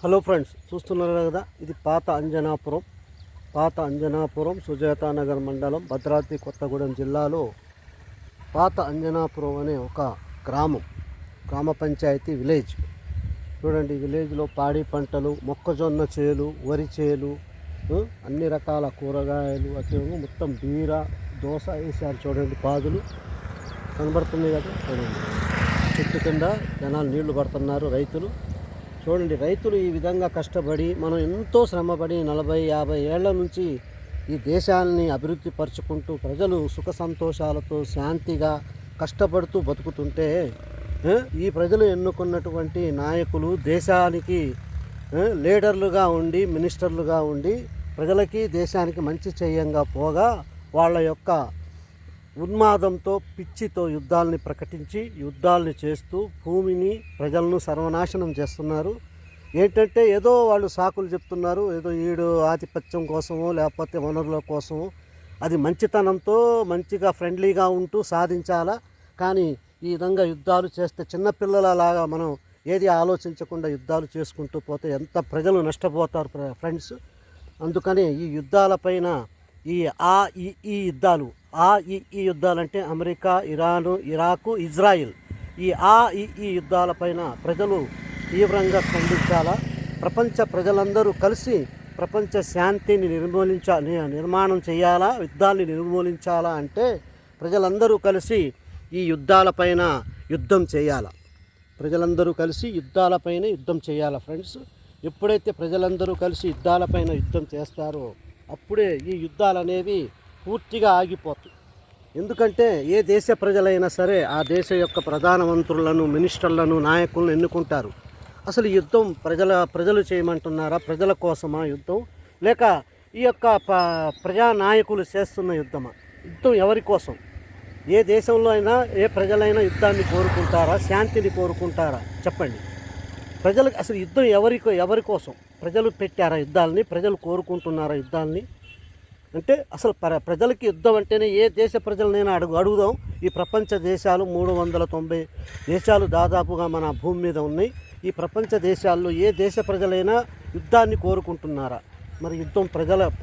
Hello friends, చూస్తున్నారు కదా, ఇది పాత అంజనాపురం సుజాతానగర్ మండలం, భద్రాద్రి కొత్తగూడెం జిల్లాలో పాత అంజనాపురం అనే ఒక గ్రామ పంచాయతీ విలేజ్. చూడండి, విలేజ్లో పాడి పంటలు, మొక్కజొన్న చేలు, వరి చేలు, అన్ని రకాల కూరగాయలు, అదేమో మొత్తం బీర దోస వేసారు. చూడండి, పాదులు కనబడుతున్నాయి కదా, చూడండి చెట్టు కింద జనాలు నీళ్లు పడుతున్నారు. చూడండి, రైతులు ఈ విధంగా కష్టపడి, మనం ఎంతో శ్రమపడి 40-50 ఏళ్ల నుంచి ఈ దేశాన్ని అభివృద్ధి పరుచుకుంటూ ప్రజలు సుఖ సంతోషాలతో శాంతిగా కష్టపడుతూ బతుకుతుంటే, ఈ ప్రజలు ఎన్నుకున్నటువంటి నాయకులు దేశానికి లీడర్లుగా ఉండి, మినిస్టర్లుగా ఉండి, ప్రజలకి దేశానికి మంచి చేయంగా పోగా, వాళ్ళ యొక్క ఉన్మాదంతో, పిచ్చితో యుద్ధాలని ప్రకటించి, యుద్ధాలని చేస్తూ భూమిని, ప్రజలను సర్వనాశనం చేస్తున్నారు. ఏంటంటే ఏదో వాళ్ళు సాకులు చెప్తున్నారు, ఏదో ఈడు ఆధిపత్యం కోసమో లేకపోతే వనరుల కోసమో, అది మంచితనంతో మంచిగా ఫ్రెండ్లీగా ఉంటూ సాధించాలా. కానీ ఈ విధంగా యుద్ధాలు చేస్తే చిన్నపిల్లలలాగా మనం ఏది ఆలోచించకుండా యుద్ధాలు చేసుకుంటూ పోతే ఎంత ప్రజలు నష్టపోతారు ఫ్రెండ్స్. అందుకని ఈ యుద్ధాలపైన ఈ యుద్ధాలు అంటే అమెరికా, ఇరాను, ఇరాకు, ఇజ్రాయిల్, ఈ యుద్ధాలపైన ప్రజలు తీవ్రంగా ఖండించాలా. ప్రపంచ ప్రజలందరూ కలిసి ప్రపంచ శాంతిని నిర్మాణం చేయాలా. యుద్ధాన్ని నిర్మూలించాలా అంటే ప్రజలందరూ కలిసి ఈ యుద్ధాలపైన యుద్ధం చేయాలా. యుద్ధం చేయాలా ఫ్రెండ్స్. ఎప్పుడైతే ప్రజలందరూ కలిసి యుద్ధాలపైన యుద్ధం చేస్తారో అప్పుడే ఈ యుద్ధాలు అనేవి పూర్తిగా ఆగిపోతాయి. ఎందుకంటే ఏ దేశ ప్రజలైనా సరే ఆ దేశ యొక్క ప్రధానమంత్రులను, మినిస్టర్లను, నాయకులను ఎన్నుకుంటారు. అసలు యుద్ధం ప్రజలు చేయమంటున్నారా? ప్రజల కోసమా యుద్ధం, లేక ఈ యొక్క ప్రజానాయకులు చేస్తున్న యుద్ధమా? యుద్ధం ఎవరి కోసం? ఏ దేశంలో అయినా ఏ ప్రజలైనా యుద్ధాన్ని కోరుకుంటారా? శాంతిని కోరుకుంటారా? చెప్పండి. ప్రజలకు అసలు యుద్ధం ఎవరి కోసం? ప్రజలు పెట్టారా యుద్ధాలని? ప్రజలు కోరుకుంటున్నారా యుద్ధాలని? అంటే అసలు ప్రజలకి యుద్ధం అంటేనే ఏ దేశ ప్రజలనైనా అడుగుదాం. ఈ ప్రపంచ దేశాలు 390 దేశాలు దాదాపుగా మన భూమి మీద ఉన్నాయి. ఈ ప్రపంచ దేశాల్లో ఏ దేశ ప్రజలైనా యుద్ధాన్ని కోరుకుంటున్నారా? మరి యుద్ధం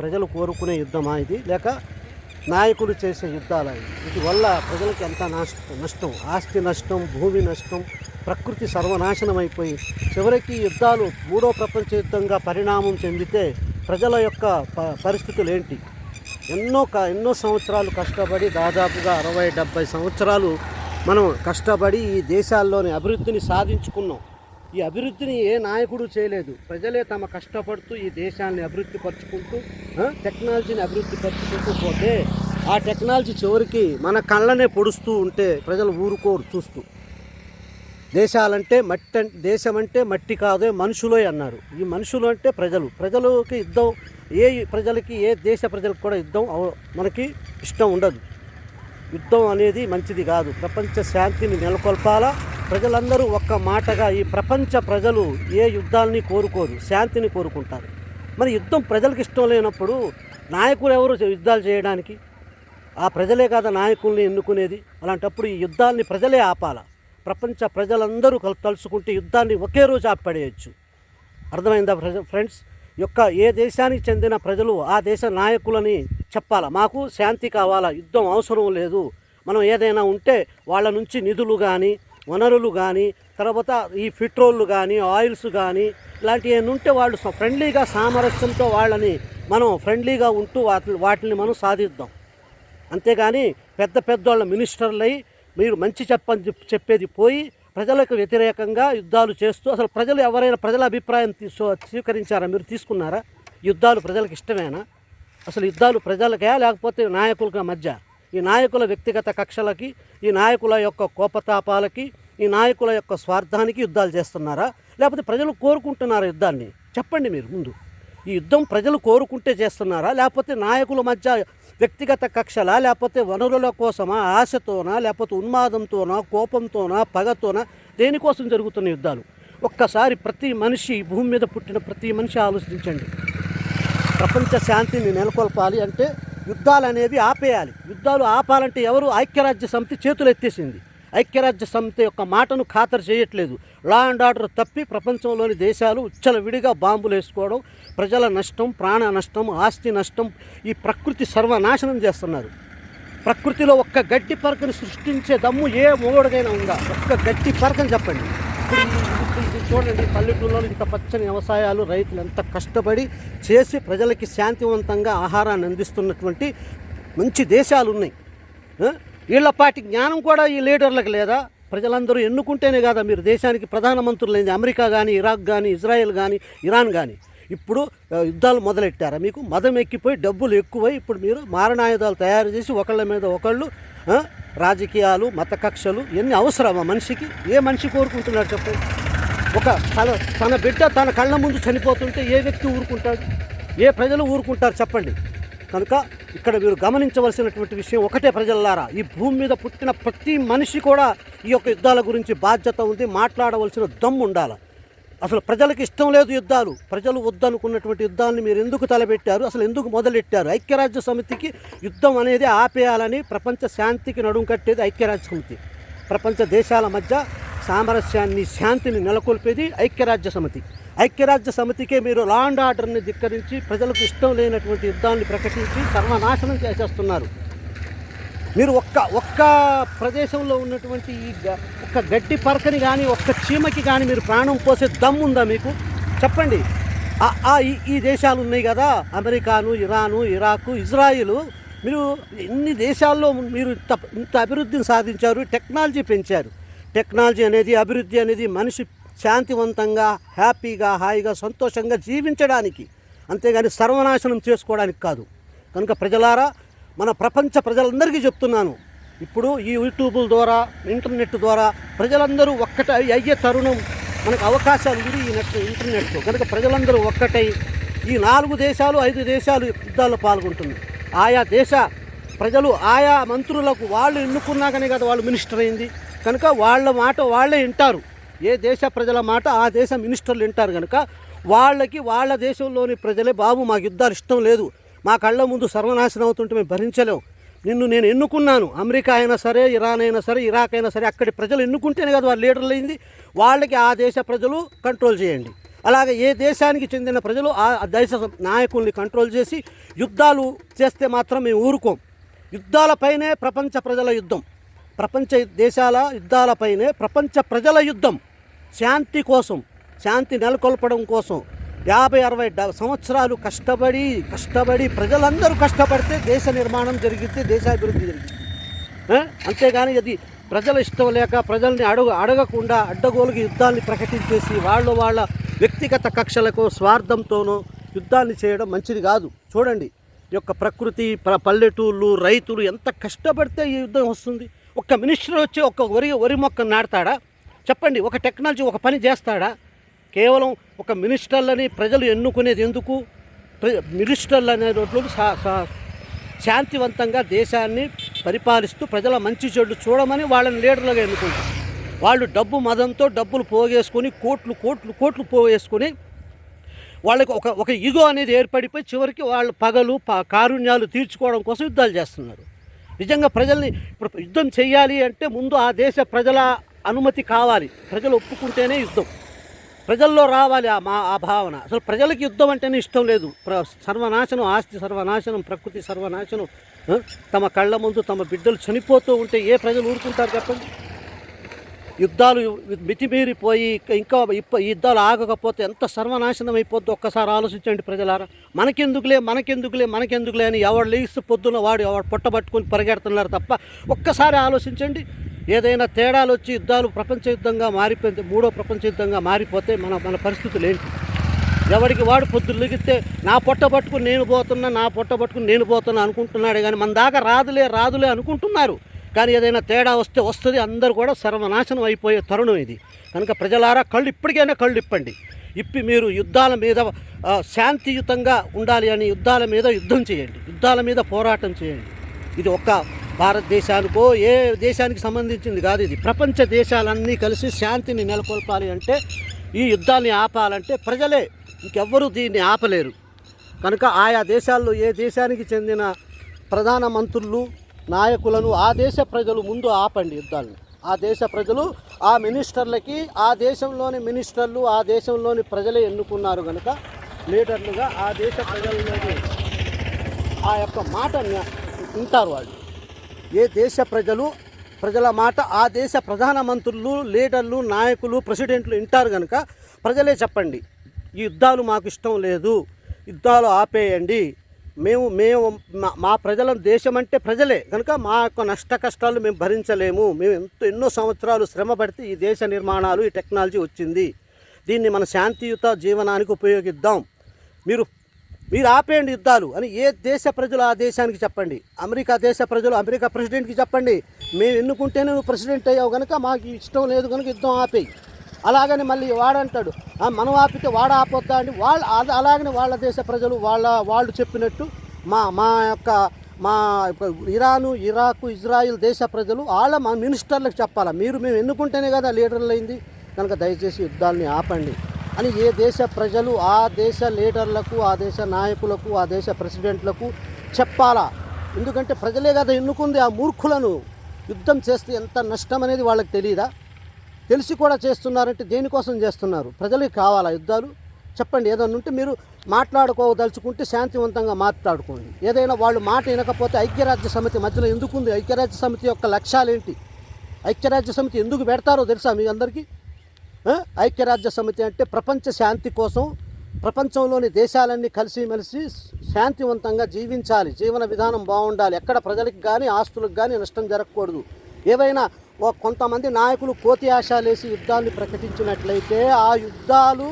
ప్రజలు కోరుకునే యుద్ధమా ఇది, లేక నాయకులు చేసే యుద్ధాలా? వీటి వల్ల ప్రజలకు ఎంత నష్టం, ఆస్తి నష్టం, భూమి నష్టం, ప్రకృతి సర్వనాశనం అయిపోయి చివరికి యుద్ధాలు 3వ ప్రపంచ యుద్ధంగా పరిణామం చెందితే ప్రజల యొక్క పరిస్థితులు ఏంటి? ఎన్నో సంవత్సరాలు కష్టపడి, దాదాపుగా 60-70 సంవత్సరాలు మనం కష్టపడి ఈ దేశాల్లోని అభివృద్ధిని సాధించుకున్నాం. ఈ అభివృద్ధిని ఏ నాయకుడు చేయలేదు. ప్రజలే తమ కష్టపడుతూ ఈ దేశాన్ని అభివృద్ధి పరుచుకుంటూ, టెక్నాలజీని అభివృద్ధి పరుచుకుంటూ పోతే ఆ టెక్నాలజీ చివరికి మన కళ్ళనే పొడుస్తూ ఉంటే ప్రజలు ఊరుకోరు చూస్తూ. దేశం అంటే మట్టి కాదే మనుషులే అన్నారు. ఈ మనుషులు అంటే ప్రజలకి యుద్ధం, ఏ దేశ ప్రజలకు కూడా యుద్ధం మనకి ఇష్టం ఉండదు. యుద్ధం అనేది మంచిది కాదు. ప్రపంచ శాంతిని నెలకొల్పాలా. ప్రజలందరూ ఒక్క మాటగా, ఈ ప్రపంచ ప్రజలు ఏ యుద్ధాలని కోరుకోరు, శాంతిని కోరుకుంటారు. మరి యుద్ధం ప్రజలకు ఇష్టం లేనప్పుడు నాయకులు ఎవరు యుద్ధాలు చేయడానికి? ఆ ప్రజలే కాదా నాయకుల్ని ఎన్నుకునేది. అలాంటప్పుడు ఈ యుద్ధాన్ని ప్రజలే ఆపాలా. ప్రపంచ ప్రజలందరూ తలుచుకుంటే యుద్ధాన్ని ఒకే రోజు ఆపేయచ్చు. అర్థమైందా ఫ్రెండ్స్? ఏ దేశానికి చెందిన ప్రజలు ఆ దేశ నాయకులని చెప్పాలా, మాకు శాంతి కావాలా, యుద్ధం అవసరం లేదు, మనం ఏదైనా ఉంటే వాళ్ళ నుంచి నిధులు కానీ, వనరులు కానీ, తర్వాత ఈ పెట్రోళ్ళు కానీ, ఆయిల్స్ కానీ, ఇలాంటివి ఏమైనా ఉంటే వాళ్ళు ఫ్రెండ్లీగా, సామరస్యంతో వాళ్ళని మనం ఫ్రెండ్లీగా ఉంటూ వాటిని మనం సాధిద్దాం. అంతేగాని పెద్దవాళ్ళ మినిస్టర్లై మీరు మంచి చెప్పేది పోయి ప్రజలకు వ్యతిరేకంగా యుద్ధాలు చేస్తూ, అసలు ప్రజలు ఎవరైనా ప్రజల అభిప్రాయం స్వీకరించారా? మీరు తీసుకున్నారా? యుద్ధాలు ప్రజలకు ఇష్టమేనా? అసలు యుద్ధాలు ప్రజలకే లేకపోతే నాయకుల మధ్య? ఈ నాయకుల వ్యక్తిగత కక్షలకి, ఈ నాయకుల యొక్క కోపతాపాలకి, ఈ నాయకుల యొక్క స్వార్థానికి యుద్ధాలు చేస్తున్నారా? లేకపోతే ప్రజలు కోరుకుంటున్నారా యుద్ధాన్ని? చెప్పండి మీరు ముందు. ఈ యుద్ధం ప్రజలు కోరుకుంటే చేస్తున్నారా? లేకపోతే నాయకుల మధ్య వ్యక్తిగత కక్షలా? లేకపోతే వనరుల కోసమా, ఆశతోనా, లేకపోతే ఉన్మాదంతోనా, కోపంతోనా, పగతోనా? దేనికోసం జరుగుతున్న యుద్ధాలు? ఒక్కసారి ప్రతి మనిషి, భూమి మీద పుట్టిన ప్రతి మనిషి ఆలోచించండి. ప్రపంచ శాంతిని నెలకొల్పాలి అంటే యుద్ధాలు అనేవి ఆపేయాలి. యుద్ధాలు ఆపాలంటే ఎవరు? ఐక్యరాజ్య సమితి చేతులు ఎత్తేసింది. ఐక్యరాజ్య సమితి యొక్క మాటను ఖాతరు చేయట్లేదు. లా అండ్ ఆర్డర్ తప్పి ప్రపంచంలోని దేశాలు విడిగా బాంబులు వేసుకోవడం, ప్రజల నష్టం, ప్రాణ నష్టం, ఆస్తి నష్టం, ఈ ప్రకృతి సర్వనాశనం చేస్తున్నారు. ప్రకృతిలో ఒక్క గడ్డి పరకను సృష్టించే దమ్ము ఏ మూడుగైనా ఉందా? ఒక్క గడ్డి పరకని చెప్పండి. ఇది చూడండి, పల్లెటూరులో ఇంత పచ్చని వ్యవసాయాలు, రైతులు ఎంత కష్టపడి చేసి ప్రజలకి శాంతివంతంగా ఆహారాన్ని అందిస్తున్నటువంటి మంచి దేశాలు ఉన్నాయి. వీళ్ళపాటి జ్ఞానం కూడా ఈ లీడర్లకు లేదా? ప్రజలందరూ ఎన్నుకుంటేనే కదా మీరు దేశానికి ప్రధానమంత్రులు అయింది. అమెరికా కానీ, ఇరాక్ కానీ, ఇజ్రాయెల్ కానీ, ఇరాన్ కానీ. ఇప్పుడు యుద్ధాలు మొదలెట్టారా? మీకు మదం ఎక్కిపోయి డబ్బులు ఎక్కువై ఇప్పుడు మీరు మారణాయుధాలు తయారు చేసి ఒకళ్ళ మీద ఒకళ్ళు రాజకీయాలు, మత కక్షలు ఎన్ని అవసరమా మనిషికి? ఏ మనిషి కోరుకుంటున్నాడు చెప్పండి? తన బిడ్డ తన కళ్ళ ముందు చనిపోతుంటే ఏ వ్యక్తి ఊరుకుంటాడు? ఏ ప్రజలు ఊరుకుంటారు చెప్పండి? కనుక ఇక్కడ మీరు గమనించవలసినటువంటి విషయం ఒకటే, ప్రజలారా, ఈ భూమి మీద పుట్టిన ప్రతి మనిషి కూడా ఈ యొక్క యుద్ధాల గురించి బాధ్యత ఉంది. మాట్లాడవలసిన దమ్ము ఉండాలి. అసలు ప్రజలకు ఇష్టం లేదు యుద్ధాలు. ప్రజలు వద్దనుకున్నటువంటి యుద్ధాన్ని మీరు ఎందుకు తలపెట్టారు? అసలు ఎందుకు మొదలెట్టారు? ఐక్యరాజ్య సమితికి యుద్ధం అనేది ఆపేయాలని, ప్రపంచ శాంతికి నడుం కట్టేది ఐక్యరాజ్య సమితి. ప్రపంచ దేశాల మధ్య సామరస్యాన్ని, శాంతిని నెలకొల్పేది ఐక్యరాజ్య సమితి. ఐక్యరాజ్య సమితికే మీరు లా అండ్ ఆర్డర్ని ధిక్కరించి ప్రజలకు ఇష్టం లేనటువంటి యుద్ధాన్ని ప్రకటించి సర్వనాశనం చేసేస్తున్నారు. మీరు ఒక్క ప్రదేశంలో ఉన్నటువంటి ఒక్క గడ్డి పరకని కానీ, ఒక్క చీమకి కానీ మీరు ప్రాణం పోసే దమ్ముందా మీకు? చెప్పండి. ఈ దేశాలు ఉన్నాయి కదా, అమెరికాను, ఇరాను, ఇరాకు, ఇజ్రాయిలు. మీరు ఎన్ని దేశాల్లో మీరు ఇంత అభివృద్ధిని సాధించారు, టెక్నాలజీ పెంచారు. టెక్నాలజీ అనేది, అభివృద్ధి అనేది మనిషి శాంతివంతంగా, హ్యాపీగా, హాయిగా, సంతోషంగా జీవించడానికి, అంతేగాని సర్వనాశనం చేసుకోవడానికి కాదు. కనుక ప్రజలారా, మన ప్రపంచ ప్రజలందరికీ చెప్తున్నాను, ఇప్పుడు ఈ యూట్యూబుల ద్వారా, ఇంటర్నెట్ ద్వారా ప్రజలందరూ ఒక్కటే అయ్యే తరుణం మనకు అవకాశాలు ఉంది ఈ ఇంటర్నెట్తో. కనుక ప్రజలందరూ ఒక్కటై ఈ 4 దేశాలు 5 దేశాలు యుద్ధాల్లో పాల్గొంటుంది. ఆయా దేశ ప్రజలు ఆయా మంత్రులకు వాళ్ళు ఎన్నుకున్నాకనే కదా వాళ్ళు మినిస్టర్ అయింది. కనుక వాళ్ళ మాట వాళ్ళే వింటారు. ఏ దేశ ప్రజల మాట ఆ దేశ మినిస్టర్లు వింటారు. కనుక వాళ్ళకి వాళ్ళ దేశంలోని ప్రజలే, బాబు మాకు యుద్ధాలు ఇష్టం లేదు, మా కళ్ళ ముందు సర్వనాశనం అవుతుంటే మేము భరించలేం, నిన్ను నేను ఎన్నుకున్నాను. అమెరికా అయినా సరే, ఇరాన్ అయినా సరే, ఇరాక్ అయినా సరే, అక్కడి ప్రజలు ఎన్నుకుంటేనే కదా వాళ్ళు లీడర్లు అయింది. వాళ్ళకి ఆ దేశ ప్రజలు కంట్రోల్ చేయండి. అలాగే ఏ దేశానికి చెందిన ప్రజలు ఆ దేశ నాయకుల్ని కంట్రోల్ చేసి యుద్ధాలు చేస్తే మాత్రం మేము ఊరుకోం. యుద్ధాలపైనే ప్రపంచ ప్రజల యుద్ధం, ప్రపంచ దేశాల యుద్ధాలపైనే ప్రపంచ ప్రజల యుద్ధం. శాంతి కోసం, శాంతి నెలకొల్పడం కోసం 50-60 సంవత్సరాలు కష్టపడి ప్రజలందరూ కష్టపడితే దేశ నిర్మాణం జరిగితే దేశాభివృద్ధి జరిగింది. అంతేగాని అది ప్రజల ఇష్టం లేక ప్రజల్ని అడగకుండా అడ్డగోలుగా యుద్ధాన్ని ప్రకటించేసి వాళ్ళ వ్యక్తిగత కక్షలకు స్వార్థంతోనూ యుద్ధాన్ని చేయడం మంచిది కాదు. చూడండి, ఈ యొక్క ప్రకృతి, పల్లెటూళ్ళు, రైతులు ఎంత కష్టపడితే ఈ యుద్ధం వస్తుంది. ఒక్క మినిస్టర్ వచ్చి ఒక్క వరి మొక్కను నాటుతాడా చెప్పండి? ఒక టెక్నాలజీ ఒక పని చేస్తాడా? కేవలం ఒక మినిస్టర్లని ప్రజలు ఎన్నుకునేది ఎందుకు? మినిస్టర్లు అనేటప్పుడు శాంతివంతంగా దేశాన్ని పరిపాలిస్తూ ప్రజల మంచి చెడు చూడమని వాళ్ళని లీడర్లుగా ఎన్నుకుంటారు. వాళ్ళు డబ్బు మదంతో డబ్బులు పోగేసుకొని కోట్లు పోగేసుకొని వాళ్ళకి ఒక ఈగో అనేది ఏర్పడిపోయి చివరికి వాళ్ళు పగలు కారుణ్యాలు తీర్చుకోవడం కోసం యుద్ధాలు చేస్తున్నారు. నిజంగా ప్రజల్ని ఇప్పుడు యుద్ధం చేయాలి అంటే ముందు ఆ దేశ ప్రజల అనుమతి కావాలి. ప్రజలు ఒప్పుకుంటేనే యుద్ధం ప్రజల్లో రావాలి. ఆ భావన. అసలు ప్రజలకి యుద్ధం అంటేనే ఇష్టం లేదు. సర్వనాశనం, ఆస్తి సర్వనాశనం, ప్రకృతి సర్వనాశనం, తమ కళ్ళ ముందు తమ బిడ్డలు చనిపోతూ ఉంటే ఏ ప్రజలు ఊరుకుంటారు చెప్పండి? యుద్ధాలు మితిమీరిపోయి ఇంకా యుద్ధాలు ఆగకపోతే ఎంత సర్వనాశనం అయిపోద్దో ఒక్కసారి ఆలోచించండి ప్రజలారా. మనకెందుకులే అని ఎవడు లేస్తే పొద్దున్న ఎవడు పొట్టబట్టుకొని పరిగెడుతున్నారు తప్ప ఒక్కసారి ఆలోచించండి. ఏదైనా తేడాలు వచ్చి యుద్ధాలు ప్రపంచ యుద్ధంగా మారిపోతే, 3వ ప్రపంచ యుద్ధంగా మారిపోతే మన పరిస్థితులు ఏంటి? ఎవరికి వాడు పొద్దున్న లెగితే నా పొట్ట పట్టుకుని నేను పోతున్నా అనుకుంటున్నాడు. కానీ మన దాకా రాదులే అనుకుంటున్నారు. కానీ ఏదైనా తేడా వస్తుంది. అందరూ కూడా సర్వనాశనం అయిపోయే తరుణం ఇది. కనుక ప్రజలారా, ఇప్పటికైనా కళ్ళు ఇప్పి మీరు యుద్ధాల మీద శాంతియుతంగా ఉండాలి అని యుద్ధాల మీద యుద్ధం చేయండి, యుద్ధాల మీద పోరాటం చేయండి. ఇది ఒక్క భారతదేశానికో ఏ దేశానికి సంబంధించింది కాదు. ఇది ప్రపంచ దేశాలన్నీ కలిసి శాంతిని నెలకొల్పాలి అంటే, ఈ యుద్ధాన్ని ఆపాలంటే ప్రజలే, ఇంకెవ్వరూ దీన్ని ఆపలేరు. కనుక ఆయా దేశాల్లో ఏ దేశానికి చెందిన ప్రధాన మంత్రులు, నాయకులను ఆ దేశ ప్రజలు ముందు ఆపండి యుద్ధాలను. ఆ దేశ ప్రజలు ఆ మినిస్టర్లకి ఆ దేశంలోని మినిస్టర్లు ఆ దేశంలోని ప్రజలే ఎన్నుకున్నారు కనుక లీడర్లుగా ఆ దేశ ప్రజల్లోని ఆ యొక్క మాట వింటారు వాళ్ళు. ఏ దేశ ప్రజల మాట ఆ దేశ ప్రధానమంత్రులు లీడర్లు నాయకులు ప్రెసిడెంట్లు వింటారు కనుక ప్రజలే చెప్పండి ఈ యుద్ధాలు మాకు ఇష్టం లేదు, యుద్ధాలు ఆపేయండి, మేము మా ప్రజల దేశం అంటే ప్రజలే కనుక మా యొక్క నష్ట కష్టాలు మేము భరించలేము, మేము ఎన్నో సంవత్సరాలు శ్రమ పడితే ఈ దేశ నిర్మాణాలు ఈ టెక్నాలజీ వచ్చింది, దీన్ని మన శాంతియుత జీవనానికి ఉపయోగిద్దాం, మీరు ఆపేయండి యుద్ధాలు అని ఏ దేశ ప్రజలు ఆ దేశానికి చెప్పండి. అమెరికా దేశ ప్రజలు అమెరికా ప్రెసిడెంట్కి చెప్పండి మేము ఎన్నుకుంటేనే నువ్వు ప్రెసిడెంట్ అయ్యావు కనుక మాకు ఇష్టం లేదు కనుక యుద్ధం ఆపేయి. అలాగని మళ్ళీ వాడంటాడు మనం ఆపితే వాడు ఆపొద్దా అండి. అలాగని వాళ్ళ దేశ ప్రజలు వాళ్ళు చెప్పినట్టు మా ఇరాను ఇరాకు ఇజ్రాయిల్ దేశ ప్రజలు మా మినిస్టర్లకు చెప్పాలా మేము ఎన్నుకుంటేనే కదా లీడర్లు అయింది కనుక దయచేసి యుద్ధాలని ఆపండి అని ఏ దేశ ప్రజలు ఆ దేశ లీడర్లకు ఆ దేశ నాయకులకు ఆ దేశ ప్రెసిడెంట్లకు చెప్పాలా. ఎందుకంటే ప్రజలే కదా ఎన్నుకుంది ఆ మూర్ఖులను. యుద్ధం చేస్తే ఎంత నష్టం అనేది వాళ్ళకి తెలియదా? తెలిసి కూడా చేస్తున్నారంటే దేనికోసం చేస్తున్నారు? ప్రజలకి కావాలా యుద్ధాలు? చెప్పండి. ఏదైనా ఉంటే మీరు మాట్లాడుకోదలుచుకుంటే శాంతివంతంగా మాట్లాడుకోండి. ఏదైనా వాళ్ళు మాట వినకపోతే ఐక్యరాజ్య సమితి మధ్యలో ఎందుకుంది? ఐక్యరాజ్య సమితి యొక్క లక్ష్యాలేంటి? ఐక్యరాజ్య సమితి ఎందుకు పెడతారో తెలుసా మీ అందరికీ? ఐక్యరాజ్య సమితి అంటే ప్రపంచ శాంతి కోసం ప్రపంచంలోని దేశాలన్నీ కలిసిమెలిసి శాంతివంతంగా జీవించాలి, జీవన విధానం బాగుండాలి, ఎక్కడ ప్రజలకు కానీ ఆస్తులకు కానీ నష్టం జరగకూడదు. ఏవైనా కొంతమంది నాయకులు కోతి ఆశాలేసి యుద్ధాన్ని ప్రకటించినట్లయితే ఆ యుద్ధాలు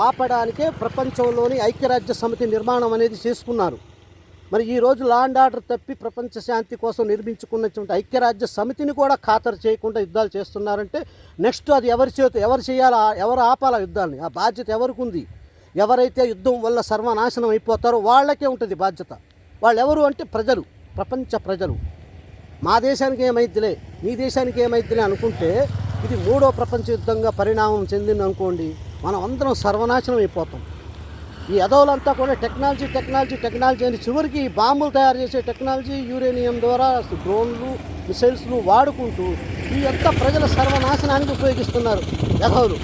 ఆపడానికే ప్రపంచంలోని ఐక్యరాజ్య సమితి నిర్మాణం అనేది చేసుకున్నారు. మరి ఈరోజు లా అండ్ ఆర్డర్ తప్పి ప్రపంచ శాంతి కోసం నిర్మించుకున్నటువంటి ఐక్యరాజ్య సమితిని కూడా ఖాతరు చేయకుండా యుద్ధాలు చేస్తున్నారంటే నెక్స్ట్ అది ఎవరు చేయాలా? ఎవరు ఆపాలా యుద్ధాన్ని? ఆ బాధ్యత ఎవరికి ఉంది? ఎవరైతే యుద్ధం వల్ల సర్వనాశనం అయిపోతారో వాళ్ళకే ఉంటుంది బాధ్యత. వాళ్ళు ఎవరు అంటే ప్రజలు, ప్రపంచ ప్రజలు. మా దేశానికి ఏమైద్దిలే మీ దేశానికి ఏమైద్దిలే అనుకుంటే ఇది 3వ ప్రపంచ యుద్ధంగా పరిణామం చెందింది అనుకోండి, మనం అందరం సర్వనాశనం అయిపోతాం. ఈ ఎదవులంతా కూడా టెక్నాలజీ అని చివరికి బాంబులు తయారు చేసే టెక్నాలజీ యురేనియం ద్వారా డ్రోన్లు మిసైల్స్లు వాడుకుంటూ ఈ అంతా ప్రజల సర్వనాశనానికి ఉపయోగిస్తున్నారు ఎదవులు.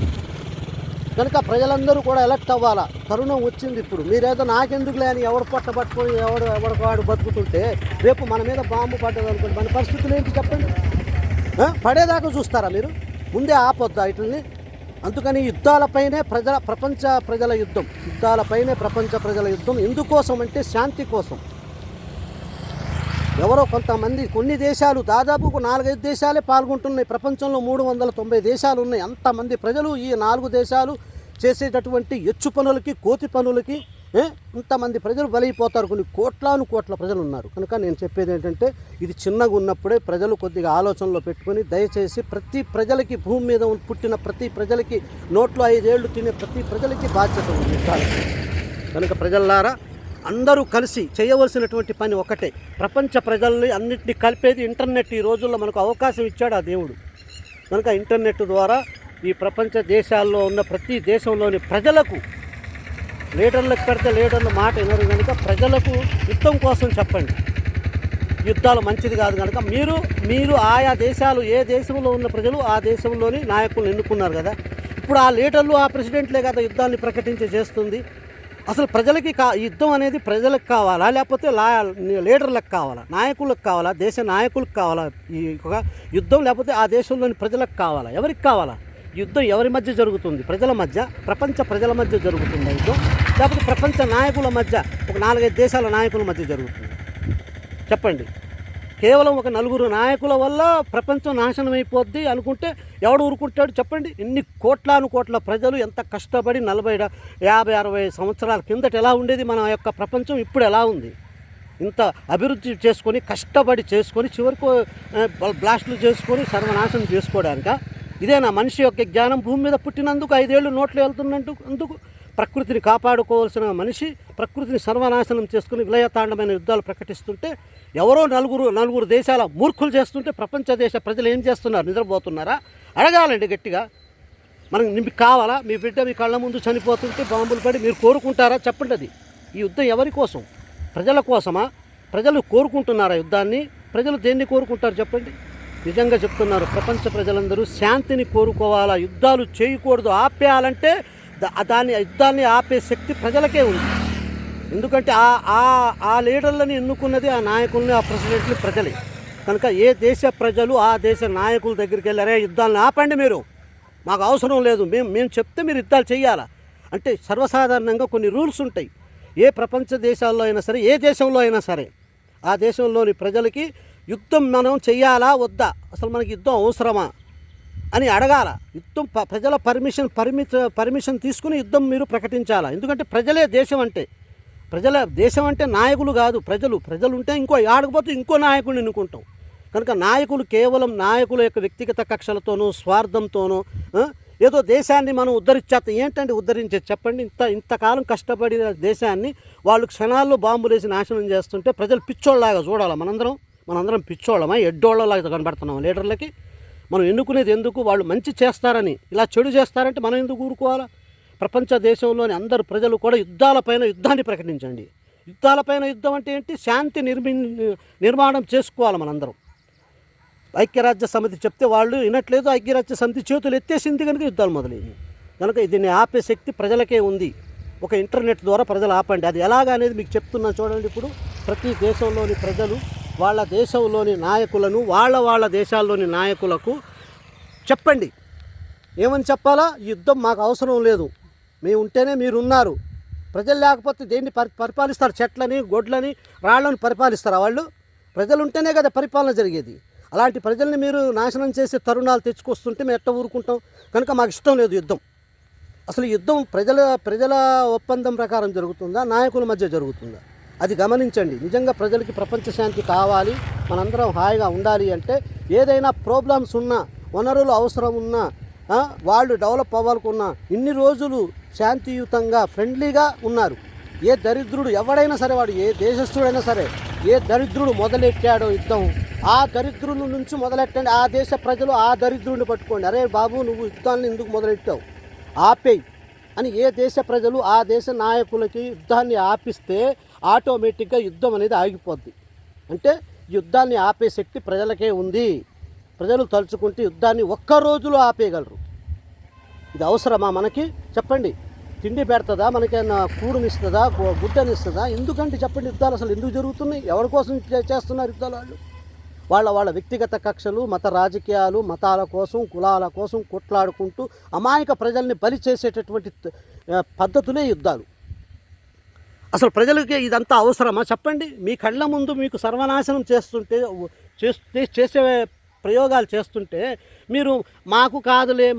కనుక ప్రజలందరూ కూడా ఎలక్ట్ అవ్వాలా. తరుణం వచ్చింది ఇప్పుడు. మీరేదో నాకెందుకులే అని ఎవరు పట్టుకొని ఎవరికి బతుకుతుంటే రేపు మన మీద బాంబు పడ్డది అనుకోండి, మన పరిస్థితులు ఏంటి చెప్పండి? పడేదాకా చూస్తారా మీరు? ముందే ఆపొద్దా వీటిని? అందుకని యుద్ధాలపైనే ప్రపంచ ప్రజల యుద్ధం. ఎందుకోసం అంటే శాంతి కోసం. ఎవరో కొంతమంది కొన్ని దేశాలు దాదాపు 4-5 దేశాలే పాల్గొంటున్నాయి. ప్రపంచంలో 390 దేశాలు ఉన్నాయి. అంతమంది ప్రజలు ఈ 4 దేశాలు చేసేటటువంటి ఎచ్చు పనులకి కోతి పనులకి ఇంతమంది ప్రజలు బలైపోతారు. కొన్ని కోట్ల ప్రజలు ఉన్నారు. కనుక నేను చెప్పేది ఏంటంటే ఇది చిన్నగా ఉన్నప్పుడే ప్రజలు కొద్దిగా ఆలోచనలో పెట్టుకొని దయచేసి ప్రతి ప్రజలకి భూమి మీద పుట్టిన ప్రతి ప్రజలకి నోట్లో 5 ఏళ్ళు తినే ప్రతి ప్రజలకి బాధ్యత ఉంది. కనుక ప్రజల్లారా అందరూ కలిసి చేయవలసినటువంటి పని ఒకటే. ప్రపంచ ప్రజల్ని అన్నింటినీ కలిపేది ఇంటర్నెట్. ఈ రోజుల్లో మనకు అవకాశం ఇచ్చాడు ఆ దేవుడు. కనుక ఇంటర్నెట్ ద్వారా ఈ ప్రపంచ దేశాల్లో ఉన్న ప్రతి దేశంలోని ప్రజలకు లీడర్లకు పెడితే లీడర్ల మాట వినరు కనుక ప్రజలకు యుద్ధం కోసం చెప్పండి. యుద్ధాలు మంచిది కాదు కనుక మీరు ఆయా దేశాలు ఏ దేశంలో ఉన్న ప్రజలు ఆ దేశంలోని నాయకులను ఎన్నుకున్నారు కదా. ఇప్పుడు ఆ లీడర్లు ఆ ప్రెసిడెంట్లే కదా యుద్ధాన్ని ప్రకటించి చేస్తుంది. అసలు ప్రజలకి యుద్ధం అనేది ప్రజలకు కావాలా లేకపోతే లీడర్లకు కావాలా, నాయకులకు కావాలా, దేశ నాయకులకు కావాలా ఈ యుద్ధం? లేకపోతే ఆ దేశంలోని ప్రజలకు కావాలా? ఎవరికి కావాలా? యుద్ధం ఎవరి మధ్య జరుగుతుంది? ప్రజల మధ్య, ప్రపంచ ప్రజల మధ్య జరుగుతుంది యుద్ధం, లేకపోతే ప్రపంచ నాయకుల మధ్య, ఒక 4-5 దేశాల నాయకుల మధ్య జరుగుతుంది? చెప్పండి. కేవలం ఒక 4 నాయకుల వల్ల ప్రపంచం నాశనం అయిపోద్ది అనుకుంటే ఎవడు ఊరుకుంటాడు చెప్పండి? ఇన్ని కోట్ల ప్రజలు ఎంత కష్టపడి 40, 50, 60 సంవత్సరాల కిందట ఎలా ఉండేది మన యొక్క ప్రపంచం, ఇప్పుడు ఎలా ఉంది? ఇంత అభివృద్ధి చేసుకొని కష్టపడి చేసుకొని చివరికి బ్లాస్టులు చేసుకొని సర్వనాశనం చేసుకోవడానిక? ఇదేనా మనిషి యొక్క జ్ఞానం? భూమి మీద పుట్టినందుకు 5 ఏళ్ళు నోట్లు వెళ్తున్నందుకు ప్రకృతిని కాపాడుకోవాల్సిన మనిషి ప్రకృతిని సర్వనాశనం చేసుకుని విలయతాండమైన యుద్ధాలు ప్రకటిస్తుంటే ఎవరో 4 దేశాల మూర్ఖులు చేస్తుంటే ప్రపంచ దేశ ప్రజలు ఏం చేస్తున్నారు? నిద్రపోతున్నారా? అడగాలండి గట్టిగా. మనకు మీకు కావాలా? మీ బిడ్డ మీ కళ్ళ ముందు చనిపోతుంటే బాంబులు పడి మీరు కోరుకుంటారా? చెప్పండి. అది ఈ యుద్ధం ఎవరి కోసం? ప్రజల కోసమా? ప్రజలు కోరుకుంటున్నారా యుద్ధాన్ని? ప్రజలు దేన్ని కోరుకుంటారు చెప్పండి? నిజంగా చెప్తున్నారు. ప్రపంచ ప్రజలందరూ శాంతిని కోరుకోవాలా, యుద్ధాలు చేయకూడదు. ఆపేయాలంటే దాన్ని యుద్ధాన్ని ఆపే శక్తి ప్రజలకే ఉంది. ఎందుకంటే ఆ లీడర్లని ఎన్నుకున్నది, ఆ నాయకుల్ని, ఆ ప్రెసిడెంట్ని ప్రజలే. కనుక ఏ దేశ ప్రజలు ఆ దేశ నాయకుల దగ్గరికి వెళ్ళారే యుద్ధాలను ఆపండి, మీరు మాకు అవసరం లేదు, మేము చెప్తే మీరు యుద్ధాలు చేయాలా అంటే సర్వసాధారణంగా కొన్ని రూల్స్ ఉంటాయి. ఏ ప్రపంచ దేశాల్లో అయినా సరే, ఏ దేశంలో అయినా సరే, ఆ దేశంలోని ప్రజలకి యుద్ధం మనం చెయ్యాలా వద్దా, అసలు మనకి యుద్ధం అవసరమా అని అడగాల. యుద్ధం ప్రజల పర్మిషన్ తీసుకుని యుద్ధం మీరు ప్రకటించాలా. ఎందుకంటే ప్రజలే దేశం అంటే. దేశం అంటే నాయకులు కాదు, ప్రజలు ఉంటే ఆడకపోతే ఇంకో నాయకుడిని ఎన్నుకుంటాం. కనుక నాయకులు కేవలం నాయకుల యొక్క వ్యక్తిగత కక్షలతోనూ స్వార్థంతోనూ ఏదో దేశాన్ని మనం ఉద్ధరించేస్తాం. ఏంటంటే ఉద్ధరించేది చెప్పండి? ఇంతకాలం కష్టపడిన దేశాన్ని వాళ్ళు క్షణాల్లో బాంబులేసి నాశనం చేస్తుంటే ప్రజలు పిచ్చోళ్ళలాగా చూడాలి. మనందరం పిచ్చోళ్ళమా, ఎడ్డోళ్ళలాగా కనబడుతున్నాం లీడర్లకి? మనం ఎన్నుకునేది ఎందుకు? వాళ్ళు మంచి చేస్తారని. ఇలా చెడు చేస్తారంటే మనం ఎందుకు ఊరుకోవాలా? ప్రపంచ దేశంలోని అందరు ప్రజలు కూడా యుద్ధాలపైన యుద్ధాన్ని ప్రకటించండి. యుద్ధాలపైన యుద్ధం అంటే ఏంటి? శాంతి నిర్మాణం చేసుకోవాలి మనందరం. ఐక్యరాజ్య సమితి చెప్తే వాళ్ళు వినట్లేదు. ఐక్యరాజ్య సమితి చేతులు ఎత్తేసింది కనుక యుద్ధాలు మొదలైనవి. కనుక దీన్ని ఆపే శక్తి ప్రజలకే ఉంది. ఒక ఇంటర్నెట్ ద్వారా ప్రజలు ఆపండి. అది ఎలాగా అనేది మీకు చెప్తున్నా చూడండి. ఇప్పుడు ప్రతి దేశంలోని ప్రజలు వాళ్ళ దేశంలోని నాయకులను వాళ్ళ దేశాల్లోని నాయకులకు చెప్పండి. ఏమని చెప్పాలా? యుద్ధం మాకు అవసరం లేదు, మేము ఉంటేనే మీరున్నారు. ప్రజలు లేకపోతే దేన్ని పరిపాలిస్తారు? చెట్లని, గొడ్లని, రాళ్లను పరిపాలిస్తారా వాళ్ళు? ప్రజలు ఉంటేనే కదా పరిపాలన జరిగేది. అలాంటి ప్రజల్ని మీరు నాశనం చేసే తరుణాలు తెచ్చుకొస్తుంటే మేము ఎట్ట ఊరుకుంటాం? కనుక మాకు ఇష్టం లేదు యుద్ధం. అసలు యుద్ధం ప్రజల ఒప్పందం ప్రకారం జరుగుతుందా, నాయకుల మధ్య జరుగుతుందా? అది గమనించండి. నిజంగా ప్రజలకి ప్రపంచ శాంతి కావాలి, మనందరం హాయిగా ఉండాలి అంటే ఏదైనా ప్రాబ్లమ్స్ ఉన్నా, వనరులు అవసరం ఉన్నా, వాళ్ళు డెవలప్ అవ్వాలనుకున్నా ఇన్ని రోజులు శాంతియుతంగా ఫ్రెండ్లీగా ఉన్నారు. ఏ దరిద్రుడు ఎవడైనా సరే, వాడు ఏ దేశస్థుడైనా సరే, ఏ దరిద్రుడు మొదలెట్టాడో యుద్ధం, ఆ దరిద్రుల నుంచి మొదలెట్టండి. ఆ దేశ ప్రజలు ఆ దరిద్రుడిని పట్టుకోండి. అరే బాబు, నువ్వు యుద్ధాన్ని ఎందుకు మొదలెట్టావు, ఆపేయి అని ఏ దేశ ప్రజలు ఆ దేశ నాయకులకి యుద్ధాన్ని ఆపిస్తే ఆటోమేటిక్గా యుద్ధం అనేది ఆగిపోద్ది. అంటే యుద్ధాన్ని ఆపే శక్తి ప్రజలకే ఉంది. ప్రజలు తలుచుకుంటే యుద్ధాన్ని ఒక్క రోజులో ఆపేయగలరు. ఇది అవసరమా మనకి? చెప్పండి. తిండి పెడుతుందా, మనకైనా కూడునిస్తుందా, గుడ్డనిస్తుందా? ఎందుకంటే చెప్పండి, యుద్ధాలు అసలు ఎందుకు జరుగుతున్నాయి? ఎవరి కోసం చేస్తున్నారు యుద్ధాలు? వాళ్ళ వ్యక్తిగత కక్షలు, మత రాజకీయాలు, మతాల కోసం, కులాల కోసం కొట్లాడుకుంటూ అమాయక ప్రజల్ని బలి చేసేటటువంటి పద్ధతులే యుద్ధాలు. అసలు ప్రజలకి ఇదంతా అవసరమా చెప్పండి? మీ కళ్ళ ముందు మీకు సర్వనాశనం చేసే ప్రయోగాలు చేస్తుంటే మీరు మాకు కాదులే,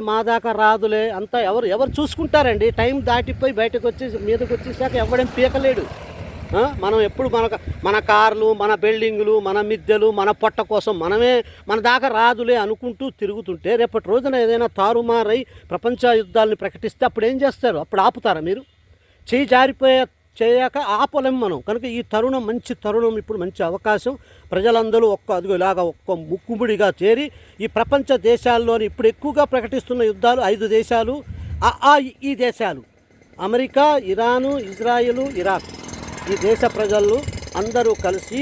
మా దాకా రాదులే అంతా ఎవరు చూసుకుంటారండి? టైం దాటిపోయి బయటకు వచ్చి మీదకి వచ్చేసాక ఎవడేం పీకలేడు. మనం ఎప్పుడు మన కార్లు, మన బిల్డింగులు, మన మిద్దెలు, మన పొట్ట కోసం మన దాకా రాదులే అనుకుంటూ తిరుగుతుంటే రేపటి రోజున ఏదైనా తారుమారై ప్రపంచ యుద్ధాలని ప్రకటిస్తే అప్పుడు ఏం చేస్తారు? అప్పుడు ఆపుతారా మీరు? చేయక ఆపలేం మనం. కనుక ఈ తరుణం మంచి తరుణం, ఇప్పుడు మంచి అవకాశం. ప్రజలందరూ ఇలాగా ఒక్క ముక్కుముడిగా చేరి ఈ ప్రపంచ దేశాల్లోని ఇప్పుడు ఎక్కువగా ప్రకటిస్తున్న యుద్ధాలు 5 దేశాలు, ఈ దేశాలు అమెరికా, ఇరాను, ఇజ్రాయిలు, ఇరాక్. ఈ దేశ ప్రజలు అందరూ కలిసి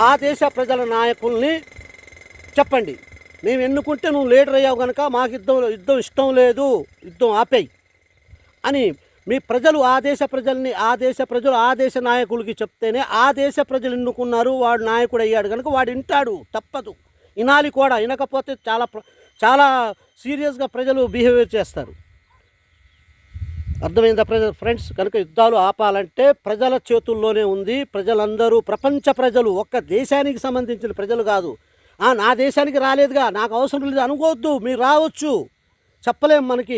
ఆ దేశ ప్రజల నాయకుల్ని చెప్పండి, మేము ఎన్నుకుంటే నువ్వు లీడర్ అయ్యావు కనుక మాకు యుద్ధం ఇష్టం లేదు, యుద్ధం ఆపేయి అని మీ ప్రజలు ఆ దేశ ప్రజలు ఆ దేశ నాయకులకి చెప్తేనే ఆ దేశ ప్రజలు ఎన్నుకున్నారు, వాడు నాయకుడు అయ్యాడు కనుక వాడు వింటాడు, తప్పదు, వినాలి కూడా. వినకపోతే చాలా సీరియస్గా ప్రజలు బిహేవియర్ చేస్తారు. అర్థమైందా ఫ్రెండ్స్? కనుక యుద్ధాలు ఆపాలంటే ప్రజల చేతుల్లోనే ఉంది. ప్రజలందరూ, ప్రపంచ ప్రజలు, ఒక్క దేశానికి సంబంధించిన ప్రజలు కాదు. నా దేశానికి రాలేదుగా, నాకు అవసరం లేదు అనుకోవద్దు. మీరు రావచ్చు, చెప్పలేం. మనకి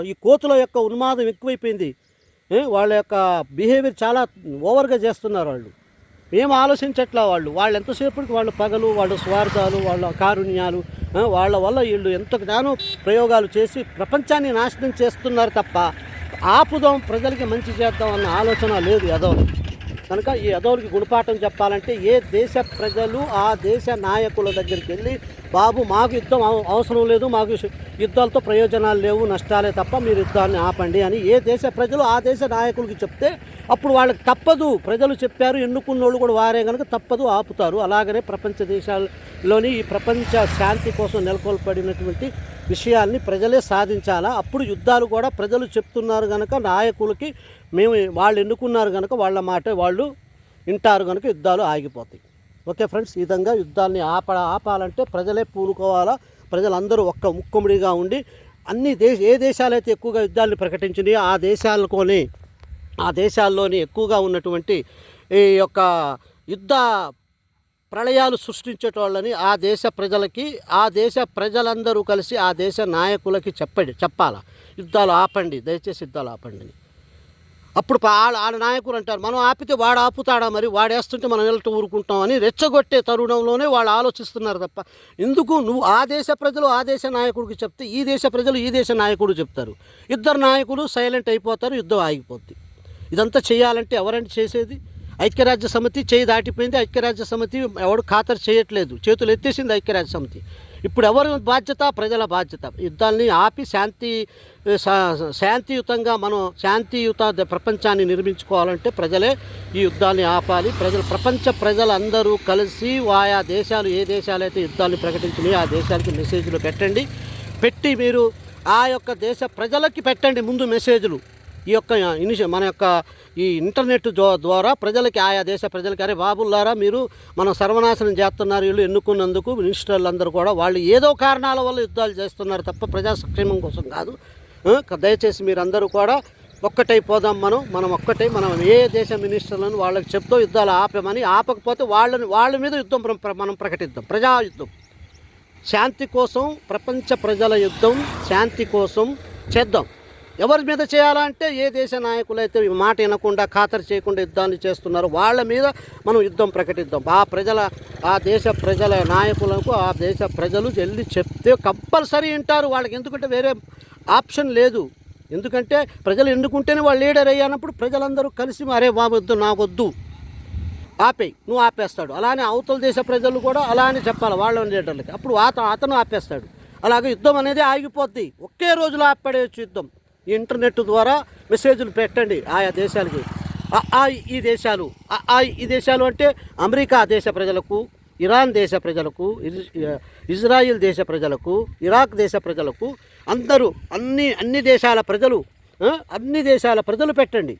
ఈ కోతుల యొక్క ఉన్మాదం ఎక్కువైపోయింది. వాళ్ళ యొక్క బిహేవియర్ చాలా ఓవర్గా చేస్తున్నారు. ఏం ఆలోచించట్లా వాళ్ళు ఎంతసేపటికి వాళ్ళ పగలు, వాళ్ళ స్వార్థాలు, వాళ్ళ కారుణ్యాలు, వాళ్ళ వల్ల వీళ్ళు ఎంతగానో ప్రయోగాలు చేసి ప్రపంచాన్ని నాశనం చేస్తున్నారు తప్ప ఆపుదాం, ప్రజలకి మంచి చేద్దాం అన్న ఆలోచన లేదు ఎదవలు. కనుక ఈ ఎదవలకి గుణపాఠం చెప్పాలంటే ఏ దేశ ప్రజలు ఆ దేశ నాయకుల దగ్గరికి వెళ్ళి, బాబు మాకు యుద్ధం అవసరం లేదు, మాకు యుద్ధాలతో ప్రయోజనాలు లేవు, నష్టాలే తప్ప మీరు యుద్ధాన్ని ఆపండి అని ఏ దేశ ప్రజలు ఆ దేశ నాయకులకి చెప్తే అప్పుడు వాళ్ళకి తప్పదు, ప్రజలు చెప్పారు, ఎన్నుకున్నోళ్ళు కూడా వారే కనుక తప్పదు, ఆపుతారు. అలాగనే ప్రపంచ దేశాల్లోని ఈ ప్రపంచ శాంతి కోసం నెలకొల్పడినటువంటి విషయాల్ని ప్రజలే సాధించాలా. అప్పుడు యుద్ధాలు కూడా ప్రజలు చెప్తున్నారు కనుక నాయకులకి మేము వాళ్ళు ఎన్నుకున్నారు కనుక వాళ్ళ మాట వాళ్ళు వింటారు కనుక యుద్ధాలు ఆగిపోతాయి. ఓకే ఫ్రెండ్స్, ఈ విధంగా యుద్ధాన్ని ఆపాలంటే ప్రజలే పూనుకోవాలా. ప్రజలందరూ ఒక్క ముక్కుముడిగా ఉండి ఏ దేశాలైతే ఎక్కువగా యుద్ధాన్ని ప్రకటించినాయో ఆ దేశాల్లోని ఎక్కువగా ఉన్నటువంటి ఈ యొక్క యుద్ధ ప్రళయాలు సృష్టించేటోళ్ళని ఆ దేశ ప్రజలకి, ఆ దేశ ప్రజలందరూ కలిసి ఆ దేశ నాయకులకి చెప్పాలా, యుద్ధాలు ఆపండి, దయచేసి యుద్ధాలు ఆపండి అని. అప్పుడు వాళ్ళ నాయకులు అంటారు, మనం ఆపితే వాడు ఆపుతాడా, మరి వాడేస్తుంటే మనం వెళ్ళటం ఊరుకుంటామని రెచ్చగొట్టే తరుణంలోనే వాళ్ళు ఆలోచిస్తున్నారు తప్ప, ఎందుకు నువ్వు ఆ దేశ ప్రజలు ఆ దేశ నాయకుడికి చెప్తే ఈ దేశ ప్రజలు ఈ దేశ నాయకుడు చెప్తారు, ఇద్దరు నాయకులు సైలెంట్ అయిపోతారు, యుద్ధం ఆగిపోద్ది. ఇదంతా చేయాలంటే ఎవరంటే చేసేది? ఐక్యరాజ్య సమితి చేయి దాటిపోయింది. ఐక్యరాజ్య సమితి ఎవడు ఖాతరు చేయట్లేదు, చేతులు ఎత్తేసింది ఐక్యరాజ్య సమితి. ఇప్పుడు ఎవరి బాధ్యత? ప్రజల బాధ్యత. యుద్ధాన్ని ఆపి శాంతియుతంగా మనం శాంతియుత ప్రపంచాన్ని నిర్మించుకోవాలంటే ప్రజలే ఈ యుద్ధాన్ని ఆపాలి. ప్రపంచ ప్రజలందరూ కలిసి ఆయా దేశాలు ఏ దేశాలైతే యుద్ధాన్ని ప్రకటించినాయో ఆ దేశాలకి మెసేజ్లు పెట్టి మీరు ఆ యొక్క దేశ ప్రజలకి పెట్టండి ముందు మెసేజ్లు. ఈ యొక్క మన యొక్క ఈ ఇంటర్నెట్ ద్వారా ప్రజలకి, ఆయా దేశ ప్రజలకి, అరే బాబుల్లారా మీరు మనం సర్వనాశనం చేస్తున్నారు, వీళ్ళు ఎన్నుకున్నందుకు మినిస్టర్లు అందరూ కూడా వాళ్ళు ఏదో కారణాల వల్ల యుద్ధాలు చేస్తున్నారు తప్ప ప్రజా సంక్షేమం కోసం కాదు. దయచేసి మీరందరూ కూడా ఒక్కటైపోదాం, మనం ఒక్కటై మనం ఏ దేశ మినిస్టర్లను వాళ్ళకి చెప్తూ యుద్ధాలు ఆపమని, ఆపకపోతే వాళ్ళ మీద యుద్ధం మనం ప్రకటిద్దాం, ప్రజా యుద్ధం, శాంతి కోసం, ప్రపంచ ప్రజల యుద్ధం శాంతి కోసం చేద్దాం. ఎవరి మీద చేయాలంటే ఏ దేశ నాయకులైతే మాట వినకుండా ఖాతరు చేయకుండా యుద్ధాన్ని చేస్తున్నారో వాళ్ళ మీద మనం యుద్ధం ప్రకటిద్దాం. ఆ దేశ ప్రజల నాయకులకు ఆ దేశ ప్రజలు వెళ్ళి చెప్తే కంపల్సరీ వింటారు వాళ్ళకి, ఎందుకంటే వేరే ఆప్షన్ లేదు. ఎందుకంటే ప్రజలు ఎన్నుకుంటేనే వాళ్ళు లీడర్ అయ్యానప్పుడు ప్రజలందరూ కలిసి అరే బాబొద్దు నాకొద్దు ఆపేయి, నువ్వు ఆపేస్తాడు. అలానే అవతల దేశ ప్రజలు కూడా అలానే చెప్పాలి వాళ్ళ లీడర్లకి, అప్పుడు అతను ఆపేస్తాడు. అలాగే యుద్ధం అనేది ఆగిపోద్ది, ఒకే రోజులో ఆపడేయచ్చు యుద్ధం. ఈ ఇంటర్నెట్ ద్వారా మెసేజ్లు పెట్టండి ఆయా దేశాలకి. ఈ దేశాలు అంటే అమెరికా దేశ ప్రజలకు, ఇరాన్ దేశ ప్రజలకు, ఇజ్రాయిల్ దేశ ప్రజలకు, ఇరాక్ దేశ ప్రజలకు, అందరూ అన్ని దేశాల ప్రజలు పెట్టండి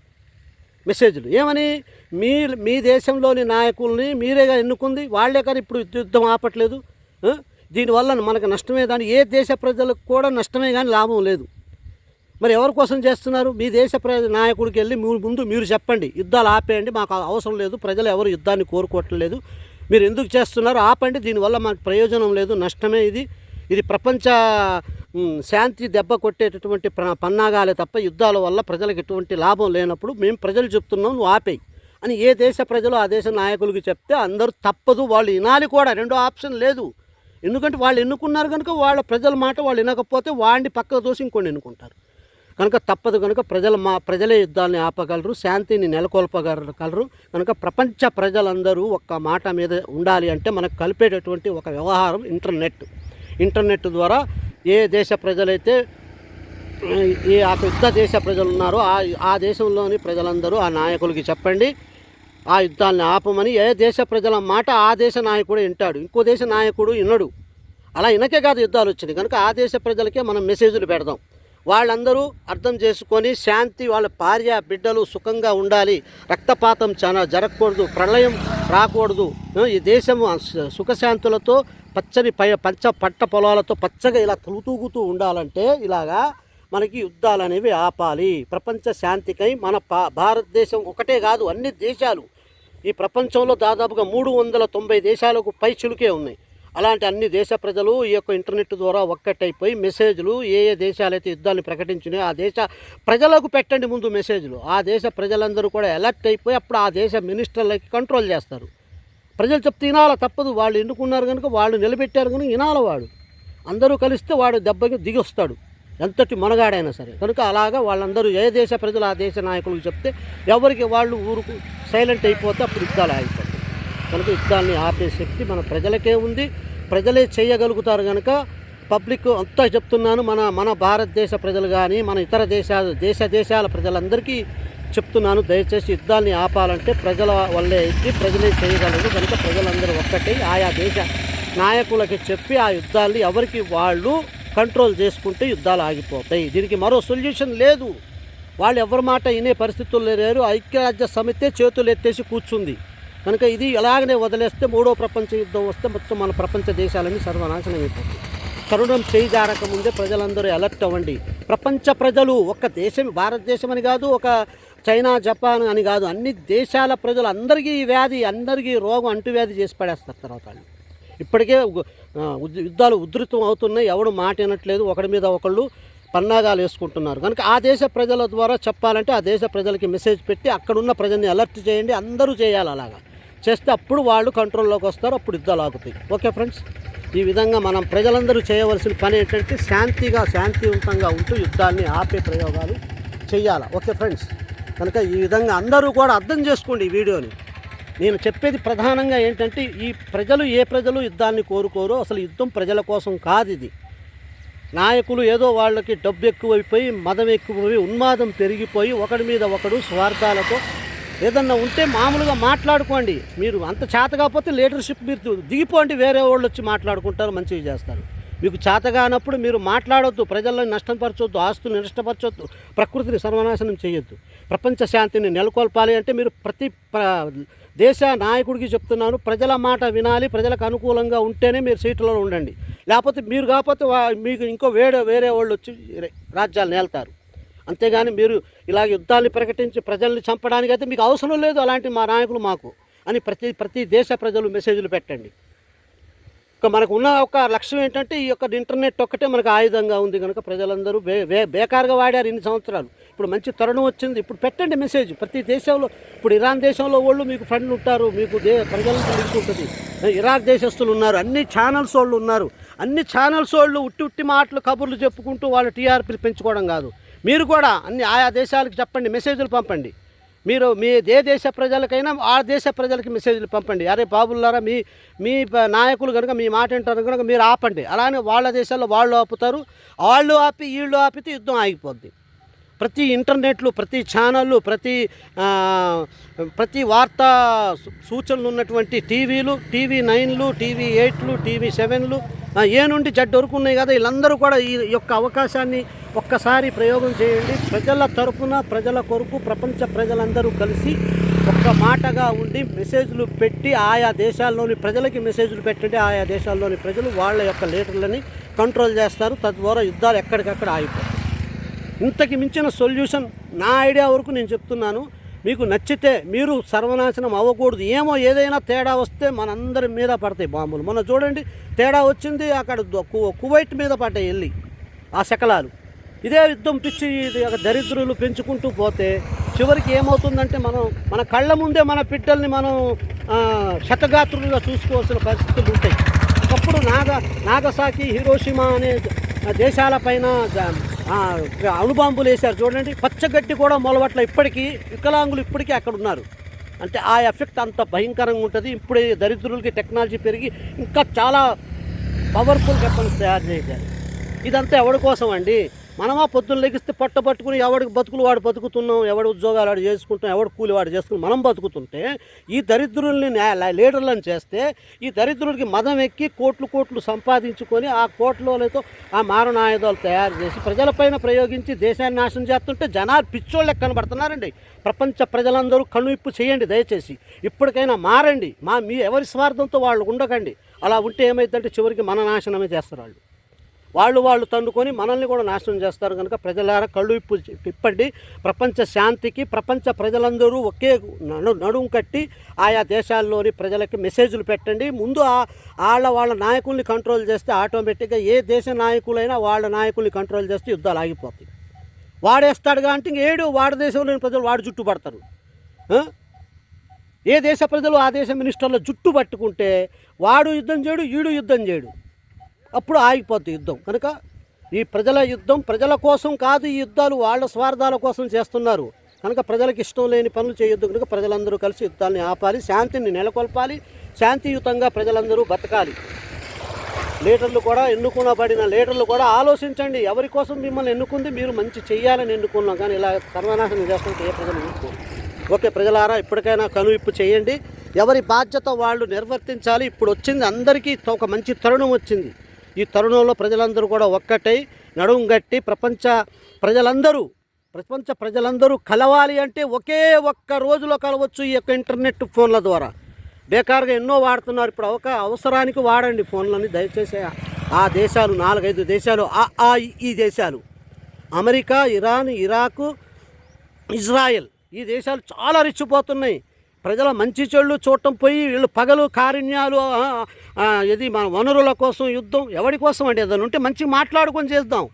మెసేజ్లు. ఏమని? మీ దేశంలోని నాయకుల్ని మీరేగా ఎన్నుకుంది, వాళ్ళే కానీ ఇప్పుడు యుద్ధం ఆపట్లేదు. దీనివల్ల మనకు నష్టమే కానీ ఏ దేశ ప్రజలకు కూడా నష్టమే కానీ లాభం లేదు. మరి ఎవరి కోసం చేస్తున్నారు? మీ దేశ నాయకుడికి వెళ్ళి ముందు మీరు చెప్పండి, యుద్ధాలు ఆపేయండి, మాకు అవసరం లేదు, ప్రజలు ఎవరు యుద్ధాన్ని కోరుకోవట్లేదు, మీరు ఎందుకు చేస్తున్నారు ఆపండి, దీనివల్ల మాకు ప్రయోజనం లేదు, నష్టమే ఇది ప్రపంచ శాంతి దెబ్బ కొట్టేటటువంటి పన్నాగాలే తప్ప యుద్ధాల వల్ల ప్రజలకు ఎటువంటి లాభం లేనప్పుడు మేము ప్రజలు చెప్తున్నాం నువ్వు ఆపేయి అని ఏ దేశ ప్రజలు ఆ దేశ నాయకులకి చెప్తే అందరూ తప్పదు, వాళ్ళు వినాలి కూడా, రెండో ఆప్షన్ లేదు. ఎందుకంటే వాళ్ళు ఎన్నుకున్నారు కనుక వాళ్ళ ప్రజల మాట వాళ్ళు వినకపోతే వాడిని పక్కకు దోసి ఇంకొని ఎన్నుకుంటారు కనుక తప్పదు. కనుక ప్రజలే యుద్ధాన్ని ఆపగలరు, శాంతిని నెలకొల్పగలరు. కనుక ప్రపంచ ప్రజలందరూ ఒక్క మాట మీద ఉండాలి అంటే మనకు కలిపేటటువంటి ఒక వ్యవహారం ఇంటర్నెట్ ద్వారా ఏ దేశ ప్రజలైతే ఆ యుద్ధ దేశ ప్రజలు ఉన్నారో ఆ దేశంలోని ప్రజలందరూ ఆ నాయకులకి చెప్పండి ఆ యుద్ధాన్ని ఆపమని. ఏ దేశ ప్రజల మాట ఆ దేశ నాయకుడు వింటాడు, ఇంకో దేశ నాయకుడు వినడు. అలా వినకే కాదు యుద్ధాలు వచ్చినాయి. కనుక ఆ దేశ ప్రజలకే మనం మెసేజ్లు పెడదాం, వాళ్ళందరూ అర్థం చేసుకొని శాంతి, వాళ్ళ భార్య బిడ్డలు సుఖంగా ఉండాలి, రక్తపాతం జరగకూడదు, ప్రళయం రాకూడదు, ఈ దేశము సుఖశాంతులతో పచ్చని పంట పొలాలతో పచ్చగా ఇలా తూగుతూ ఉండాలంటే ఇలాగా మనకి యుద్ధాలు అనేవి ఆపాలి. ప్రపంచ శాంతికై మన భారతదేశం ఒకటే కాదు, అన్ని దేశాలు, ఈ ప్రపంచంలో దాదాపుగా 390 దేశాలకు పై చులుకే ఉన్నాయి. అలాంటి అన్ని దేశ ప్రజలు ఈ యొక్క ఇంటర్నెట్ ద్వారా ఒక్కటైపోయి మెసేజ్లు ఏ దేశాలైతే యుద్ధాన్ని ప్రకటించినాయో ఆ దేశ ప్రజలకు పెట్టండి ముందు మెసేజ్లు. ఆ దేశ ప్రజలందరూ కూడా అలర్ట్ అయిపోయి అప్పుడు ఆ దేశ మినిస్టర్లకి కంట్రోల్ చేస్తారు. ప్రజలు చెప్తే వినాల, తప్పదు, వాళ్ళు ఎన్నుకున్నారు కనుక వాళ్ళు నిలబెట్టారు కనుక వినాల. వాడు అందరూ కలిస్తే వాడు దెబ్బకి దిగి వస్తాడు, ఎంతటి మనగాడైనా సరే. కనుక అలాగా వాళ్ళందరూ ఏ దేశ ప్రజలు ఆ దేశ నాయకులకు చెప్తే ఎవరికి వాళ్ళు ఊరుకు సైలెంట్ అయిపోతే అప్పుడు యుద్ధాలు ఆగిపోతాయి. కనుక యుద్ధాన్ని ఆపే శక్తి మన ప్రజలకే ఉంది, ప్రజలే చేయగలుగుతారు. కనుక పబ్లిక్ అంతా చెప్తున్నాను, మన భారతదేశ ప్రజలు కానీ మన ఇతర దేశాల ప్రజలందరికీ చెప్తున్నాను. దయచేసి యుద్ధాన్ని ఆపాలంటే ప్రజల వల్లే ఇది, ప్రజలే చేయగలరు. కనుక ప్రజలందరూ ఒక్కటే ఆయా దేశ నాయకులకి చెప్పి ఆ యుద్ధాన్ని ఎవరికి వాళ్ళు కంట్రోల్ చేసుకుంటే యుద్ధాలు ఆగిపోతాయి. దీనికి మరో సొల్యూషన్ లేదు. వాళ్ళు ఎవరి మాట వినే పరిస్థితుల్లో లేరు. ఐక్యరాజ్య సమితే చేతులు ఎత్తేసి కూర్చుంది. కనుక ఇది ఎలాగనే వదిలేస్తే మూడో ప్రపంచ యుద్ధం వస్తే మొత్తం మన ప్రపంచ దేశాలన్నీ సర్వనాశనం అయిపోతాయి. తరుణం చేయి జారక ముందే ప్రజలందరూ అలర్ట్ అవ్వండి. ప్రపంచ ప్రజలు ఒక్క దేశం, భారతదేశం అని కాదు, ఒక చైనా జపాన్ అని కాదు, అన్ని దేశాల ప్రజలు అందరికీ ఈ వ్యాధి, అందరికీ రోగం అంటువ్యాధి చేసి పడేస్తారు తర్వాత వాళ్ళు. ఇప్పటికే యుద్ధాలు ఉధృతం అవుతున్నాయి. ఎవడు మాట వినట్లేదు, ఒకడి మీద ఒకళ్ళు పన్నాగాలు వేసుకుంటున్నారు. కనుక ఆ దేశ ప్రజల ద్వారా చెప్పాలంటే ఆ దేశ ప్రజలకి మెసేజ్ పెట్టి అక్కడున్న ప్రజల్ని అలర్ట్ చేయండి. అందరూ చేయాలి. అలాగా చేస్తే అప్పుడు వాళ్ళు కంట్రోల్లోకి వస్తారు, అప్పుడు యుద్ధాలు ఆగుతాయి. ఓకే ఫ్రెండ్స్, ఈ విధంగా మనం ప్రజలందరూ చేయవలసిన పని ఏంటంటే శాంతియుతంగా ఉంటూ యుద్ధాన్ని ఆపే ప్రయోగాలు చేయాలి. ఓకే ఫ్రెండ్స్, కనుక ఈ విధంగా అందరూ కూడా అర్థం చేసుకోండి ఈ వీడియోని. నేను చెప్పేది ప్రధానంగా ఏంటంటే ఏ ప్రజలు యుద్ధాన్ని కోరుకోరో, అసలు యుద్ధం ప్రజల కోసం కాదు. ఇది నాయకులు ఏదో వాళ్ళకి డబ్బు ఎక్కువైపోయి, మదం ఎక్కువైపోయి, ఉన్మాదం పెరిగిపోయి, ఒకడి మీద ఒకడు స్వార్థాలతో ఏదన్నా ఉంటే మామూలుగా మాట్లాడుకోండి. మీరు అంత చేత కాకపోతే లీడర్షిప్ మీరు దిగిపోండి, వేరే వాళ్ళు వచ్చి మాట్లాడుకుంటారు, మంచిగా చేస్తారు. మీకు చేతగానప్పుడు మీరు మాట్లాడొద్దు, ప్రజలను నష్టపరచొద్దు, ఆస్తులు నష్టపరచొద్దు, ప్రకృతిని సర్వనాశనం చేయొద్దు. ప్రపంచ శాంతిని నెలకొల్పాలి అంటే మీరు ప్రతి దేశ నాయకుడికి చెప్తున్నాను, ప్రజల మాట వినాలి. ప్రజలకు అనుకూలంగా ఉంటేనే మీరు సీట్లలో ఉండండి. లేకపోతే మీరు కాకపోతే మీకు ఇంకో వేరే వాళ్ళు వచ్చి రాజ్యాలు నేల్తారు. అంతేగాని మీరు ఇలాగ యుద్ధాన్ని ప్రకటించి ప్రజల్ని చంపడానికి అయితే మీకు అవసరం లేదు అలాంటి మా నాయకులు మాకు అని ప్రతి దేశ ప్రజలు మెసేజ్లు పెట్టండి. మనకు ఉన్న ఒక లక్ష్యం ఏంటంటే ఈ యొక్క ఇంటర్నెట్ ఒక్కటే మనకు ఆయుధంగా ఉంది. కనుక ప్రజలందరూ బేకారుగా వాడారు ఇన్ని సంవత్సరాలు. ఇప్పుడు మంచి తరుణం వచ్చింది. ఇప్పుడు పెట్టండి మెసేజ్. ప్రతి దేశంలో ఇప్పుడు ఇరాన్ దేశంలో వాళ్ళు మీకు ఫ్రెండ్లు ఉంటారు, మీకు ప్రజలకు లింక్ ఉంటుంది. ఇరాక్ దేశస్తులు ఉన్నారు, అన్ని ఛానల్స్ వాళ్ళు ఉన్నారు. అన్ని ఛానల్స్ వాళ్ళు ఉట్టి మాటలు కబుర్లు చెప్పుకుంటూ వాళ్ళు టీఆర్పీలు పెంచుకోవడం కాదు. మీరు కూడా అన్ని ఆయా దేశాలకు చెప్పండి, మెసేజ్లు పంపండి. మీరు మీ దేశ ప్రజలకైనా ఆ దేశ ప్రజలకి మెసేజ్లు పంపండి. అరే బాబుల్లారా, మీ నాయకులు కనుక మీ మాట వింటారు కనుక మీరు ఆపండి. అలానే వాళ్ళ దేశాల్లో వాళ్ళు ఆపుతారు, వాళ్ళు ఆపి వీళ్ళు ఆపితే యుద్ధం ఆగిపోద్ది. ప్రతి ఇంటర్నెట్లు, ప్రతి ఛానళ్ళు, ప్రతి వార్తా సూచనలు ఉన్నటువంటి టీవీలు, TV9లు, TV8లు, TV7లు, ఏ నుండి జడ్ వరకు ఉన్నాయి కదా, వీళ్ళందరూ కూడా ఈ యొక్క అవకాశాన్ని ఒక్కసారి ప్రయోగం చేయండి. ప్రజల తరపున, ప్రజల కొరకు ప్రపంచ ప్రజలందరూ కలిసి ఒక్క మాటగా ఉండి మెసేజ్లు పెట్టి ఆయా దేశాల్లోని ప్రజలకి మెసేజ్లు పెట్టండి. ఆయా దేశాల్లోని ప్రజలు వాళ్ళ యొక్క లీడర్లని కంట్రోల్ చేస్తారు. తద్వారా యుద్ధాలు ఎక్కడికక్కడ ఆగిపోతాయి. ఇంతకు మించిన సొల్యూషన్ నా ఐడియా వరకు నేను చెప్తున్నాను. మీకు నచ్చితే మీరు సర్వనాశనం అవ్వకూడదు. ఏదైనా తేడా వస్తే మనందరి మీద పడతాయి బాంబులు. మొన్న చూడండి తేడా వచ్చింది, అక్కడ కువైట్ మీద పడ్డాయి వెళ్ళి ఆ శకలాలు. ఇదే యుద్ధం పిచ్చి దరిద్రులు పెంచుకుంటూ పోతే చివరికి ఏమవుతుందంటే మన కళ్ళ ముందే మన బిడ్డల్ని మనం శతగాత్రులుగా చూసుకోవాల్సిన పరిస్థితులు ఉంటాయి. ఒకప్పుడు నాగసాకి, హిరోషిమా అనే దేశాలపైన అణుబాంబులు వేశారు చూడండి. పచ్చగడ్డి కూడా మొలవట్ల. ఇప్పటికీ వికలాంగులు ఇప్పటికీ అక్కడ ఉన్నారు. అంటే ఆ ఎఫెక్ట్ అంత భయంకరంగా ఉంటుంది. ఇప్పుడు దరిద్రులకి టెక్నాలజీ పెరిగి ఇంకా చాలా పవర్ఫుల్ వెపన్స్ తయారు చేశారు. ఇదంతా ఎవరి కోసం అండి? మనమా పొద్దున్న లెగిస్తే పట్టుకుని ఎవడికి బతుకులు వాడు బతుకుతున్నాం, ఎవడి ఉద్యోగాలు వాడు చేసుకుంటాం, ఎవడి కూలి వాడు చేసుకుని మనం బతుకుతుంటే ఈ దరిద్రుల్ని లీడర్లను చేస్తే ఈ దరిద్రులకి మదం ఎక్కి కోట్లు సంపాదించుకొని ఆ కోట్లతో ఆ మారణాయుధాలు తయారు చేసి ప్రజలపైన ప్రయోగించి దేశాన్ని నాశనం చేస్తుంటే జనాలు పిచ్చోళ్ళు కనబడుతున్నారండి. ప్రపంచ ప్రజలందరూ కనువిప్పు చేయండి దయచేసి. ఇప్పటికైనా మారండి. మీ ఎవరి స్వార్థంతో వాళ్ళు ఉండకండి. అలా ఉంటే ఏమైందంటే చివరికి మన నాశనమే చేస్తారు వాళ్ళు తండుకొని మనల్ని కూడా నాశనం చేస్తారు. కనుక ప్రజలారా కళ్ళు ఇప్పండి. ప్రపంచ శాంతికి ప్రపంచ ప్రజలందరూ ఒకే నడుము కట్టి ఆయా దేశాల్లోని ప్రజలకి మెసేజ్లు పెట్టండి. ముందు వాళ్ళ నాయకుల్ని కంట్రోల్ చేస్తే ఆటోమేటిక్గా ఏ దేశ నాయకులైనా వాళ్ళ నాయకుల్ని కంట్రోల్ చేస్తే యుద్ధాలు ఆగిపోతాయి. వాడేస్తాడుగా అంటే వాడి దేశంలోని ప్రజలు వాడు జుట్టు పడతారు. ఏ దేశ ప్రజలు ఆ దేశ మినిస్టర్ల జుట్టు పట్టుకుంటే వాడు యుద్ధం చేయడు, వీడు యుద్ధం చేయడు, అప్పుడు ఆగిపోద్ది యుద్ధం. కనుక ఈ ప్రజల యుద్ధం ప్రజల కోసం కాదు. ఈ యుద్ధాలు వాళ్ళ స్వార్థాల కోసం చేస్తున్నారు. కనుక ప్రజలకు ఇష్టం లేని పనులు చేయొద్దు. కనుక ప్రజలందరూ కలిసి యుద్ధాన్ని ఆపాలి, శాంతిని నెలకొల్పాలి, శాంతియుతంగా ప్రజలందరూ బతకాలి. లీడర్లు కూడా, ఎన్నుకునబడిన లీడర్లు కూడా ఆలోచించండి. ఎవరి కోసం మిమ్మల్ని ఎన్నుకుంది? మీరు మంచి చెయ్యాలని ఎన్నుకున్నాం, కానీ ఇలా సర్వనాశనం చేస్తుంటే ఏ ప్రజలు ఎన్నుకోరు. ఓకే ప్రజలారా, ఇప్పటికైనా కనువిప్పు చేయండి. ఎవరి బాధ్యత వాళ్ళు నిర్వర్తించాలి. ఇప్పుడు వచ్చింది అందరికీ ఒక మంచి తరుణం వచ్చింది. ఈ తరుణంలో ప్రజలందరూ కూడా ఒక్కటై నడుం గట్టి ప్రపంచ ప్రజలందరూ కలవాలి అంటే ఒకే ఒక్క రోజులో కలవచ్చు ఈ యొక్క ఇంటర్నెట్ ఫోన్ల ద్వారా. బేకారుగా ఎన్నో వాడుతున్నారు. ఇప్పుడు అవసరానికి వాడండి ఫోన్లని దయచేసి. ఆ దేశాలు 4-5 దేశాలు, ఈ దేశాలు అమెరికా, ఇరాన్, ఇరాకు, ఇజ్రాయెల్, ఈ దేశాలు చాలా రెచ్చిపోతున్నాయి. ప్రజల మంచి చెళ్ళు చూడటం పోయి వీళ్ళు పగలు కారుణ్యాలు, ఇది మన వనరుల కోసం యుద్ధం. ఎవరి కోసం అండి? ఏదైనా ఉంటే మంచిగా మాట్లాడుకొని చేద్దాం.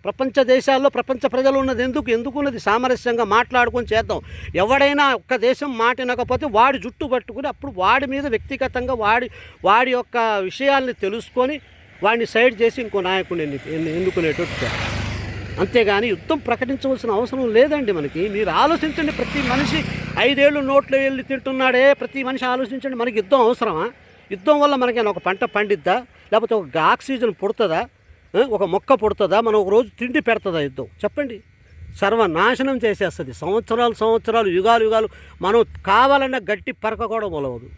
ప్రపంచ దేశాల్లో ప్రపంచ ప్రజలు ఉన్నది ఎందుకున్నది సామరస్యంగా మాట్లాడుకొని చేద్దాం. ఎవడైనా ఒక్క దేశం మాట వినకపోతే వాడి జుట్టు పట్టుకుని అప్పుడు వాడి మీద వ్యక్తిగతంగా వాడి యొక్క విషయాల్ని తెలుసుకొని వాడిని సైడ్ చేసి ఇంకో నాయకుడిని ఎన్నుకునేటట్టు. అంతేగాని యుద్ధం ప్రకటించవలసిన అవసరం లేదండి మనకి. మీరు ఆలోచించండి. ప్రతి మనిషి 5 ఏళ్ళు నోట్లో వెళ్ళి తింటున్నాడే. ప్రతి మనిషి ఆలోచించండి. మనకి యుద్ధం అవసరమా? యుద్ధం వల్ల మనకైనా ఒక పంట పండిద్దా? లేకపోతే ఒక ఆక్సిజన్ పుడుతుందా? ఒక మొక్క పుడుతుందా? మనం ఒక రోజు తిండి పెడుతుందా యుద్ధం? చెప్పండి. సర్వనాశనం చేసేస్తుంది. సంవత్సరాలు యుగాలు మనం కావాలన్న గట్టి పరక కూడా మొలవదు.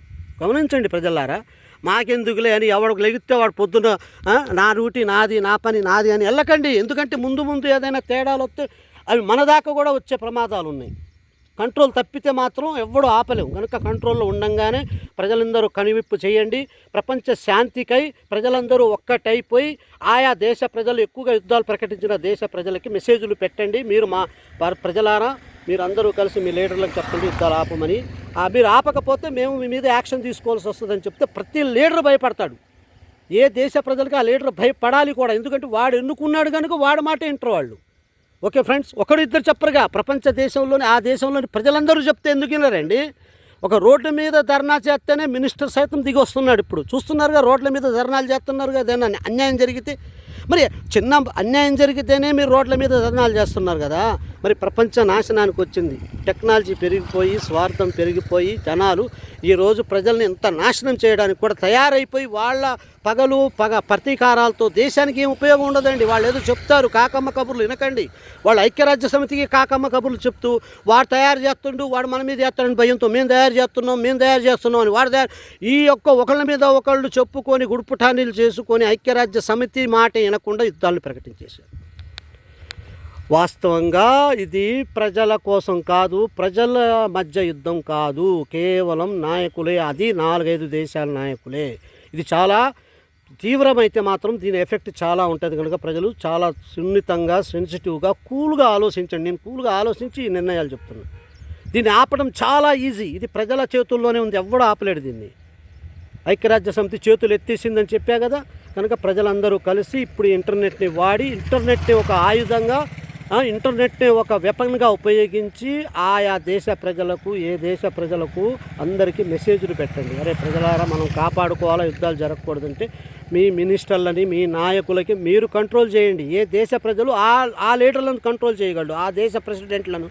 గమనించండి ప్రజలారా. మాకెందుకులే అని ఎవడికి లెగితే వాడు పొద్దున నా డ్యూటీ నాది, నా పని నాది అని వెళ్ళకండి. ఎందుకంటే ముందు ఏదైనా తేడాలు వస్తే అవి మన దాకా కూడా వచ్చే ప్రమాదాలు ఉన్నాయి. కంట్రోల్ తప్పితే మాత్రం ఎవ్వడూ ఆపలేము. కనుక కంట్రోల్లో ఉండంగానే ప్రజలందరూ కనువిప్పు చేయండి. ప్రపంచ శాంతికై ప్రజలందరూ ఒక్కటైపోయి ఆయా దేశ ప్రజలు ఎక్కువగా యుద్ధాలు ప్రకటించిన దేశ ప్రజలకి మెసేజ్లు పెట్టండి. మీరు మా ప్రజలారా మీరందరూ కలిసి మీ లీడర్లకు చెప్పండి యుద్ధాలు ఆపమని. మీరు ఆపకపోతే మేము మీ మీద యాక్షన్ తీసుకోవాల్సి వస్తుందని చెప్తే ప్రతి లీడర్ భయపడతాడు. ఏ దేశ ప్రజలకి ఆ లీడర్ భయపడాలి కూడా. ఎందుకంటే వాడు ఎన్నుకున్నాడు కనుక వాడి మాట వింటారు వాళ్ళు. ఓకే ఫ్రెండ్స్, ఒకడు ఇద్దరు చెప్పరుగా. ప్రపంచ దేశంలోని ఆ దేశంలోని ప్రజలందరూ చెప్తే ఎందుకు వినరండి? ఒక రోడ్ల మీద ధర్నా చేస్తేనే మినిస్టర్ సైతం దిగి వస్తున్నాడు. ఇప్పుడు చూస్తున్నారుగా, రోడ్ల మీద ధర్నాలు చేస్తున్నారుగా. ఏదైనా అన్యాయం జరిగితే, మరి చిన్న అన్యాయం జరిగితేనే మీరు రోడ్ల మీద ధర్నాలు చేస్తున్నారు కదా. మరి ప్రపంచ నాశనానికి వచ్చింది. టెక్నాలజీ పెరిగిపోయి, స్వార్థం పెరిగిపోయి, జనాలు ఈరోజు ప్రజల్ని ఎంత నాశనం చేయడానికి కూడా తయారైపోయి వాళ్ళ ప్రతీకారాలతో దేశానికి ఏం ఉపయోగం ఉండదండి. వాళ్ళు ఏదో చెప్తారు, కాకమ్మ కబుర్లు వినకండి. వాళ్ళు ఐక్యరాజ్య సమితికి కాకమ్మ కబుర్లు చెప్తూ వాడు తయారు చేస్తుండు, వాడు మన మీద చేస్తాడని భయంతో మేము తయారు చేస్తున్నాం అని వాడు ఈ యొక్క ఒకళ్ళ మీద ఒకళ్ళు చెప్పుకొని గుడుపుటానీలు చేసుకొని ఐక్యరాజ్య సమితి మాట వినకుండా యుద్ధాలను ప్రకటించేశారు. వాస్తవంగా ఇది ప్రజల కోసం కాదు, ప్రజల మధ్య యుద్ధం కాదు, కేవలం నాయకులే. అది 4-5 దేశాల నాయకులే. ఇది చాలా తీవ్రమైతే మాత్రం దీని ఎఫెక్ట్ చాలా ఉంటుంది. కనుక ప్రజలు చాలా సున్నితంగా, సెన్సిటివ్గా, కూల్గా ఆలోచించండి. నేను కూల్గా ఆలోచించి ఈ నిర్ణయాలు చెప్తున్నాను. దీన్ని ఆపడం చాలా ఈజీ. ఇది ప్రజల చేతుల్లోనే ఉంది. ఎవ్వడూ ఆపలేడు దీన్ని. ఐక్యరాజ్య సమితి చేతులు ఎత్తేసిందని చెప్పా కదా. కనుక ప్రజలందరూ కలిసి ఇప్పుడు ఇంటర్నెట్ని వాడి, ఇంటర్నెట్ని ఒక ఆయుధంగా, ఇంటర్నెట్ని ఒక వెపన్గా ఉపయోగించి ఆయా దేశ ప్రజలకు, ఏ దేశ ప్రజలకు అందరికీ మెసేజ్లు పెట్టండి. అరే ప్రజలారా, మనం కాపాడుకోవాలా, యుద్ధాలు జరగకూడదంటే మీ మినిస్టర్లని, మీ నాయకులకి మీరు కంట్రోల్ చేయండి. ఏ దేశ ప్రజలు ఆ లీడర్లను కంట్రోల్ చేయగలరు, ఆ దేశ ప్రెసిడెంట్లను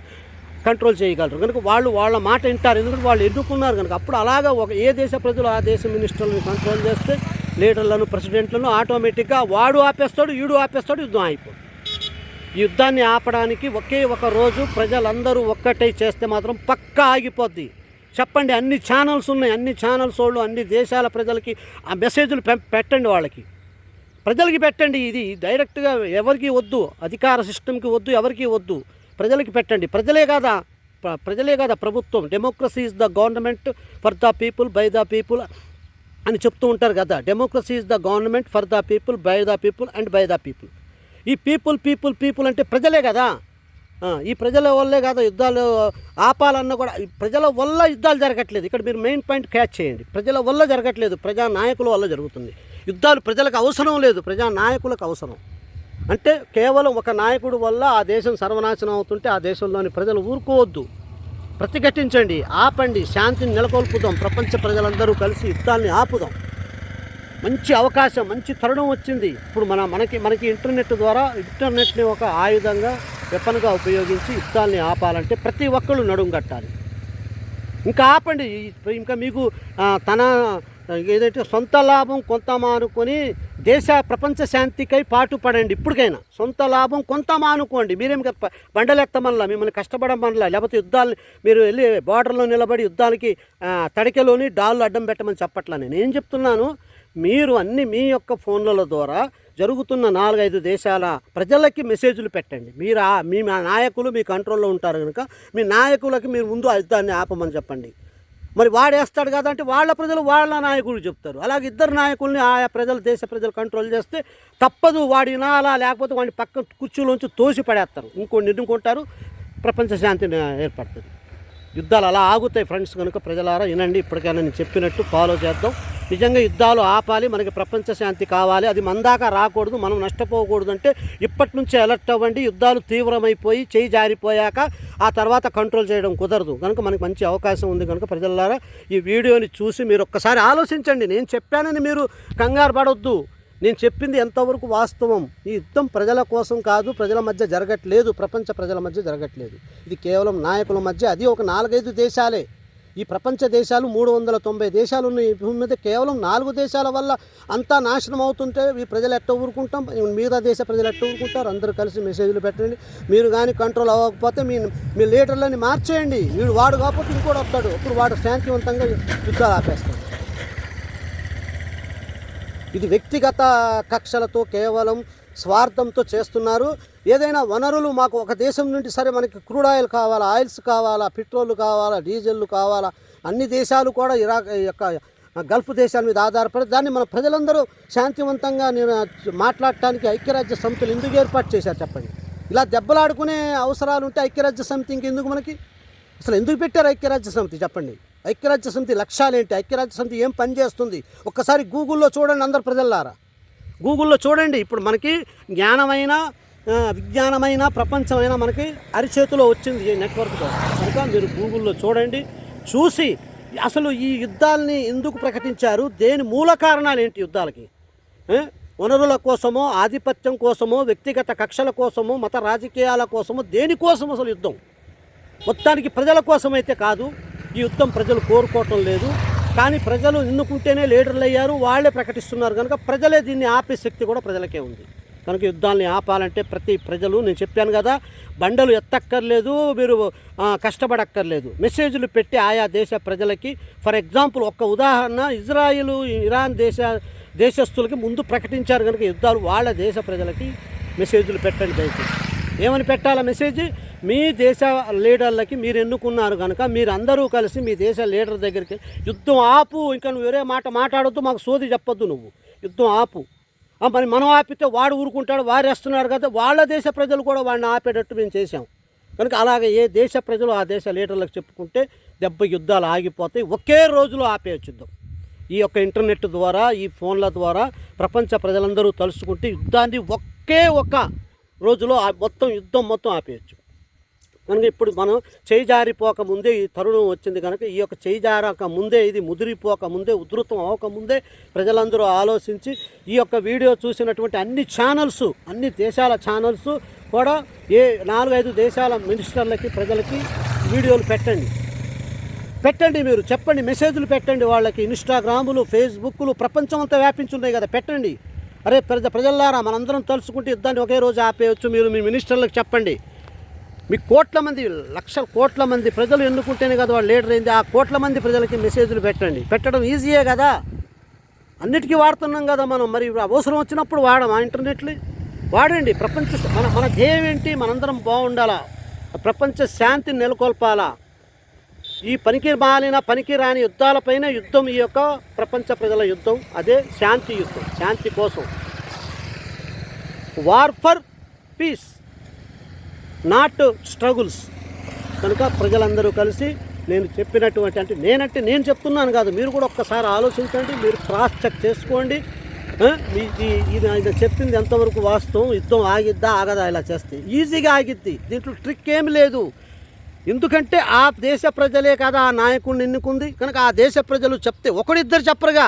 కంట్రోల్ చేయగలరు. కనుక వాళ్ళు వాళ్ళ మాట వింటారు. ఎందుకంటే వాళ్ళు ఎన్నుకున్నారు కనుక. అప్పుడు అలాగా ఏ దేశ ప్రజలు ఆ దేశ మినిస్టర్లను కంట్రోల్ చేస్తే లీడర్లను, ప్రెసిడెంట్లను ఆటోమేటిక్గా వాడు ఆపేస్తాడు, వీడు ఆపేస్తాడు, యుద్ధం అయిపోతుంది. ఈ యుద్ధాన్ని ఆపడానికి ఒకే ఒక రోజు ప్రజలందరూ ఒక్కటై చేస్తే మాత్రం పక్కా ఆగిపోద్ది. చెప్పండి. అన్ని ఛానల్స్ ఉన్నాయి. అన్ని ఛానల్స్ వాళ్ళు అన్ని దేశాల ప్రజలకి ఆ మెసేజ్లు పెట్టండి. వాళ్ళకి ప్రజలకి పెట్టండి. ఇది డైరెక్ట్గా ఎవరికి వద్దు, అధికార సిస్టమ్కి వద్దు, ఎవరికి వద్దు, ప్రజలకి పెట్టండి. ప్రజలే కాదా ప్రభుత్వం. Democracy is the government for the people, by the people అని చెప్తూ ఉంటారు కదా. Democracy is the government for the people, by the people and by the people. ఈ పీపుల్ అంటే ప్రజలే కదా. ఈ ప్రజల వల్లే కదా యుద్ధాలు ఆపాలన్నా కూడా. ప్రజల వల్ల యుద్ధాలు జరగట్లేదు. ఇక్కడ మీరు మెయిన్ పాయింట్ క్యాచ్ చేయండి. ప్రజల వల్ల జరగట్లేదు, ప్రజా నాయకుల వల్ల జరుగుతుంది. యుద్ధాలు ప్రజలకు అవసరం లేదు, ప్రజా నాయకులకు అవసరం. అంటే కేవలం ఒక నాయకుడు వల్ల ఆ దేశం సర్వనాశనం అవుతుంటే ఆ దేశంలోని ప్రజలు ఊరుకోవద్దు. ప్రతిఘటించండి, ఆపండి, శాంతిని నెలకొల్పుదాం. ప్రపంచ ప్రజలందరూ కలిసి యుద్ధాన్ని ఆపుదాం. మంచి అవకాశం, మంచి తరుణం వచ్చింది. ఇప్పుడు మనకి ఇంటర్నెట్ ద్వారా ఇంటర్నెట్ని ఒక ఆయుధంగా, వెపన్గా ఉపయోగించి యుద్ధాన్ని ఆపాలంటే ప్రతి ఒక్కళ్ళు నడుం కట్టాలి. ఇంకా ఆపండి. ఇంకా మీకు ఏదైతే సొంత లాభం కొంత మానుకొని ప్రపంచ శాంతికై పాటుపడండి. ఇప్పటికైనా సొంత లాభం కొంత మానుకోండి. మీరేం బండలెత్తమనలా, మిమ్మల్ని కష్టపడమనలా, లేకపోతే యుద్ధాలు మీరు వెళ్ళి బార్డర్లో నిలబడి యుద్ధాలకి తడికెలోని డాళ్ళు అడ్డం పెట్టమని చెప్పట్లా. నేను ఏం చెప్తున్నాను, మీరు అన్ని మీ యొక్క ఫోన్ల ద్వారా జరుగుతున్న 4-5 దేశాల ప్రజలకి మెసేజ్లు పెట్టండి. మీ నాయకులు మీ కంట్రోల్లో ఉంటారు కనుక మీ నాయకులకి మీరు ముందు యుద్ధాన్ని ఆపమని చెప్పండి. మరి వాడేస్తాడు కదా అంటే వాళ్ళ ప్రజలు వాళ్ళ నాయకులు చెప్తారు. అలాగే ఇద్దరు నాయకుల్ని ఆయా దేశ ప్రజలు కంట్రోల్ చేస్తే తప్పదు, వాడి వినాలా, లేకపోతే వాడిని పక్క కుర్చీలోంచి తోసి పడేస్తారు, ఇంకోటి ఎన్నుకుంటారు, ప్రపంచ శాంతి ఏర్పడుతుంది. యుద్ధాలు అలా ఆగుతాయి ఫ్రెండ్స్. కనుక ప్రజలారా వినండి, ఇప్పటికైనా నేను చెప్పినట్టు ఫాలో చేద్దాం. నిజంగా యుద్ధాలు ఆపాలి, మనకి ప్రపంచ శాంతి కావాలి, అది మన దాకా రాకూడదు, మనం నష్టపోకూడదు అంటే ఇప్పటి నుంచే అలర్ట్ అవ్వండి. యుద్ధాలు తీవ్రమైపోయి చేయి జారిపోయాక ఆ తర్వాత కంట్రోల్ చేయడం కుదరదు. కనుక మనకి మంచి అవకాశం ఉంది. కనుక ప్రజలారా ఈ వీడియోని చూసి మీరు ఒక్కసారి ఆలోచించండి. నేను చెప్పానని మీరు కంగారు పడొద్దు. నేను చెప్పింది ఎంతవరకు వాస్తవం. ఈ యుద్ధం ప్రజల కోసం కాదు, ప్రజల మధ్య జరగట్లేదు, ప్రపంచ ప్రజల మధ్య జరగట్లేదు. ఇది కేవలం నాయకుల మధ్య, అది ఒక 4-5 దేశాలే. ఈ ప్రపంచ దేశాలు 390 దేశాలు ఉన్నాయి ఈ భూమి మీద. కేవలం 4 దేశాల వల్ల అంతా నాశనం అవుతుంటే ఈ ప్రజలు ఎట్ట ఊరుకుంటాం? మిగతా దేశ ప్రజలు ఎట్ట ఊరుకుంటారు? అందరూ కలిసి మెసేజ్లు పెట్టండి. మీరు కానీ కంట్రోల్ అవ్వకపోతే మీ లీడర్లని మార్చేయండి. వాడు కాకపోతే ఇంకోటి వస్తాడు, అప్పుడు వాడు శాంతివంతంగా యుద్ధాలు ఆపేస్తాడు. ఇది వ్యక్తిగత కక్షలతో కేవలం స్వార్థంతో చేస్తున్నారు. ఏదైనా వనరులు మాకు ఒక దేశం నుండి, సరే మనకి క్రూడ్ ఆయిల్ కావాలా, ఆయిల్స్ కావాలా, పెట్రోల్ కావాలా, డీజిల్ కావాలా, అన్ని దేశాలు కూడా ఇరాక్ యొక్క గల్ఫ్ దేశాల మీద ఆధారపడి దాన్ని మన ప్రజలందరూ శాంతివంతంగా మాట్లాడటానికి ఐక్యరాజ్య సమితులు ఎందుకు ఏర్పాటు చేశారు చెప్పండి? ఇలా దెబ్బలాడుకునే అవసరాలు ఉంటే ఐక్యరాజ్య సమితి ఇంకెందుకు మనకి? అసలు ఎందుకు పెట్టారు ఐక్యరాజ్య సమితి చెప్పండి? ఐక్యరాజ్య సమితి లక్ష్యాలేంటి? ఐక్యరాజ్య సమితి ఏం పని చేస్తుంది? ఒక్కసారి గూగుల్లో చూడండి, అందరు ప్రజలారా గూగుల్లో చూడండి. ఇప్పుడు మనకి జ్ఞానమైన విజ్ఞానమైన ప్రపంచమైన మనకి అరిచేతిలో వచ్చింది ఈ నెట్వర్క్ ద్వారా. కనుక మీరు గూగుల్లో చూడండి, చూసి అసలు ఈ యుద్ధాలని ఎందుకు ప్రకటించారు, దేని మూల కారణాలు ఏంటి యుద్ధాలకి? వనరుల కోసమో, ఆధిపత్యం కోసమో, వ్యక్తిగత కక్షల కోసమో, మత రాజకీయాల కోసమో, దేనికోసం అసలు యుద్ధం? మొత్తానికి ప్రజల కోసమైతే కాదు. ఈ యుద్ధం ప్రజలు కోరుకోవటం లేదు, కానీ ప్రజలు ఎన్నుకుంటేనే లీడర్లు అయ్యారు, వాళ్ళే ప్రకటిస్తున్నారు. కనుక ప్రజలే దీన్ని ఆపే శక్తి కూడా ప్రజలకే ఉంది. కనుక యుద్ధాలని ఆపాలంటే ప్రతి ప్రజలు, నేను చెప్పాను కదా, బండలు ఎత్తక్కర్లేదు, మీరు కష్టపడక్కర్లేదు, మెసేజ్లు పెట్టి ఆయా దేశ ప్రజలకి. ఫర్ ఎగ్జాంపుల్ ఒక్క ఉదాహరణ, ఇజ్రాయిల్ ఇరాన్ దేశస్తులకి ముందు ప్రకటించారు. కనుక యుద్ధాలు వాళ్ళ దేశ ప్రజలకి మెసేజ్లు పెట్టండి దయచేసి. ఏమని పెట్టాలా మెసేజ్? మీ దేశ లీడర్లకి మీరు ఎన్నుకున్నారు కనుక మీరందరూ కలిసి మీ దేశ లీడర్ దగ్గరికి యుద్ధం ఆపు, ఇంకా నువ్వు వేరే మాట మాట్లాడొద్దు, మాకు సోది చెప్పొద్దు, నువ్వు యుద్ధం ఆపు. మరి మనం ఆపితే వాడు ఊరుకుంటాడు, వారేస్తున్నారు కదా, వాళ్ళ దేశ ప్రజలు కూడా వాడిని ఆపేటట్టు మేము చేసాం. కనుక అలాగే ఏ దేశ ప్రజలు ఆ దేశ లీడర్లకు చెప్పుకుంటే యుద్ధాలు ఆగిపోతాయి, ఒకే రోజులో ఆపేయచ్చు యుద్ధం. ఈ యొక్క ఇంటర్నెట్ ద్వారా, ఈ ఫోన్ల ద్వారా ప్రపంచ ప్రజలందరూ తలుసుకుంటే యుద్ధాన్ని ఒకే ఒక రోజులో యుద్ధం మొత్తం ఆపేయచ్చు. కనుక ఇప్పుడు మనం చేయి జారిపోక ముందే ఈ తరుణం వచ్చింది. కనుక ఈ యొక్క చేయి జారక ముందే, ఇది ముదిరిపోక ముందే, ఉధృతం అవ్వకముందే ప్రజలందరూ ఆలోచించి ఈ యొక్క వీడియో చూసినటువంటి అన్ని ఛానల్స్, అన్ని దేశాల ఛానల్స్ కూడా 4-5 దేశాల మినిస్టర్లకి, ప్రజలకి వీడియోలు పెట్టండి. మీరు చెప్పండి, మెసేజ్లు పెట్టండి వాళ్ళకి. ఇన్స్టాగ్రాములు, ఫేస్బుక్లు ప్రపంచం అంతా వ్యాపించున్నాయి కదా, పెట్టండి. అరే ప్రజలారా, మనందరం తలుచుకుంటే యుద్ధాన్ని ఒకే రోజు ఆపేయచ్చు. మీరు మీ మినిస్టర్లకు చెప్పండి. మీ లక్షల కోట్ల మంది ప్రజలు ఎన్నుకుంటేనే కదా వాళ్ళు లీడర్ అయింది. ఆ కోట్ల మంది ప్రజలకి మెసేజ్లు పెట్టడం ఈజీయే కదా, అన్నిటికీ వాడుతున్నాం కదా మనం. మరి అవసరం వచ్చినప్పుడు ఆ ఇంటర్నెట్లు వాడండి. మన ధ్యేయం ఏంటి? మనందరం బాగుండాలా, ప్రపంచ శాంతిని నెలకొల్పాలా. ఈ పనికి రాని యుద్ధాలపైన యుద్ధం ఈ యొక్క ప్రపంచ ప్రజల యుద్ధం, అదే శాంతి యుద్ధం, శాంతి కోసం. War for piece, not struggles. కనుక ప్రజలందరూ కలిసి నేను చెప్పినటువంటి నేను చెప్తున్నాను కాదు, మీరు కూడా ఒక్కసారి ఆలోచించండి, మీరు క్రాస్ చెక్ చేసుకోండి. ఇది చెప్పింది ఎంతవరకు వాస్తవం, యుద్ధం ఆగిద్దా ఆగదా? ఇలా చేస్తే ఈజీగా ఆగిద్ది, దీంట్లో ట్రిక్ ఏమి లేదు. ఎందుకంటే ఆ దేశ ప్రజలే కదా ఆ నాయకుడిని ఎన్నుకుంది. కనుక ఆ దేశ ప్రజలు చెప్తే, ఒకడిద్దరు చెప్పరుగా,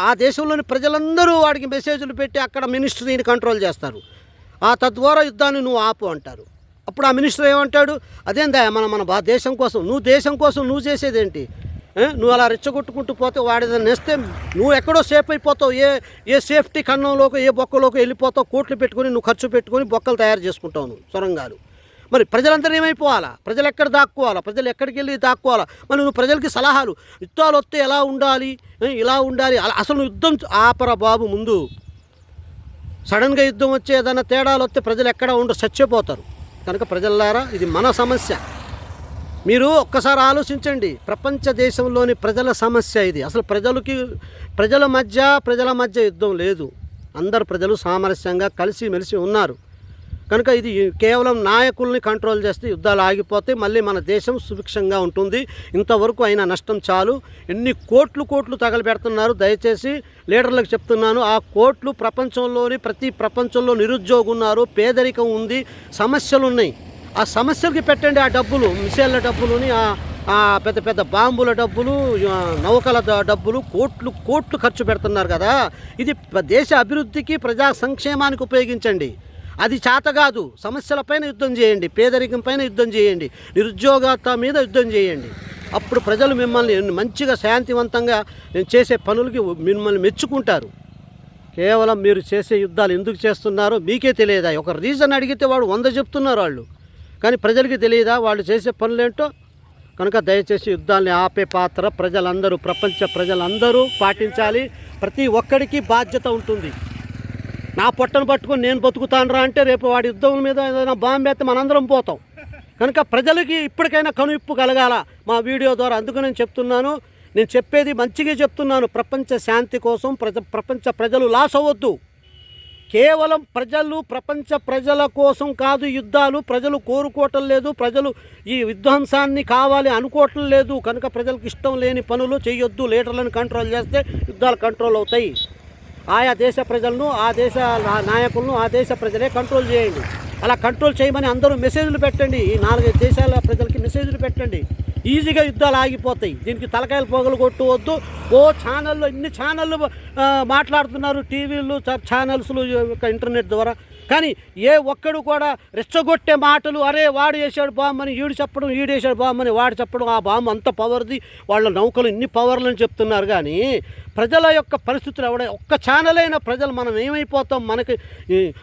ఆ దేశంలోని ప్రజలందరూ వాడికి మెసేజ్లు పెట్టి అక్కడ మినిస్ట్రీని కంట్రోల్ చేస్తారు. తద్వారా యుద్ధాన్ని నువ్వు ఆపు అంటారు. అప్పుడు ఆ మినిస్టర్ ఏమంటాడు? అదేందా మన దేశం కోసం, దేశం కోసం నువ్వు చేసేదేంటి? నువ్వు అలా రెచ్చగొట్టుకుంటూ పోతే వాడిని నేస్తే నువ్వు ఎక్కడో సేఫ్ అయిపోతావు. ఏ సేఫ్టీ కన్నంలోకి ఏ బొక్కలోకి వెళ్ళిపోతావు. కోట్లు పెట్టుకొని నువ్వు ఖర్చు పెట్టుకొని బొక్కలు తయారు చేసుకుంటావు నువ్వు సొరంగాలు. మరి ప్రజలందరూ ఏమైపోవాలా? ప్రజలు ఎక్కడ దాక్కోవాలా? ప్రజలు ఎక్కడికి వెళ్ళి దాక్కోవాలా? మరి నువ్వు ప్రజలకి సలహాలు యుద్ధాలు వస్తే ఎలా ఉండాలి, ఇలా ఉండాలి, అసలు నువ్వు యుద్ధం ఆపరా బాబు. ముందు సడన్గా యుద్ధం వచ్చే ఏదైనా తేడాలు వస్తే ప్రజలు ఎక్కడ ఉండరు, చచ్చిపోతారు. కనుక ప్రజలారా, ఇది మన సమస్య. మీరు ఒక్కసారి ఆలోచించండి. ప్రపంచ దేశంలోని ప్రజల సమస్య ఇది. అసలు ప్రజల మధ్య యుద్ధం లేదు. అందరు ప్రజలు సామరస్యంగా కలిసిమెలిసి ఉన్నారు. కనుక ఇది కేవలం నాయకుల్ని కంట్రోల్ చేస్తే యుద్ధాలు ఆగిపోతే మళ్ళీ మన దేశం సుభిక్షంగా ఉంటుంది. ఇంతవరకు అయిన నష్టం చాలు. ఎన్ని కోట్లు తగలబెడుతున్నారు. దయచేసి లీడర్లకు చెప్తున్నాను, ఆ కోట్లు ప్రపంచంలో నిరుద్యోగం ఉన్నారు, పేదరికం ఉంది, సమస్యలు ఉన్నాయి. ఆ సమస్యలకి పెట్టండి ఆ డబ్బులు, మిసైళ్ళ డబ్బులుని, ఆ పెద్ద బాంబుల డబ్బులు, నౌకల డబ్బులు, కోట్లు ఖర్చు పెడుతున్నారు కదా. ఇది దేశ అభివృద్ధికి, ప్రజా సంక్షేమానికి ఉపయోగించండి. అది చేత కాదు. సమస్యలపైన యుద్ధం చేయండి, పేదరికం పైన యుద్ధం చేయండి, నిరుద్యోగత మీద యుద్ధం చేయండి. అప్పుడు ప్రజలు మిమ్మల్ని మంచిగా శాంతివంతంగా నేను చేసే పనులకి మిమ్మల్ని మెచ్చుకుంటారు. కేవలం మీరు చేసే యుద్ధాలు ఎందుకు చేస్తున్నారో మీకే తెలియదా? ఒక రీజన్ అడిగితే వాడు 100 చెప్తున్నారు వాళ్ళు, కానీ ప్రజలకి తెలియదా వాళ్ళు చేసే పనులేంటో? కనుక దయచేసి యుద్ధాన్ని ఆపే పాత్ర ప్రపంచ ప్రజలందరూ పాటించాలి. ప్రతి ఒక్కడికి బాధ్యత ఉంటుంది. నా పొట్టను పట్టుకొని నేను బతుకుతానురా అంటే రేపు వాడి యుద్ధం మీద ఏదైనా బాంబు వేస్తే మనందరం పోతాం. కనుక ప్రజలకి ఇప్పటికైనా కనువిప్పు కలగాల మా వీడియో ద్వారా. అందుకు నేను చెప్తున్నాను, నేను చెప్పేది మంచిగా చెప్తున్నాను. ప్రపంచ శాంతి కోసం ప్రపంచ ప్రజలు లాస్ అవ్వద్దు. కేవలం ప్రపంచ ప్రజల కోసం కాదు యుద్ధాలు. ప్రజలు కోరుకోవటం లేదు, ప్రజలు ఈ విధ్వంసాన్ని కావాలి అనుకోవటం లేదు. కనుక ప్రజలకు ఇష్టం లేని పనులు చేయొద్దు. లీడర్లను కంట్రోల్ చేస్తే యుద్ధాలు కంట్రోల్ అవుతాయి. ఆయా దేశ ప్రజలను, ఆ దేశ నాయకులను ఆ దేశ ప్రజలే కంట్రోల్ చేయండి. అలా కంట్రోల్ చేయమని అందరూ మెసేజ్లు పెట్టండి. ఈ 4 దేశాల ప్రజలకి మెసేజ్లు పెట్టండి. ఈజీగా యుద్ధాలు ఆగిపోతాయి. దీనికి తలకాయలు పొగలు కొట్టువద్దు. ఛానల్లో ఇన్ని ఛానళ్ళు మాట్లాడుతున్నారు, టీవీలు, ఛానల్స్లు, ఇంటర్నెట్ ద్వారా. కానీ ఏ ఒక్కడు కూడా రెచ్చగొట్టే మాటలు, అరే వాడు వేసాడు బాంబని ఈడు చెప్పడం, ఈడు వేసాడు బాంబని వాడు చెప్పడం, ఆ బాంబు అంత పవర్ది, వాళ్ళ నౌకలు ఇన్ని పవర్లని చెప్తున్నారు. కానీ ప్రజల యొక్క పరిస్థితులు ఒక్క ఛానల్ అయినా ప్రజలు మనం ఏమైపోతాం,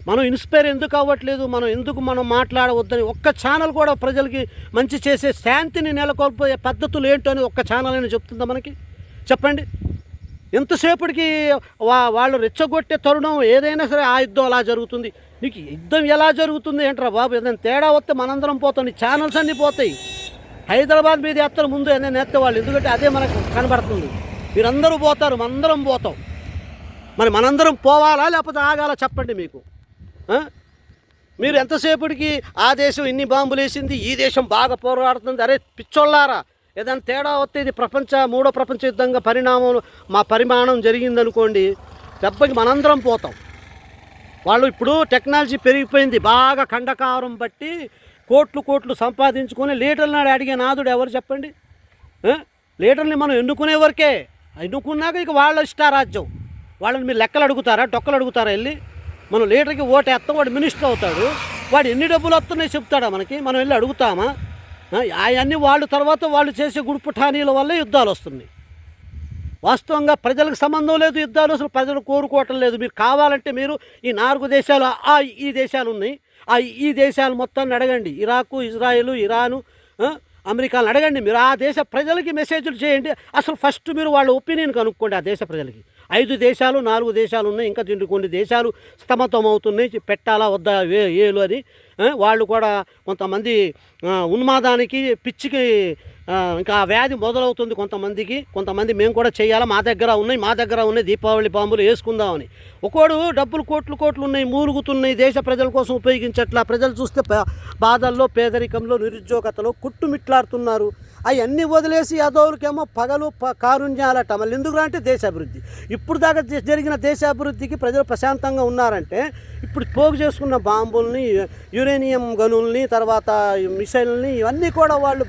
మనం ఇన్స్పైర్ ఎందుకు అవ్వట్లేదు, మనం మాట్లాడవద్దని ఒక్క ఛానల్ కూడా ప్రజలకి మంచి చేసే, శాంతిని నెలకొల్పే పద్ధతులు ఏంటో అని ఒక్క ఛానల్ అయినా చెప్తుందా మనకి? చెప్పండి. ఎంతసేపటికి వాళ్ళు రెచ్చగొట్టే తరుణం ఏదైనా సరే ఆ యుద్ధం అలా జరుగుతుంది. నీకు యుద్ధం ఎలా జరుగుతుంది ఏంట్రా బాబు? ఏదైనా తేడా వస్తే మనందరం పోతాం. నీ ఛానల్స్ అన్నీ పోతాయి. హైదరాబాద్ మీద ఎత్తరు ముందు ఏదైనా ఎత్తే వాళ్ళు, ఎందుకంటే అదే మనకు కనబడుతుంది. మీరందరూ పోతారు, మనందరం పోతాం. మరి మనందరం పోవాలా లేకపోతే ఆగాల? చెప్పండి. మీరు ఎంతసేపటికి ఆ దేశం ఇన్ని బాంబులు వేసింది, ఈ దేశం బాగా పోరాడుతుంది, అరే పిచ్చోళ్ళారా, ఏదైనా తేడా వస్తే ఇది మూడో ప్రపంచ యుద్ధంగా పరిమాణం జరిగిందనుకోండి, దెబ్బకి మనందరం పోతాం. వాళ్ళు ఇప్పుడు టెక్నాలజీ పెరిగిపోయింది, బాగా ఖండకారం బట్టి కోట్లు సంపాదించుకొని లీడర్ల నాడు అడిగే నాదుడు ఎవరు చెప్పండి? లీడర్ని మనం ఎన్నుకునే వరకే. ఎన్నుకున్నాక ఇక వాళ్ళ ఇష్టారాజ్యం. వాళ్ళని మీరు లెక్కలు అడుగుతారా, డొక్కలు అడుగుతారా? వెళ్ళి మనం లీడర్కి ఓటేస్తాం, వాడు మినిస్టర్ అవుతాడు, వాడు ఎన్ని డబ్బులు వస్తున్నాయి చెప్తాడా మనకి? మనం వెళ్ళి అడుగుతామా? అవన్నీ వాళ్ళు చేసే గుడుపుఠానీల వల్ల యుద్ధాలు వస్తున్నాయి. వాస్తవంగా ప్రజలకు సంబంధం లేదు యుద్ధాలు, అసలు ప్రజలు కోరుకోవటం లేదు. మీరు కావాలంటే మీరు ఈ 4 దేశాలు, ఈ దేశాలు ఉన్నాయి, ఈ దేశాలు మొత్తాన్ని అడగండి. ఇరాకు, ఇజ్రాయెలు, ఇరాను, అమెరికాను అడగండి. మీరు ఆ దేశ ప్రజలకి మెసేజ్లు చేయండి. అసలు ఫస్ట్ మీరు వాళ్ళ ఒపీనియన్ కనుక్కోండి. ఆ దేశ ప్రజలకి 5 దేశాలు 4 దేశాలు ఉన్నాయి, ఇంకా కొన్ని దేశాలు స్తమతం అవుతున్నాయి, పెట్టాలా వద్దా ఏలు అని. వాళ్ళు కూడా కొంతమంది ఉన్మాదానికి, పిచ్చికి, ఇంకా ఆ వ్యాధి మొదలవుతుంది కొంతమంది మేము కూడా చేయాలా, మా దగ్గర ఉన్నాయి దీపావళి బాంబులు వేసుకుందామని. ఒకడు డబ్బులు కోట్లు ఉన్నాయి, మూలుగుతున్నాయి, దేశ ప్రజల కోసం ఉపయోగించట్లా. ప్రజలు చూస్తే బాధల్లో, పేదరికంలో, నిరుద్యోగతలో కుట్టుమిట్లాడుతున్నారు. అవన్నీ వదిలేసి యాదవులకేమో పగలు కారుణ్యాలట. మళ్ళీ ఎందుకు అంటే దేశాభివృద్ధి. ఇప్పుడు దాకా జరిగిన దేశాభివృద్ధికి ప్రజలు ప్రశాంతంగా ఉన్నారంటే ఇప్పుడు పోగు చేసుకున్న బాంబుల్ని, యురేనియం గనుల్ని, తర్వాత మిసైల్ని, ఇవన్నీ కూడా వాళ్ళు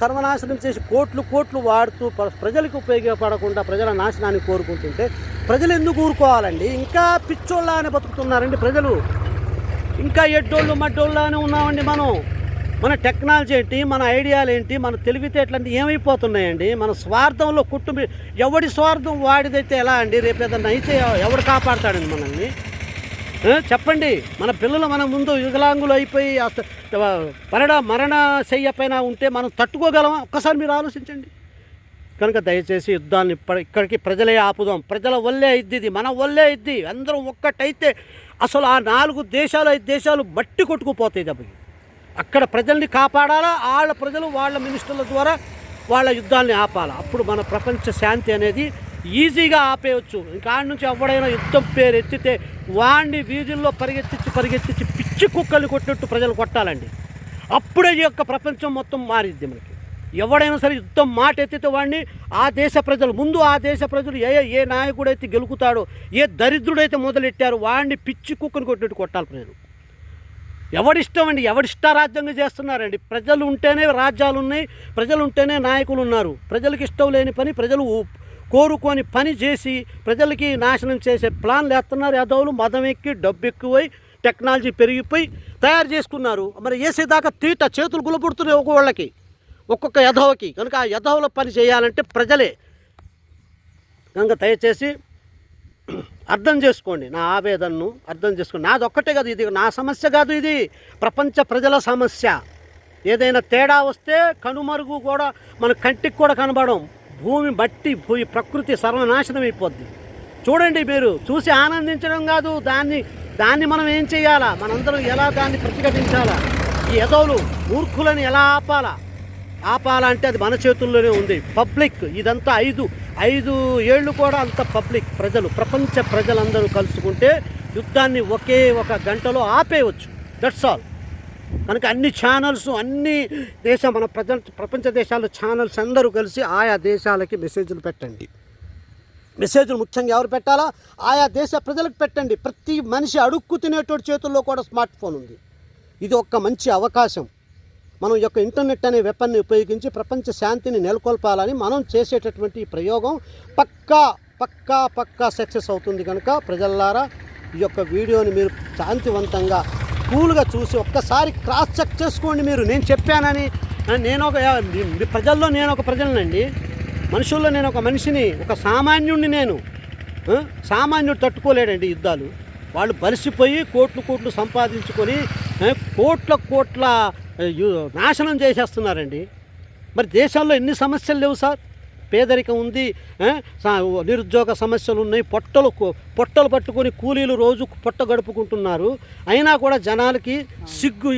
సర్వనాశనం చేసి కోట్లు వాడుతూ ప్రజలకు ఉపయోగపడకుండా ప్రజల నాశనాన్ని కోరుకుంటుంటే ప్రజలు ఎందుకు ఊరుకోవాలండి? ఇంకా పిచ్చోళ్ళ అని బతుకుతున్నారండి ప్రజలు. ఇంకా ఎడ్డోళ్ళు మడ్డోళ్ళ అని ఉన్నామండి మనం. మన టెక్నాలజీ ఏంటి, మన ఐడియాలు ఏంటి, మన తెలివితేటలు ఏమైపోతున్నాయండి? మన స్వార్థంలో ఎవడి స్వార్థం వాడిదైతే ఎలా అండి? రేపు ఏదన్నా అయితే ఎవడు కాపాడతాడండి మనల్ని? చెప్పండి. మన పిల్లలు మన ముందు వికలాంగులు అయిపోయి మరణ శయ్యపైన ఉంటే మనం తట్టుకోగలమా? ఒక్కసారి మీరు ఆలోచించండి. కనుక దయచేసి యుద్ధాన్ని ఇక్కడికి ప్రజలే ఆపుదాం. ప్రజల వల్లే ఇద్ది, ఇది మన వల్లే ఇద్ది. అందరం ఒక్కటైతే అసలు ఆ 4 దేశాలు 5 దేశాలు బట్టి కొట్టుకుపోతాయి దెబ్బకి. అక్కడ ప్రజల్ని కాపాడాలా, వాళ్ళ ప్రజలు వాళ్ళ మినిస్టర్ల ద్వారా వాళ్ళ యుద్ధాన్ని ఆపాలా. అప్పుడు మన ప్రపంచ శాంతి అనేది ఈజీగా ఆపేయచ్చు. ఇంకా ఆడ నుంచి ఎవడైనా యుద్ధం పేరు ఎత్తితే వాడిని వీధుల్లో పరిగెత్తించి పిచ్చి కుక్కల్ని కొట్టినట్టు ప్రజలు కొట్టాలండి. అప్పుడే ఈ యొక్క ప్రపంచం మొత్తం మారిద్ది మనకి. ఎవడైనా సరే యుద్ధం మాట ఎత్తితే వాడిని ఆ దేశ ప్రజలు ముందు, ఆ దేశ ప్రజలు ఏ నాయకుడైతే గెలుకుతాడో, ఏ దరిద్రుడైతే మొదలెట్టారో వాడిని పిచ్చి కుక్కని కొట్టినట్టు కొట్టాలి ప్రజలు. ఎవడిష్టం అండి? ఎవడిష్టారాజ్యంగా చేస్తున్నారండి. ప్రజలు ఉంటేనే రాజ్యాలు ఉన్నాయి, ప్రజలు ఉంటేనే నాయకులు ఉన్నారు. ప్రజలకు ఇష్టం లేని పని ప్రజలు కోరుకొని పని చేసి ప్రజలకి నాశనం చేసే ప్లాన్లు వేస్తున్నారు. యాదవులు మదం ఎక్కి డబ్బు ఎక్కువై టెక్నాలజీ పెరిగిపోయి తయారు చేసుకున్నారు. మరి వేసేదాకా చేతులు గులపడుతున్నాయి ఒక్కొక్కళ్ళకి, ఒక్కొక్క యధవకి. కనుక ఆ యధవుల పని చేయాలంటే ప్రజలే. కనుక దయచేసి అర్థం చేసుకోండి, నా ఆవేదనను అర్థం చేసుకోండి. నాది ఒక్కటే కాదు, ఇది నా సమస్య కాదు, ఇది ప్రపంచ ప్రజల సమస్య. ఏదైనా తేడా వస్తే కనుమరుగు కూడా మన కంటికి కూడా కనబడం. భూమి బట్టి ప్రకృతి సర్వనాశనం అయిపోద్ది. చూడండి, మీరు చూసి ఆనందించడం కాదు, దాన్ని మనం ఏం చేయాలా, మనందరం ఎలా దాన్ని ప్రతిఘటించాలా, ఈ యదవులు మూర్ఖులని ఎలా ఆపాలంటే అది మన చేతుల్లోనే ఉంది. పబ్లిక్ ఇదంతా 5 ఏళ్ళు కూడా అంత పబ్లిక్ ప్రజలు, ప్రపంచ ప్రజలందరూ కలుసుకుంటే యుద్ధాన్ని ఒకే 1 గంటలో ఆపేయవచ్చు. That's all. కనుక అన్ని ఛానల్స్, అన్ని మన ప్రపంచ దేశాల ఛానల్స్ అందరూ కలిసి ఆయా దేశాలకి మెసేజ్లు పెట్టండి. మెసేజ్లు ముఖ్యంగా ఎవరు పెట్టాలా? ఆయా దేశ ప్రజలకు పెట్టండి. ప్రతి మనిషి అడుక్కు తినేటోడి చేతుల్లో కూడా స్మార్ట్ ఫోన్ ఉంది. ఇది ఒక మంచి అవకాశం. మనం యొక్క ఇంటర్నెట్ అనే వెపన్ని ఉపయోగించి ప్రపంచ శాంతిని నెలకొల్పాలని మనం చేసేటటువంటి ప్రయోగం పక్కా సక్సెస్ అవుతుంది. కనుక ప్రజల్లారా, ఈ యొక్క వీడియోని మీరు శాంతివంతంగా కూల్గా చూసి ఒక్కసారి క్రాస్ చెక్ చేసుకోండి. నేను చెప్పానని ప్రజల్లో నేను ఒక ప్రజలనండి, మనుషుల్లో నేను ఒక మనిషిని, ఒక సామాన్యుడిని. సామాన్యుడు తట్టుకోలేడండి యుద్ధాలు. వాళ్ళు బలిసిపోయి కోట్లు సంపాదించుకొని కోట్ల నాశనం చేసేస్తున్నారండి. మరి దేశాల్లో ఎన్ని సమస్యలు లేవు సార్? పేదరికం ఉంది, నిరుద్యోగ సమస్యలు ఉన్నాయి, పొట్టలు పట్టుకొని కూలీలు రోజు పొట్ట గడుపుకుంటున్నారు. అయినా కూడా జనాలకి సిగ్గు.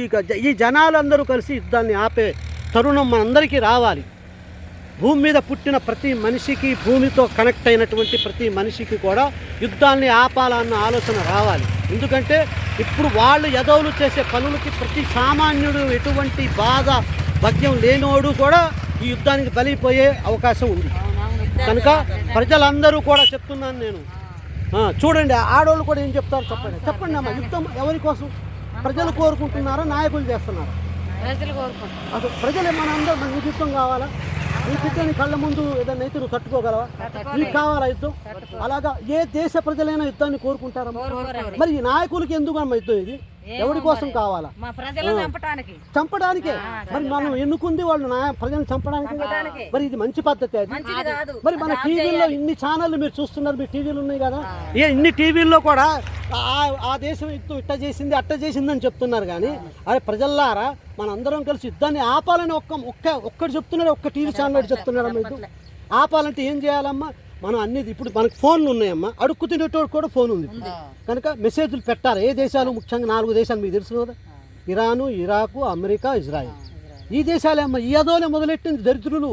ఈ జనాలు అందరూ కలిసి యుద్ధాన్ని ఆపే తరుణం మనందరికీ రావాలి. భూమి మీద పుట్టిన ప్రతి మనిషికి, భూమితో కనెక్ట్ అయినటువంటి ప్రతి మనిషికి కూడా యుద్ధాన్ని ఆపాలన్న ఆలోచన రావాలి. ఎందుకంటే ఇప్పుడు వాళ్ళు యదవులు చేసే పనులకి ప్రతి సామాన్యుడు, ఎటువంటి బాధ భగ్యం లేనివాడు కూడా ఈ యుద్ధానికి బలైపోయే అవకాశం ఉంది. కనుక ప్రజలందరూ కూడా చెప్తున్నాను నేను, చూడండి, ఆడవాళ్ళు కూడా ఏం చెప్తారు చెప్పండి అమ్మా. యుద్ధం ఎవరి కోసం? ప్రజలు కోరుకుంటున్నారా, నాయకులు చేస్తున్నారా? అసలు ప్రజలు మనందరూ మన యుద్ధం కావాలా? ఈ యుద్ధాన్ని కళ్ళ ముందు ఏదైనా అయితే నువ్వు తట్టుకోగలవా? నీకు కావాలా యుద్ధం? అలాగా ఏ దేశ ప్రజలైనా యుద్ధాన్ని కోరుకుంటారమ్మా. మరి ఈ నాయకులకి ఎందుకు అమ్మా యుద్ధం? ఇది ఎవరి కోసం కావాలా? చంపడానికే. మరి మనం ఎన్నుకుంది వాళ్ళు ప్రజలను చంపడానికి. మరి ఇది మంచి పద్ధతి అది? మరి మన టీవీల్లో ఇన్ని ఛానళ్ళు మీరు చూస్తున్నారు, మీ టీవీలు ఉన్నాయి కదా, ఇన్ని టీవీల్లో కూడా ఆ దేశం యుద్ధం ఇట్ట చేసింది అట్ట చేసింది అని చెప్తున్నారు. కానీ అదే ప్రజల్లారా, మనందరం కలిసి యుద్ధాన్ని ఆపాలని ఒక్కటి చెప్తున్నాడు, ఒక్క టీవీ ఛానల్ చెప్తున్నాడమ్మా. యుద్ధం ఆపాలంటే ఏం చేయాలమ్మా? మనం అన్ని ఇప్పుడు మనకు ఫోన్లు ఉన్నాయమ్మా, అడుక్కు తినేటోడు కూడా ఫోన్ ఉంది. కనుక మెసేజ్లు పెట్టాలి. ఏ దేశాలు? ముఖ్యంగా 4 దేశాలు మీకు తెలుసు కదా, ఇరాను, ఇరాకు, అమెరికా, ఇజ్రాయిల్. ఈ దేశాలే అమ్మ. ఈ అదోలే మొదలెట్టింది దరిద్రులు.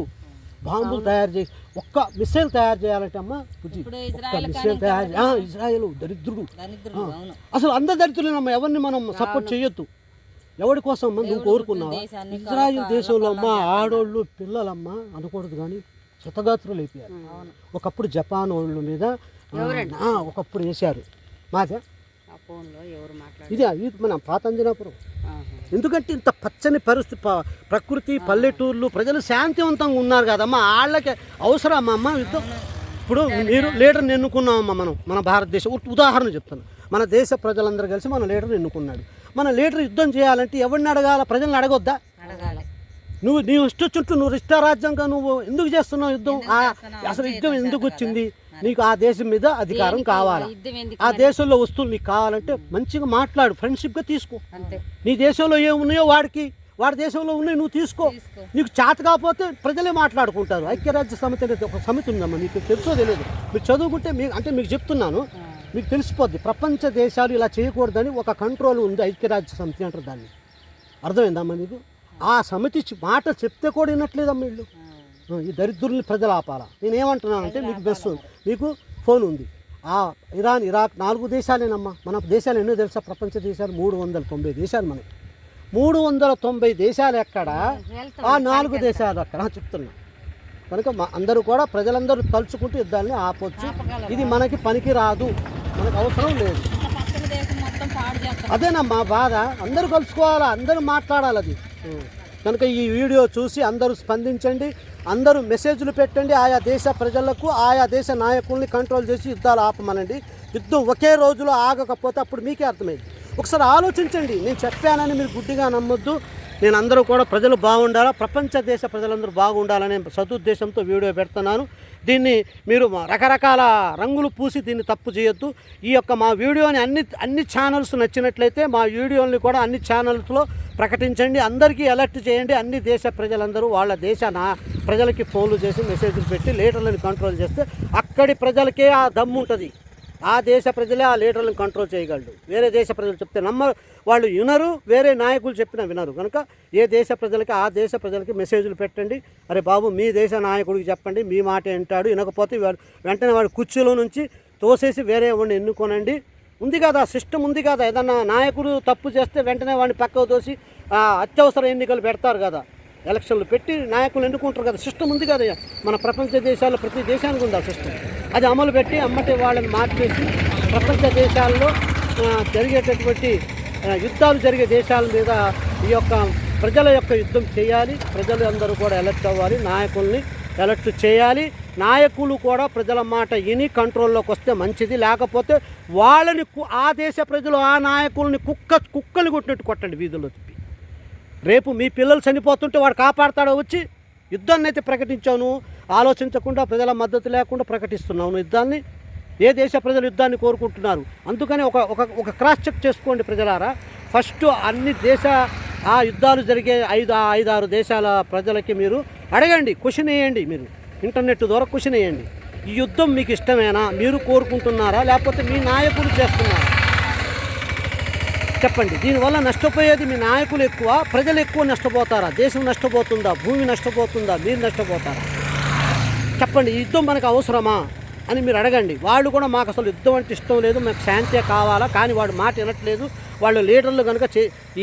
బాంబులు తయారు చేసి ఒక్క మిసైల్ తయారు చేయాలంటే అమ్మ, ఒక్క మిసైల్ తయారు, ఇజ్రాయిల్ దరిద్రుడు. అసలు అందరు దరిద్రులేనమ్మా, ఎవరిని మనం సపోర్ట్ చేయొద్దు. ఎవరి కోసం అమ్మ నువ్వు కోరుకున్నావా? ఇజ్రాయిల్ దేశంలో అమ్మ ఆడోళ్ళు పిల్లలమ్మ అనకూడదు, కానీ శతగాత్రులు అయిపోయారు. ఒకప్పుడు జపాన్ వాళ్ళ మీద ఒకప్పుడు వేశారు. మాదే ఇది మన పాత అంజనాపురం. ఎందుకంటే ఇంత పచ్చని పరిస్థితి, ప్రకృతి, పల్లెటూర్లు, ప్రజలు శాంతివంతంగా ఉన్నారు కదమ్మా. వాళ్ళకి అవసరమా అమ్మ యుద్ధం? ఇప్పుడు మీరు లీడర్ని ఎన్నుకున్నామమ్మా. మన భారతదేశం ఉదాహరణ చెప్తాను. మన దేశ ప్రజలందరూ కలిసి మన లీడర్ని ఎన్నుకున్నాడు. మన లీడర్ యుద్ధం చేయాలంటే ఎవరిని అడగాల? ప్రజల్ని అడగొద్దా? నువ్వు నీ ఇష్టొచ్చుంటూ నువ్వు ఇష్టారాజ్యంగా నువ్వు ఎందుకు చేస్తున్నావు యుద్ధం? అసలు యుద్ధం ఎందుకు వచ్చింది? నీకు ఆ దేశం మీద అధికారం కావాలా? ఆ దేశంలో వస్తువులు నీకు కావాలంటే మంచిగా మాట్లాడు, ఫ్రెండ్షిప్గా తీసుకో. నీ దేశంలో ఏమున్నాయో వాడి దేశంలో ఉన్నాయి నువ్వు తీసుకో. నీకు చేత కాకపోతే ప్రజలే మాట్లాడుకుంటారు. ఐక్యరాజ్య సమితి అనేది ఒక సమితి ఉందమ్మా, మీకు తెలుసో తెలియదు. మీరు చదువుకుంటే మీకు చెప్తున్నాను, మీకు తెలిసిపోద్ది. ప్రపంచ దేశాలు ఇలా చేయకూడదని ఒక కంట్రోల్ ఉంది, ఐక్యరాజ్య సమితి అంటారు దాన్ని. అర్థమైందమ్మా నీకు? ఆ సమితి మాట చెప్తే కూడా వినట్లేదమ్మా వీళ్ళు. ఈ దరిద్రుల్ని ప్రజలు ఆపాలా. నేనేమంటున్నానంటే మీకు బెస్ట్, మీకు ఫోన్ ఉంది. Iran, Iraq 4 దేశాలేనమ్మా. మన దేశాలు ఎన్నో తెలుసా? ప్రపంచ దేశాలు 390 దేశాలు మనకి. 390 దేశాలు ఎక్కడ, ఆ 4 దేశాలు అక్కడ చెప్తున్నా. కనుక అందరూ కూడా ప్రజలందరూ తలుచుకుంటూ యుద్ధాన్ని ఆపొచ్చు. ఇది మనకి పనికి రాదు, మనకు అవసరం లేదు. అదేనమ్మా బాధ. అందరూ కలుసుకోవాలా, అందరూ మాట్లాడాలి అది. కనుక ఈ వీడియో చూసి అందరూ స్పందించండి, అందరూ మెసేజ్లు పెట్టండి. ఆయా దేశ ప్రజలకు, ఆయా దేశ నాయకుల్ని కంట్రోల్ చేసి యుద్ధాలు ఆపమనండి. యుద్ధం ఒకే రోజులో ఆగకపోతే అప్పుడు మీకే అర్థమైంది. ఒకసారి ఆలోచించండి. నేను చెప్పానని మీరు గుడ్డిగా నమ్మొద్దు. నేను అందరూ కూడా ప్రజలు బాగుండాలా, ప్రపంచ దేశ ప్రజలందరూ బాగుండాలనే సదుద్దేశంతో వీడియో పెడుతున్నాను. దీన్ని మీరు రకరకాల రంగులు పూసి దీన్ని తప్పు చేయొద్దు. ఈ యొక్క మా వీడియోని అన్ని ఛానల్స్ నచ్చినట్లయితే మా వీడియోని కూడా అన్ని ఛానల్స్లో ప్రకటించండి. అందరికీ అలర్ట్ చేయండి. అన్ని దేశ ప్రజలందరూ వాళ్ళ దేశ ప్రజలకి ఫోన్లు చేసి మెసేజ్లు పెట్టి లీడర్లను కంట్రోల్ చేస్తే అక్కడి ప్రజలకే ఆ దమ్ము ఉంటుంది. ఆ దేశ ప్రజలే ఆ లీడర్లను కంట్రోల్ చేయగలరు. వేరే దేశ ప్రజలు చెప్తే వాళ్ళు వినరు, వేరే నాయకులు చెప్పినా వినరు. కనుక ఏ దేశ ప్రజలకి ఆ దేశ ప్రజలకి మెసేజ్లు పెట్టండి. అరే బాబు, మీ దేశ నాయకుడికి చెప్పండి, మీ మాట వింటాడు. వినకపోతే వెంటనే వాడి కుర్చీలో నుంచి తోసేసి వేరే వాడిని ఎన్నుకోనండి. ఉంది కదా, సిస్టమ్ ఉంది కదా. ఏదన్నా నాయకుడు తప్పు చేస్తే వెంటనే వాడిని పక్కకు తోసి అత్యవసర ఎన్నికలు పెడతారు కదా, ఎలక్షన్లు పెట్టి నాయకులు ఎన్నుకుంటారు కదా. సిస్టమ్ ఉంది కదా మన ప్రపంచ దేశాల్లో, ప్రతి దేశానికి ఉంది ఆ సిస్టమ్. అది అమలు పెట్టి అమ్మటి వాళ్ళని మార్చేసి ప్రపంచ దేశాల్లో జరిగేటటువంటి యుద్ధాలు జరిగే దేశాల మీద ఈ యొక్క ప్రజల యొక్క యుద్ధం చేయాలి. ప్రజలు అందరూ కూడా ఎలర్ట్ అవ్వాలి, నాయకుల్ని ఎలర్ట్ చేయాలి. నాయకులు కూడా ప్రజల మాట విని కంట్రోల్లోకి వస్తే మంచిది. లేకపోతే వాళ్ళని ఆ దేశ ప్రజలు ఆ నాయకుల్ని కుక్కలు కొట్టినట్టు కొట్టండి వీధుల్లో తిప్పి. రేపు మీ పిల్లలు చనిపోతుంటే వాడు కాపాడతాడో వచ్చి? యుద్ధాన్ని అయితే ప్రకటించాను, ఆలోచించకుండా ప్రజల మద్దతు లేకుండా ప్రకటిస్తున్నాను యుద్ధాన్ని. ఏ దేశ ప్రజలు యుద్ధాన్ని కోరుకుంటున్నారు? అందుకని ఒక క్రాస్ చెక్ చేసుకోండి ప్రజలారా. ఫస్ట్ అన్ని ఆ యుద్ధాలు జరిగే 5-6 దేశాల ప్రజలకి మీరు అడగండి, క్వశ్చన్ వేయండి. మీరు ఇంటర్నెట్ ద్వారా క్వశ్చన్ వేయండి. ఈ యుద్ధం మీకు ఇష్టమేనా? మీరు కోరుకుంటున్నారా, లేకపోతే మీ నాయకులు చేస్తున్నారా? చెప్పండి. దీనివల్ల నష్టపోయేది మీ నాయకులు ఎక్కువ, ప్రజలు ఎక్కువ నష్టపోతారా? దేశం నష్టపోతుందా? భూమి నష్టపోతుందా? మీరు నష్టపోతారా? చెప్పండి. ఈ యుద్ధం మనకు అవసరమా అని మీరు అడగండి. వాళ్ళు కూడా మాకు అసలు యుద్ధం అంటే ఇష్టం లేదు, మాకు శాంతే కావాలా, కానీ వాడు మాట వినట్లేదు. వాళ్ళు లీడర్లు కనుక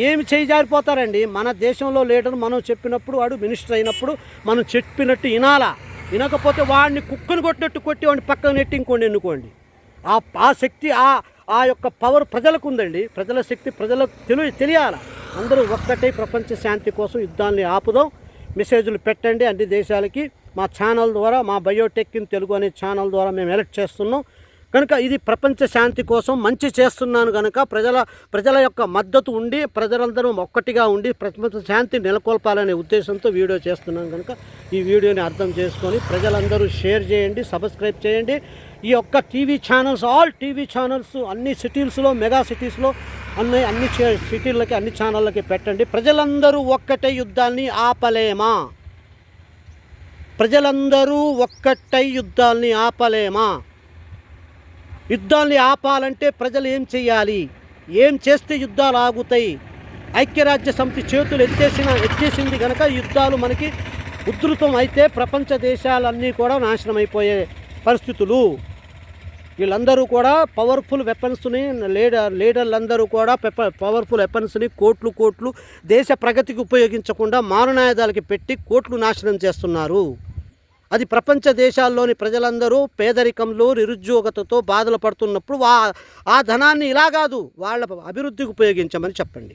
ఏమి చేయి జారిపోతారండి. మన దేశంలో లీడర్ మనం చెప్పినప్పుడు, వాడు మినిస్టర్ అయినప్పుడు మనం చెప్పినట్టు వినాలా. వినకపోతే వాడిని కుక్కను కొట్టినట్టు కొట్టి వాడిని పక్కన నెట్టి ఇంకోండి ఎన్నుకోండి. ఆ శక్తి, ఆ యొక్క పవర్ ప్రజలకు ఉందండి. ప్రజల శక్తి ప్రజలకు తెలియాలి. అందరూ ఒక్కటే ప్రపంచ శాంతి కోసం యుద్ధాన్ని ఆపుదాం. మెసేజ్లు పెట్టండి అన్ని దేశాలకి. మా ఛానల్ ద్వారా, మా బయోటెక్ ఇన్ తెలుగు అనే ఛానల్ ద్వారా మేము ఎలక్ట్ చేస్తున్నాం. కనుక ఇది ప్రపంచ శాంతి కోసం మంచి చేస్తున్నాను కనుక ప్రజల యొక్క మద్దతు ఉండి, ప్రజలందరూ ఒక్కటిగా ఉండి ప్రపంచ శాంతి నెలకొల్పాలనే ఉద్దేశంతో వీడియో చేస్తున్నాను కనుక ఈ వీడియోని అర్థం చేసుకొని ప్రజలందరూ షేర్ చేయండి, సబ్స్క్రైబ్ చేయండి. ఈ యొక్క TV channels, all TV channels అన్ని సిటీస్లో, మెగా సిటీస్లో అన్ని సిటీలకి, అన్ని ఛానళ్ళకి పెట్టండి. ప్రజలందరూ ఒక్కటే యుద్ధాన్ని ఆపలేమా? ప్రజలందరూ ఒక్కటై యుద్ధాన్ని ఆపలేమా? యుద్ధాన్ని ఆపాలంటే ప్రజలు ఏం చేయాలి? ఏం చేస్తే యుద్ధాలు ఆగుతాయి? ఐక్యరాజ్య సమితి చేతులు ఎత్తేసింది కనుక యుద్ధాలు మనకి ఉధృతం అయితే ప్రపంచ దేశాలన్నీ కూడా నాశనం అయిపోయే పరిస్థితులు. వీళ్ళందరూ కూడా పవర్ఫుల్ వెపన్స్ని, లీడర్లందరూ కూడా పవర్ఫుల్ వెపన్స్ని కోట్లు దేశ ప్రగతికి ఉపయోగించకుండా మారణాయుధాలకి పెట్టి కోట్లు నాశనం చేస్తున్నారు. అది ప్రపంచ దేశాల్లోని ప్రజలందరూ పేదరికంలో, నిరుద్యోగతతో బాధలు పడుతున్నప్పుడు ఆ ధనాన్ని ఇలా కాదు, వాళ్ళ అభివృద్ధికి ఉపయోగించమని చెప్పండి.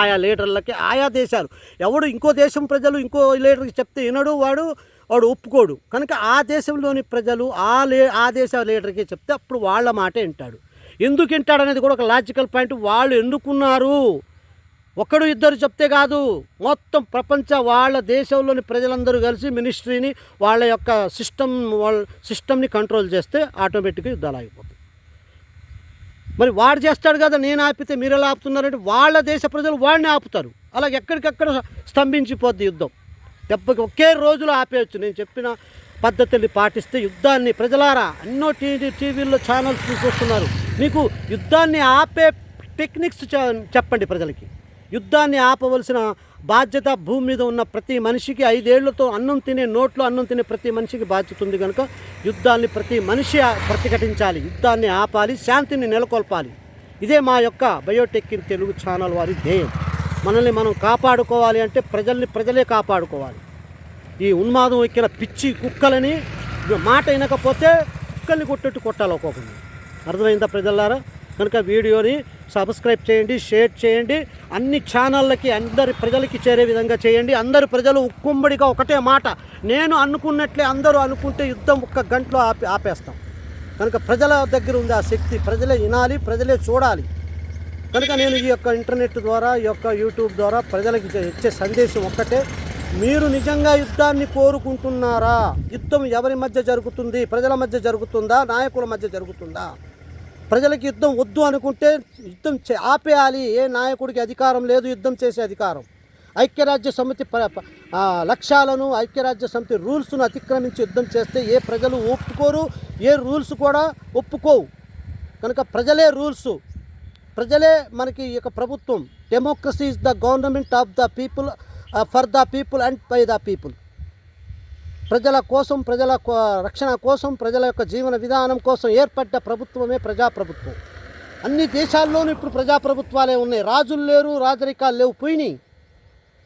ఆయా లీడర్లకి, ఆయా దేశాలు. ఎవడు ఇంకో దేశం ప్రజలు ఇంకో లీడర్కి చెప్తే వినడు, వాడు ఒప్పుకోడు. కనుక ఆ దేశంలోని ప్రజలు ఆ దేశ లీడర్కి చెప్తే అప్పుడు వాళ్ళ మాట వింటాడు. ఎందుకు వింటాడు అనేది కూడా ఒక లాజికల్ పాయింట్. వాళ్ళు ఎన్నుకున్నారు, ఒకడు ఇద్దరు చెప్తే కాదు, మొత్తం ప్రపంచ వాళ్ళ దేశంలోని ప్రజలందరూ కలిసి మినిస్ట్రీని వాళ్ళ యొక్క సిస్టమ్ని కంట్రోల్ చేస్తే ఆటోమేటిక్గా యుద్ధాలు ఆగిపోతాయి. మరి వాడు చేస్తాడు కదా, నేను ఆపితే మీరు ఎలా ఆపుతున్నారంటే వాళ్ళ దేశ ప్రజలు వాడిని ఆపుతారు. అలాగే ఎక్కడికెక్కడ స్తంభించిపోద్ది యుద్ధం. దెబ్బకి ఒకే రోజులో ఆపేయచ్చు. నేను చెప్పిన పద్ధతిని పాటిస్తే యుద్ధాన్ని ప్రజలారా ఎన్నో టీవీల్లో ఛానల్స్ చూస్తున్నారు. మీకు యుద్ధాన్ని ఆపే టెక్నిక్స్ చెప్పండి ప్రజలకి. యుద్ధాన్ని ఆపవలసిన బాధ్యత భూమి మీద ఉన్న ప్రతి మనిషికి 5 ఏళ్లతో నోట్లో అన్నం తినే ప్రతి మనిషికి బాధ్యత ఉంది కనుక యుద్ధాన్ని ప్రతి మనిషి ప్రతిఘటించాలి, యుద్ధాన్ని ఆపాలి, శాంతిని నెలకొల్పాలి. ఇదే మా యొక్క బయోటెక్ ఇన్ తెలుగు ఛానల్ వారి ధ్యేయం. మనల్ని మనం కాపాడుకోవాలి అంటే ప్రజలే కాపాడుకోవాలి. ఈ ఉన్మాదం ఎక్కిన పిచ్చి కుక్కలని మాట వినకపోతే కుక్కల్ని కొట్టేట్టు కొట్టాలి ఒక్కొక్కరిని. అర్థమైందా ప్రజలారా? కనుక వీడియోని సబ్స్క్రైబ్ చేయండి, షేర్ చేయండి, అన్ని ఛానళ్ళకి అందరి ప్రజలకి చేరే విధంగా చేయండి. అందరు ప్రజలు ఉక్కుమ్మడిగా ఒకటే మాట, నేను అనుకున్నట్లే అందరూ అనుకుంటే యుద్ధం 1 గంటలో ఆపేస్తాం. కనుక ప్రజల దగ్గర ఉంది ఆ శక్తి. ప్రజలే వినాలి, ప్రజలే చూడాలి. కనుక నేను ఈ యొక్క ఇంటర్నెట్ ద్వారా, ఈ యొక్క యూట్యూబ్ ద్వారా ప్రజలకి ఇచ్చే సందేశం ఒక్కటే, మీరు నిజంగా యుద్ధాన్ని కోరుకుంటున్నారా? యుద్ధం ఎవరి మధ్య జరుగుతుంది? ప్రజల మధ్య జరుగుతుందా? నాయకుల మధ్య జరుగుతుందా? ప్రజలకి యుద్ధం వద్దు అనుకుంటే యుద్ధం ఆపేయాలి. ఏ నాయకుడికి అధికారం లేదు యుద్ధం చేసే అధికారం. ఐక్యరాజ్య సమితి లక్ష్యాలను, ఐక్యరాజ్య సమితి రూల్స్ను అతిక్రమించి యుద్ధం చేస్తే ఏ ప్రజలు ఒప్పుకోరు, ఏ రూల్స్ కూడా ఒప్పుకోవు. కనుక ప్రజలే రూల్స్, ప్రజలే మనకి ఈ యొక్క ప్రభుత్వం. Democracy is the government of the people, for the people and by the people. ప్రజల కోసం, ప్రజల రక్షణ కోసం, ప్రజల యొక్క జీవన విధానం కోసం ఏర్పడ్డ ప్రభుత్వమే ప్రజాప్రభుత్వం. అన్ని దేశాల్లోనూ ఇప్పుడు ప్రజాప్రభుత్వాలే ఉన్నాయి. రాజులు లేరు, రాజరికాలు లేవు, పోయినాయి.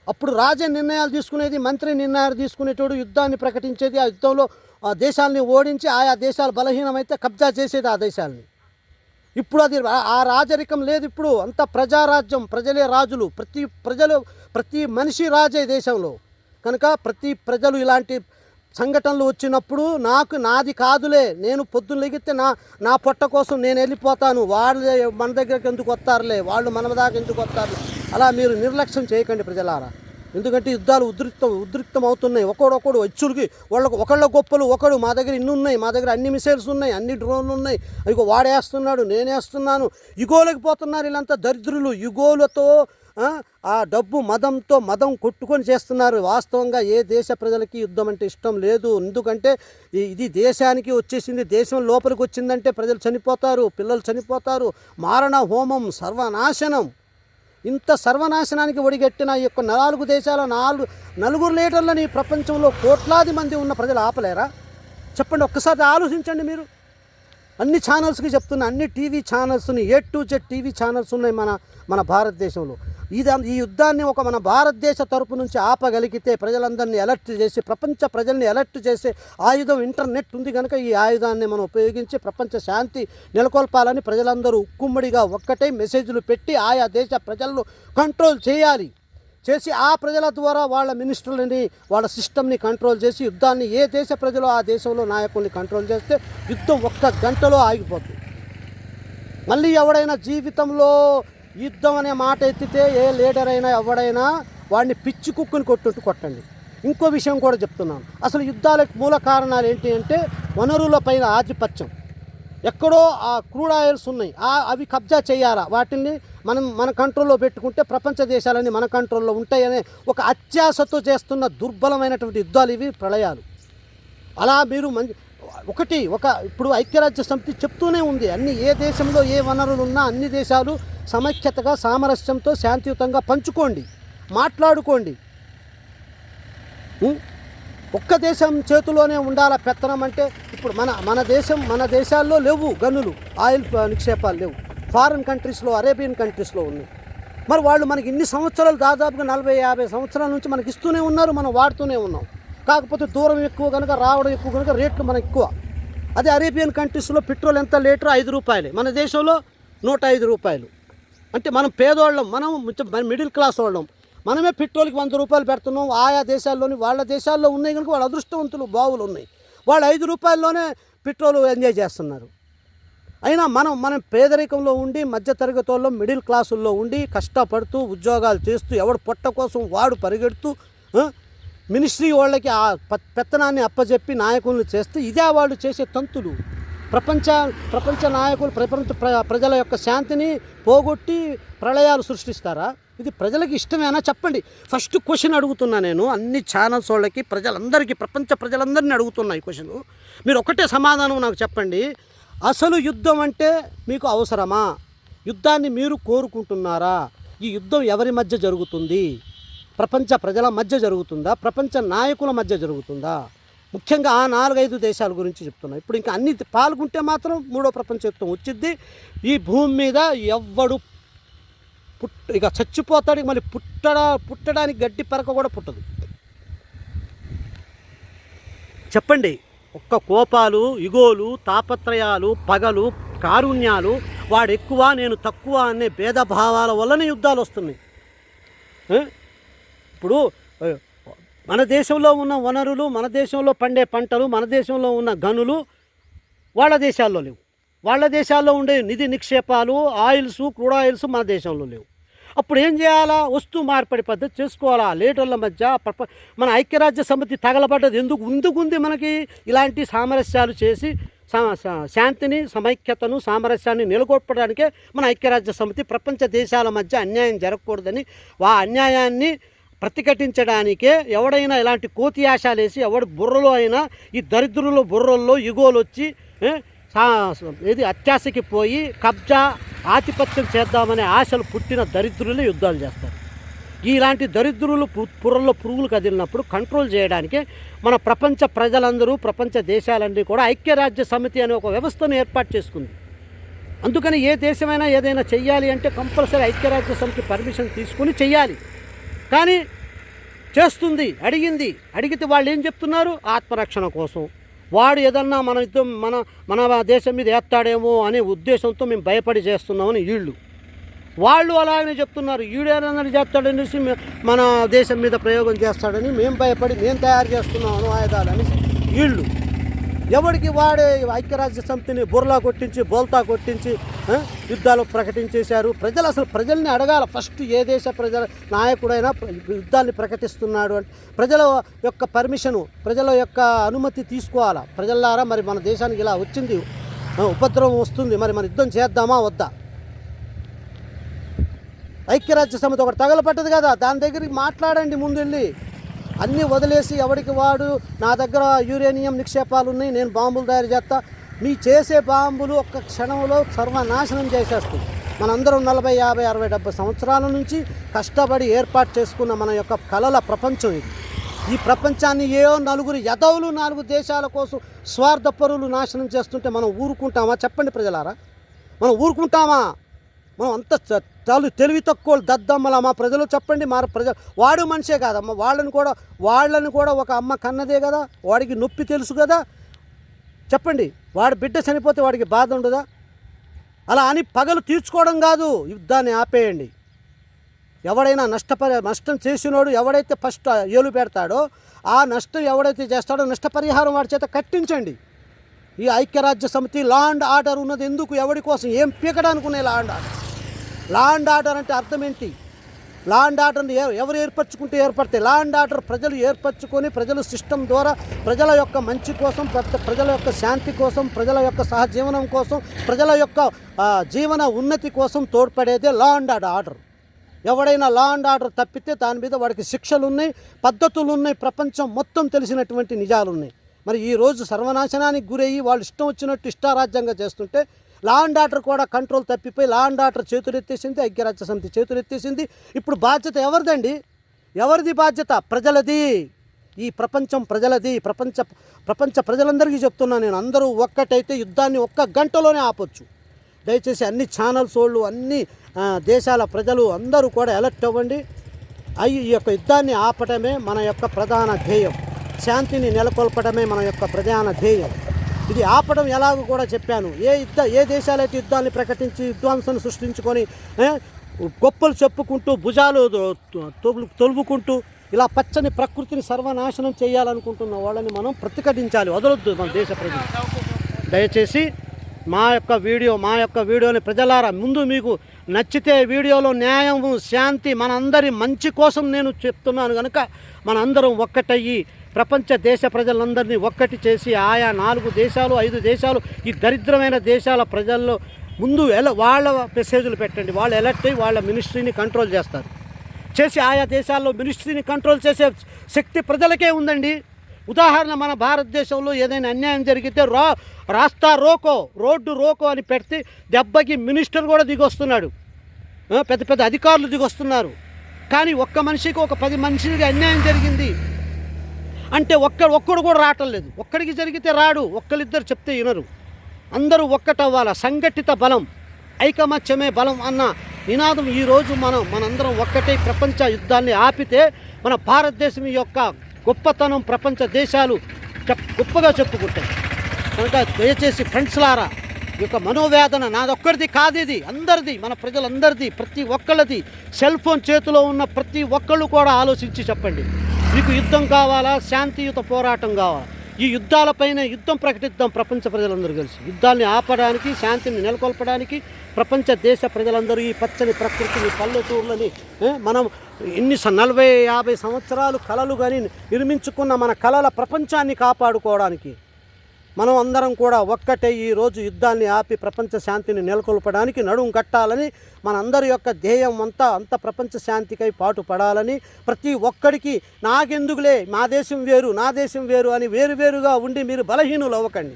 అప్పుడు రాజే నిర్ణయాలు తీసుకునేది, మంత్రి నిర్ణయాలు తీసుకునేటోడు, యుద్ధాన్ని ప్రకటించేది. ఆ యుద్ధంలో ఆ దేశాలని ఓడించి ఆయా దేశాలు బలహీనమైతే కబ్జా చేసేది ఆ దేశాలని. ఇప్పుడు అది ఆ రాజరికం లేదు. ఇప్పుడు అంత ప్రజారాజ్యం, ప్రజలే రాజులు, ప్రతి మనిషి రాజే దేశంలో. కనుక ప్రతి ప్రజలు ఇలాంటి సంఘటనలు వచ్చినప్పుడు నాది కాదులే, నేను పొద్దున్న లెగితే నా పొట్ట కోసం నేను వెళ్ళిపోతాను, వాళ్ళు మన దగ్గరికి ఎందుకు వస్తారులే, వాళ్ళు మన దాకా ఎందుకు వస్తారు, అలా మీరు నిర్లక్ష్యం చేయకండి ప్రజలారా. ఎందుకంటే యుద్ధాలు ఉద్రిక్తం అవుతున్నాయి. ఒకడొకడు వచ్చుడికి ఒకళ్ళ గొప్పలు, ఒకడు మా దగ్గర ఇన్ని ఉన్నాయి, మా దగ్గర అన్ని మిసైల్స్ ఉన్నాయి, అన్ని డ్రోన్లు ఉన్నాయి, ఇగో వాడేస్తున్నాడు, నేనేస్తున్నాను, యుగోలకి పోతున్నారు. వీళ్ళంతా దరిద్రులు, యుగోలతో ఆ డబ్బు మదం కొట్టుకొని చేస్తున్నారు. వాస్తవంగా ఏ దేశ ప్రజలకి యుద్ధం అంటే ఇష్టం లేదు. ఎందుకంటే ఇది దేశానికి వచ్చేసింది, దేశం లోపలికి వచ్చిందంటే ప్రజలు చనిపోతారు, పిల్లలు చనిపోతారు, మారణ హోమం, సర్వనాశనం. ఇంత సర్వనాశనానికి ఒడిగట్టిన ఈ యొక్క 4 దేశాల 4 లీటర్లని ఈ ప్రపంచంలో కోట్లాది మంది ఉన్న ప్రజలు ఆపలేరా? చెప్పండి, ఒక్కసారి ఆలోచించండి మీరు. అన్ని ఛానల్స్కి చెప్తున్నా, అన్ని టీవీ ఛానల్స్ని, A to Z TV channels ఉన్నాయి మన భారతదేశంలో. ఈ యుద్ధాన్ని మన భారతదేశ తరపు నుంచి ఆపగలిగితే, ప్రజలందరినీ అలర్ట్ చేసి, ప్రపంచ ప్రజల్ని అలర్ట్ చేసే ఆయుధం ఇంటర్నెట్ ఉంది కనుక ఈ ఆయుధాన్ని మనం ఉపయోగించి ప్రపంచ శాంతి నెలకొల్పాలని ప్రజలందరూ ఉక్కుమ్మడిగా ఒక్కటే మెసేజ్లు పెట్టి ఆయా దేశ ప్రజలను కంట్రోల్ చేసి ఆ ప్రజల ద్వారా వాళ్ళ మినిస్టర్లని, వాళ్ళ సిస్టమ్ని కంట్రోల్ చేసి యుద్ధాన్ని ఏ దేశ ప్రజలు ఆ దేశంలో నాయకుల్ని కంట్రోల్ చేస్తే యుద్ధం 1 గంటలో ఆగిపోతుంది. మళ్ళీ ఎవడైనా జీవితంలో యుద్ధం అనే మాట ఎత్తితే ఏ లీడర్ అయినా ఎవడైనా వాడిని పిచ్చి కుక్కుని కొట్టండి. ఇంకో విషయం కూడా చెప్తున్నాను. అసలు యుద్ధాలకు మూల కారణాలు ఏంటి అంటే వనరులపైన ఆధిపత్యం. ఎక్కడో ఆ క్రూడ్ ఆయిల్స్ ఉన్నాయి, అవి కబ్జా చేయాలా, వాటిని మన కంట్రోల్లో పెట్టుకుంటే ప్రపంచ దేశాలన్నీ మన కంట్రోల్లో ఉంటాయనే ఒక అత్యాశతో చేస్తున్న దుర్బలమైనటువంటి యుద్ధాలు ఇవి, ప్రళయాలు. అలా మీరు ఇప్పుడు ఐక్యరాజ్య సమితి చెప్తూనే ఉంది, ఏ దేశంలో ఏ వనరులు ఉన్నా అన్ని దేశాలు సమైక్యతగా, సామరస్యంతో, శాంతియుతంగా పంచుకోండి, మాట్లాడుకోండి. ఒక్క దేశం చేతిలోనే ఉండాలా పెత్తనం అంటే? ఇప్పుడు మన దేశాల్లో లేవు గనులు, ఆయిల్ నిక్షేపాలు లేవు. ఫారిన్ కంట్రీస్లో, అరేబియన్ కంట్రీస్లో ఉన్నాయి. మరి వాళ్ళు మనకి ఇన్ని సంవత్సరాలు, దాదాపుగా 40-50 సంవత్సరాల నుంచి మనకి ఇస్తూనే ఉన్నారు, మనం వాడుతూనే ఉన్నాం. కాకపోతే దూరం ఎక్కువ కనుక, రావడం ఎక్కువ కనుక రేట్లు మనకు ఎక్కువ. అదే అరేబియన్ కంట్రీస్లో పెట్రోల్ ఎంత లీటర్? 5 రూపాయలే. మన దేశంలో 105 రూపాయలు. అంటే మనం పేదవాళ్ళం, మనం మిడిల్ క్లాస్ వాళ్ళం. మనమే పెట్రోల్కి 100 రూపాయలు పెడుతున్నాం. ఆయా దేశాల్లోని వాళ్ళ దేశాల్లో ఉన్నాయి కనుక వాళ్ళ అదృష్టవంతులు, బావులు ఉన్నాయి. వాళ్ళు 5 రూపాయల్లోనే పెట్రోల్ ఎంజాయ్ చేస్తున్నారు. అయినా మనం పేదరికంలో ఉండి మధ్యతరగతి వాళ్ళు మిడిల్ క్లాసుల్లో ఉండి కష్టపడుతూ ఉద్యోగాలు చేస్తూ ఎవడు పొట్ట కోసం వాడు పరిగెడుతూ మినిస్ట్రీ వాళ్ళకి ఆ పెత్తనాన్ని అప్పజెప్పి నాయకులను చేస్తే ఇదే వాళ్ళు చేసే తంతులు. ప్రపంచ నాయకులు ప్రజల యొక్క శాంతిని పోగొట్టి ప్రళయాలు సృష్టిస్తారా? ఇది ప్రజలకి ఇష్టమేనా చెప్పండి. ఫస్ట్ క్వశ్చన్ అడుగుతున్నా నేను అన్ని ఛానల్స్ వాళ్ళకి, ప్రజలందరికీ, ప్రపంచ ప్రజలందరినీ అడుగుతున్నా ఈ క్వశ్చన్. మీరు ఒకటే సమాధానం నాకు చెప్పండి. అసలు యుద్ధం అంటే మీకు అవసరమా? యుద్ధాన్ని మీరు కోరుకుంటున్నారా? ఈ యుద్ధం ఎవరి మధ్య జరుగుతుంది? ప్రపంచ ప్రజల మధ్య జరుగుతుందా? ప్రపంచ నాయకుల మధ్య జరుగుతుందా? ముఖ్యంగా ఆ 4-5 దేశాల గురించి చెప్తున్నా. ఇప్పుడు ఇంకా అన్ని పాల్గొంటే మాత్రం 3వ ప్రపంచ యుద్ధం వచ్చిద్ది. ఈ భూమి మీద ఎవ్వడు ఇక చచ్చిపోతాడు. మళ్ళీ పుట్టడానికి గడ్డి పరక కూడా పుట్టదు. చెప్పండి. ఒక్క కోపాలు, ఇగోలు, తాపత్రయాలు, పగలు, కారుణ్యాలు, వాడు ఎక్కువ నేను తక్కువ అనే భేదభావాల వల్లనే యుద్ధాలు వస్తున్నాయి. ఇప్పుడు మన దేశంలో ఉన్న వనరులు, మన దేశంలో పండే పంటలు, మన దేశంలో ఉన్న గనులు వాళ్ళ దేశాల్లో లేవు. వాళ్ళ దేశాల్లో ఉండే నిధి నిక్షేపాలు, ఆయిల్స్, క్రూడ్ ఆయిల్స్ మన దేశంలో లేవు. అప్పుడు ఏం చేయాలా? వస్తు మార్పిడి పద్ధతి చేసుకోవాలా. లీటర్ల మధ్య మన ఐక్యరాజ్య సమితి తగలబడ్డది ఎందుకు ఉంది? మనకి ఇలాంటి సామరస్యాలు చేసి శాంతిని, సమైక్యతను, సామరస్యాన్ని నెలకొల్పడానికే మన ఐక్యరాజ్య సమితి. ప్రపంచ దేశాల మధ్య అన్యాయం జరగకూడదని ఆ అన్యాయాన్ని ప్రతిఘటించడానికే ఎవడైనా ఇలాంటి కోతి ఆశాలేసి ఎవడు బుర్రలో అయినా ఈ దరిద్రుల బుర్రల్లో ఇగోలు వచ్చి ఏది అత్యాశకి పోయి కబ్జా, ఆధిపత్యం చేద్దామనే ఆశలు పుట్టిన దరిద్రులే యుద్ధాలు చేస్తారు. ఇలాంటి దరిద్రులు పుర్రల్లో పురుగులు కదిలినప్పుడు కంట్రోల్ చేయడానికే మన ప్రపంచ ప్రజలందరూ, ప్రపంచ దేశాలన్నీ కూడా ఐక్యరాజ్య సమితి అనే ఒక వ్యవస్థను ఏర్పాటు చేసుకుంది. అందుకని ఏ దేశమైనా ఏదైనా చెయ్యాలి అంటే కంపల్సరీ ఐక్యరాజ్య సమితి పర్మిషన్ తీసుకుని చెయ్యాలి. కానీ చేస్తుంది, అడిగితే వాళ్ళు ఏం చెప్తున్నారు? ఆత్మరక్షణ కోసం. వాడు ఏదన్నా మన దేశం మీద ఏస్తాడేమో అనే ఉద్దేశంతో మేము భయపడి చేస్తున్నామని వాళ్ళు అలాగనే చెప్తున్నారు. ఈడేనని చేస్తాడనేసి మన దేశం మీద ప్రయోగం చేస్తాడని మేము భయపడి మేము తయారు చేస్తున్నామని ఆయుధాలు అనేసి ఎవడికి వాడే ఐక్యరాజ్య సమితిని బుర్లా కొట్టించి, బోల్తా కొట్టించి యుద్ధాలు ప్రకటించేశారు. అసలు ప్రజల్ని అడగాల. ఫస్ట్ ఏ దేశ ప్రజల నాయకుడైనా యుద్ధాన్ని ప్రకటిస్తున్నాడు అంటే ప్రజల యొక్క పర్మిషను, ప్రజల యొక్క అనుమతి తీసుకోవాలా. ప్రజలారా మరి మన దేశానికి ఇలా వచ్చింది, ఉపద్రవం వస్తుంది, మరి మన యుద్ధం చేద్దామా వద్దా? ఐక్యరాజ్య సమితి ఒకటి తగలపట్టదు కదా, దాని దగ్గరికి మాట్లాడండి. ముందెళ్ళి అన్నీ వదిలేసి ఎవడికి వాడు నా దగ్గర యురేనియం నిక్షేపాలు ఉన్నాయి, నేను బాంబులు తయారు చేస్తా. మీ చేసే బాంబులు ఒక్క క్షణంలో సర్వనాశనం చేసేస్తుంది. మనందరం 40, 50, 60, 70 సంవత్సరాల నుంచి కష్టపడి ఏర్పాటు చేసుకున్న మన యొక్క కళల ప్రపంచం ఇది. ఈ ప్రపంచాన్ని నలుగురు యదవులు 4 దేశాల కోసం స్వార్థపరులు నాశనం చేస్తుంటే మనం ఊరుకుంటామా? చెప్పండి ప్రజలారా, మనం ఊరుకుంటామా? మనం అంత తెలివి తక్కువ దద్దమ్మలమ్మా ప్రజలు? చెప్పండి. వాడు మనిషే కాదమ్మా, వాళ్ళని కూడా ఒక అమ్మ కన్నదే కదా, వాడికి నొప్పి తెలుసు కదా. చెప్పండి, వాడి బిడ్డ చనిపోతే వాడికి బాధ ఉండదా? అలా అని పగలు తీర్చుకోవడం కాదు, యుద్ధాన్ని ఆపేయండి. ఎవడైనా నష్టం చేసినోడు ఎవడైతే ఫస్ట్ ఏలు పెడతాడో ఆ నష్టం ఎవడైతే చేస్తాడో నష్టపరిహారం వాడి చేత కట్టించండి. ఈ ఐక్యరాజ్య సమితి లా అండ్ ఆర్డర్ ఉన్నది ఎందుకు? ఎవడి కోసం? ఏం పీకడానికి ఉన్నాయి law and order? Law and order అంటే అర్థం ఏంటి? లా అండ్ ఆర్డర్ని ఎవరు ఏర్పరచుకుంటే ఏర్పడతాయి? లా అండ్ ఆర్డర్ ప్రజలు ఏర్పరచుకొని ప్రజలు సిస్టమ్ ద్వారా ప్రజల యొక్క మంచి కోసం, ప్రజల యొక్క శాంతి కోసం, ప్రజల యొక్క సహజీవనం కోసం, ప్రజల యొక్క జీవన ఉన్నతి కోసం తోడ్పడేదే లా అండ్ ఆర్డర్. ఎవడైనా లా అండ్ ఆర్డర్ తప్పితే దాని మీద వాడికి శిక్షలు ఉన్నాయి, పద్ధతులు ఉన్నాయి, ప్రపంచం మొత్తం తెలిసినటువంటి నిజాలు ఉన్నాయి. మరి ఈరోజు సర్వనాశనానికి గురయ్యి వాళ్ళు ఇష్టం వచ్చినట్టు ఇష్టారాజ్యంగా చేస్తుంటే లా అండ్ ఆర్డర్ కూడా కంట్రోల్ తప్పిపోయి లా అండ్ ఆర్డర్ చేతులెత్తేసింది, ఐక్యరాజ్య సమితి చేతులెత్తేసింది. ఇప్పుడు బాధ్యత ఎవరిదండి? ఎవరిది బాధ్యత? ప్రజలది. ఈ ప్రపంచం ప్రజలది. ప్రపంచ ప్రజలందరికీ చెప్తున్నా నేను, అందరూ ఒక్కటైతే యుద్ధాన్ని 1 గంటలోనే ఆపొచ్చు. దయచేసి అన్ని ఛానల్స్ వాళ్ళు, అన్ని దేశాల ప్రజలు అందరూ కూడా అలర్ట్ అవ్వండి. ఈ యొక్క యుద్ధాన్ని ఆపటమే మన యొక్క ప్రధాన ధ్యేయం. శాంతిని నెలకొల్పడమే మన యొక్క ప్రధాన ధ్యేయం. ఇది ఆపడం ఎలాగో కూడా చెప్పాను. ఏ దేశాలైతే యుద్ధాన్ని ప్రకటించి విధ్వంసాన్ని సృష్టించుకొని గొప్పలు చెప్పుకుంటూ భుజాలు తొలుపుకుంటూ ఇలా పచ్చని ప్రకృతిని సర్వనాశనం చేయాలనుకుంటున్న వాళ్ళని మనం ప్రతిఘటించాలి. వదలొద్దు మన దేశ ప్రజలు. దయచేసి మా యొక్క వీడియోని ప్రజలారా ముందు మీకు నచ్చితే వీడియోలో న్యాయము శాంతి మనందరి మంచి కోసం నేను చెప్తున్నాను కనుక మనందరం ఒక్కటయ్యి ప్రపంచ దేశ ప్రజలందరినీ ఒక్కటి చేసి ఆయా 4 దేశాలు 5 దేశాలు ఈ దరిద్రమైన దేశాల ప్రజల్లో ముందు వాళ్ళ మెసేజ్లు పెట్టండి. వాళ్ళు ఎలక్ట్ అయ్యి వాళ్ళ మినిస్ట్రీని కంట్రోల్ చేసి ఆయా దేశాల్లో మినిస్ట్రీని కంట్రోల్ చేసే శక్తి ప్రజలకే ఉందండి. ఉదాహరణ మన భారతదేశంలో ఏదైనా అన్యాయం జరిగితే రోడ్డు రోకో అని పెడితే దెబ్బకి మినిస్టర్ కూడా దిగొస్తున్నాడు, పెద్ద పెద్ద అధికారులు దిగొస్తున్నారు. కానీ ఒక్క మనిషికి ఒక 10 మనిషికి అన్యాయం జరిగింది అంటే ఒక్కడు కూడా రావటం లేదు. ఒక్కడికి జరిగితే రాడు, ఒక్కరిద్దరు చెప్తే వినరు. అందరూ ఒక్కటవ్వాలా. సంఘటిత బలం, ఐకమత్యమే బలం అన్న నినాదం ఈరోజు మనందరం ఒక్కటే ప్రపంచ యుద్ధాన్ని ఆపితే మన భారతదేశం యొక్క గొప్పతనం ప్రపంచ దేశాలు గొప్పగా చెప్పుకుంటాయి. కనుక దయచేసి ఫ్రెండ్స్లారా, ఈ యొక్క మనోవేదన నాదొక్కరిది కాదు, ఇది అందరిది, మన ప్రజలందరిది, ప్రతి ఒక్కళ్ళది. సెల్ ఫోన్ చేతిలో ఉన్న ప్రతి ఒక్కళ్ళు కూడా ఆలోచించి చెప్పండి, మీకు యుద్ధం కావాలా, శాంతియుత పోరాటం కావాలా? ఈ యుద్ధాలపైన యుద్ధం ప్రకటిద్దాం. ప్రపంచ ప్రజలందరూ కలిసి యుద్ధాన్ని ఆపడానికి, శాంతిని నెలకొల్పడానికి ప్రపంచ దేశ ప్రజలందరూ ఈ పచ్చని ప్రకృతిని, పల్లెటూర్లని మనం 40-50 సంవత్సరాలు కలలు కానీ నిర్మించుకున్న మన కలల ప్రపంచాన్ని కాపాడుకోవడానికి మనం అందరం కూడా ఒక్కటే ఈరోజు యుద్ధాన్ని ఆపి ప్రపంచ శాంతిని నెలకొల్పడానికి నడుం కట్టాలని మనందరి యొక్క ధ్యేయం అంత ప్రపంచ శాంతికై పాటుపడాలని, ప్రతి ఒక్కడికి నాకెందుకులే, నా దేశం వేరు అని వేరువేరుగా ఉండి మీరు బలహీనులు అవ్వకండి.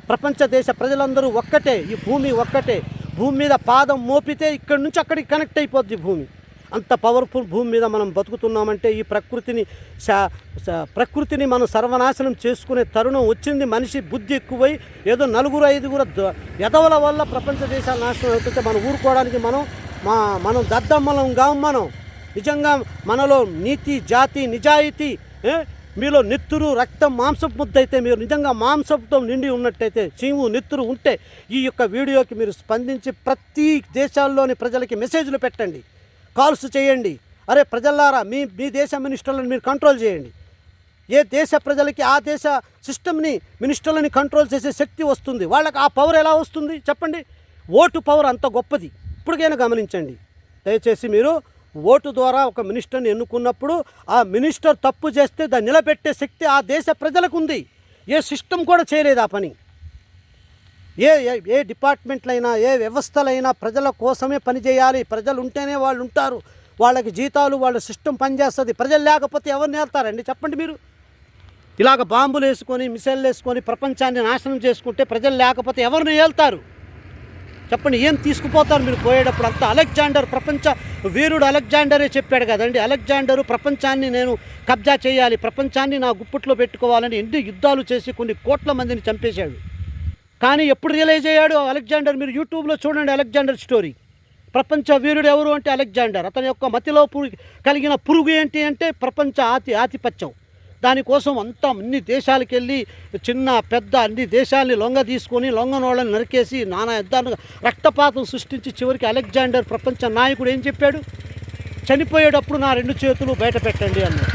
ప్రపంచ దేశ ప్రజలందరూ ఒక్కటే, ఈ భూమి ఒక్కటే. భూమి మీద పాదం మోపితే ఇక్కడి నుంచి అక్కడికి కనెక్ట్ అయిపోద్ది భూమి. అంత పవర్ఫుల్ భూమి మీద మనం బతుకుతున్నామంటే ఈ ప్రకృతిని మనం సర్వనాశనం చేసుకునే తరుణం వచ్చింది. మనిషి బుద్ధి ఎక్కువై ఏదో 4-5 ఎదవల వల్ల ప్రపంచ దేశాలు నాశనం అవుతుంటే మనం ఊరుకోవడానికి మనం దద్దమ్మలం కావు. మనం నిజంగా మనలో నీతి, జాతి, నిజాయితీ, మీలో నెత్తురు, రక్తం, మాంసపు ముద్ద అయితే, మీరు నిజంగా మాంసంతో నిండి ఉన్నట్టయితే, చీము నెత్తురు ఉంటే ఈ యొక్క వీడియోకి మీరు స్పందించి ప్రతి దేశాల్లోని ప్రజలకి మెసేజ్లు పెట్టండి, కాల్స్ చేయండి. అరే ప్రజలారా, మీ దేశ మినిస్టర్లను మీరు కంట్రోల్ చేయండి. ఏ దేశ ప్రజలకి ఆ దేశ సిస్టమ్ని, మినిస్టర్లని కంట్రోల్ చేసే శక్తి వస్తుంది. వాళ్ళకి ఆ పవర్ ఎలా వస్తుంది చెప్పండి? ఓటు పవర్ అంత గొప్పది. ఇప్పటికైనా గమనించండి. దయచేసి మీరు ఓటు ద్వారా ఒక మినిస్టర్ని ఎన్నుకున్నప్పుడు ఆ మినిస్టర్ తప్పు చేస్తే దాన్ని నిలబెట్టే శక్తి ఆ దేశ ప్రజలకు ఉంది. ఏ సిస్టమ్ కూడా చేయలేదు ఆ పని. ఏ డిపార్ట్మెంట్లైనా, ఏ వ్యవస్థలైనా ప్రజల కోసమే పనిచేయాలి. ప్రజలు ఉంటేనే వాళ్ళు ఉంటారు, వాళ్ళకి జీతాలు, వాళ్ళ సిస్టమ్ పనిచేస్తుంది. ప్రజలు లేకపోతే ఎవరిని వెళ్తారండి చెప్పండి? మీరు ఇలాగ బాంబులు వేసుకొని, మిసైల్ వేసుకొని ప్రపంచాన్ని నాశనం చేసుకుంటే ప్రజలు లేకపోతే ఎవరిని వెళ్తారు చెప్పండి? ఏం తీసుకుపోతారు మీరు పోయేటప్పుడు? అంతా అలెగ్జాండర్, ప్రపంచ వీరుడు అలెగ్జాండరే చెప్పాడు కదండి. అలెగ్జాండరు ప్రపంచాన్ని నేను కబ్జా చేయాలి, ప్రపంచాన్ని నా గుప్పట్లో పెట్టుకోవాలని ఎన్ని యుద్ధాలు చేసి కొన్ని కోట్ల మందిని చంపేశాడు. కానీ ఎప్పుడు రియలైజ్ అయ్యాడు అలెగ్జాండర్? మీరు యూట్యూబ్లో చూడండి అలెగ్జాండర్ స్టోరీ. ప్రపంచ వీరుడు ఎవరు అంటే అలెగ్జాండర్. అతని యొక్క మతిలో కలిగిన పురుగు ఏంటి అంటే ప్రపంచ ఆధిపత్యం. దానికోసం అన్ని దేశాలకు వెళ్ళి చిన్న పెద్ద అన్ని దేశాలని లొంగ తీసుకొని, లొంగనోళ్ళని నరికేసి నానా యుద్ధాలు, రక్తపాతం సృష్టించి చివరికి అలెగ్జాండర్ ప్రపంచ నాయకుడు ఏం చెప్పాడు? చనిపోయేటప్పుడు నా 2 చేతులు బయట పెట్టండి అన్నాడు.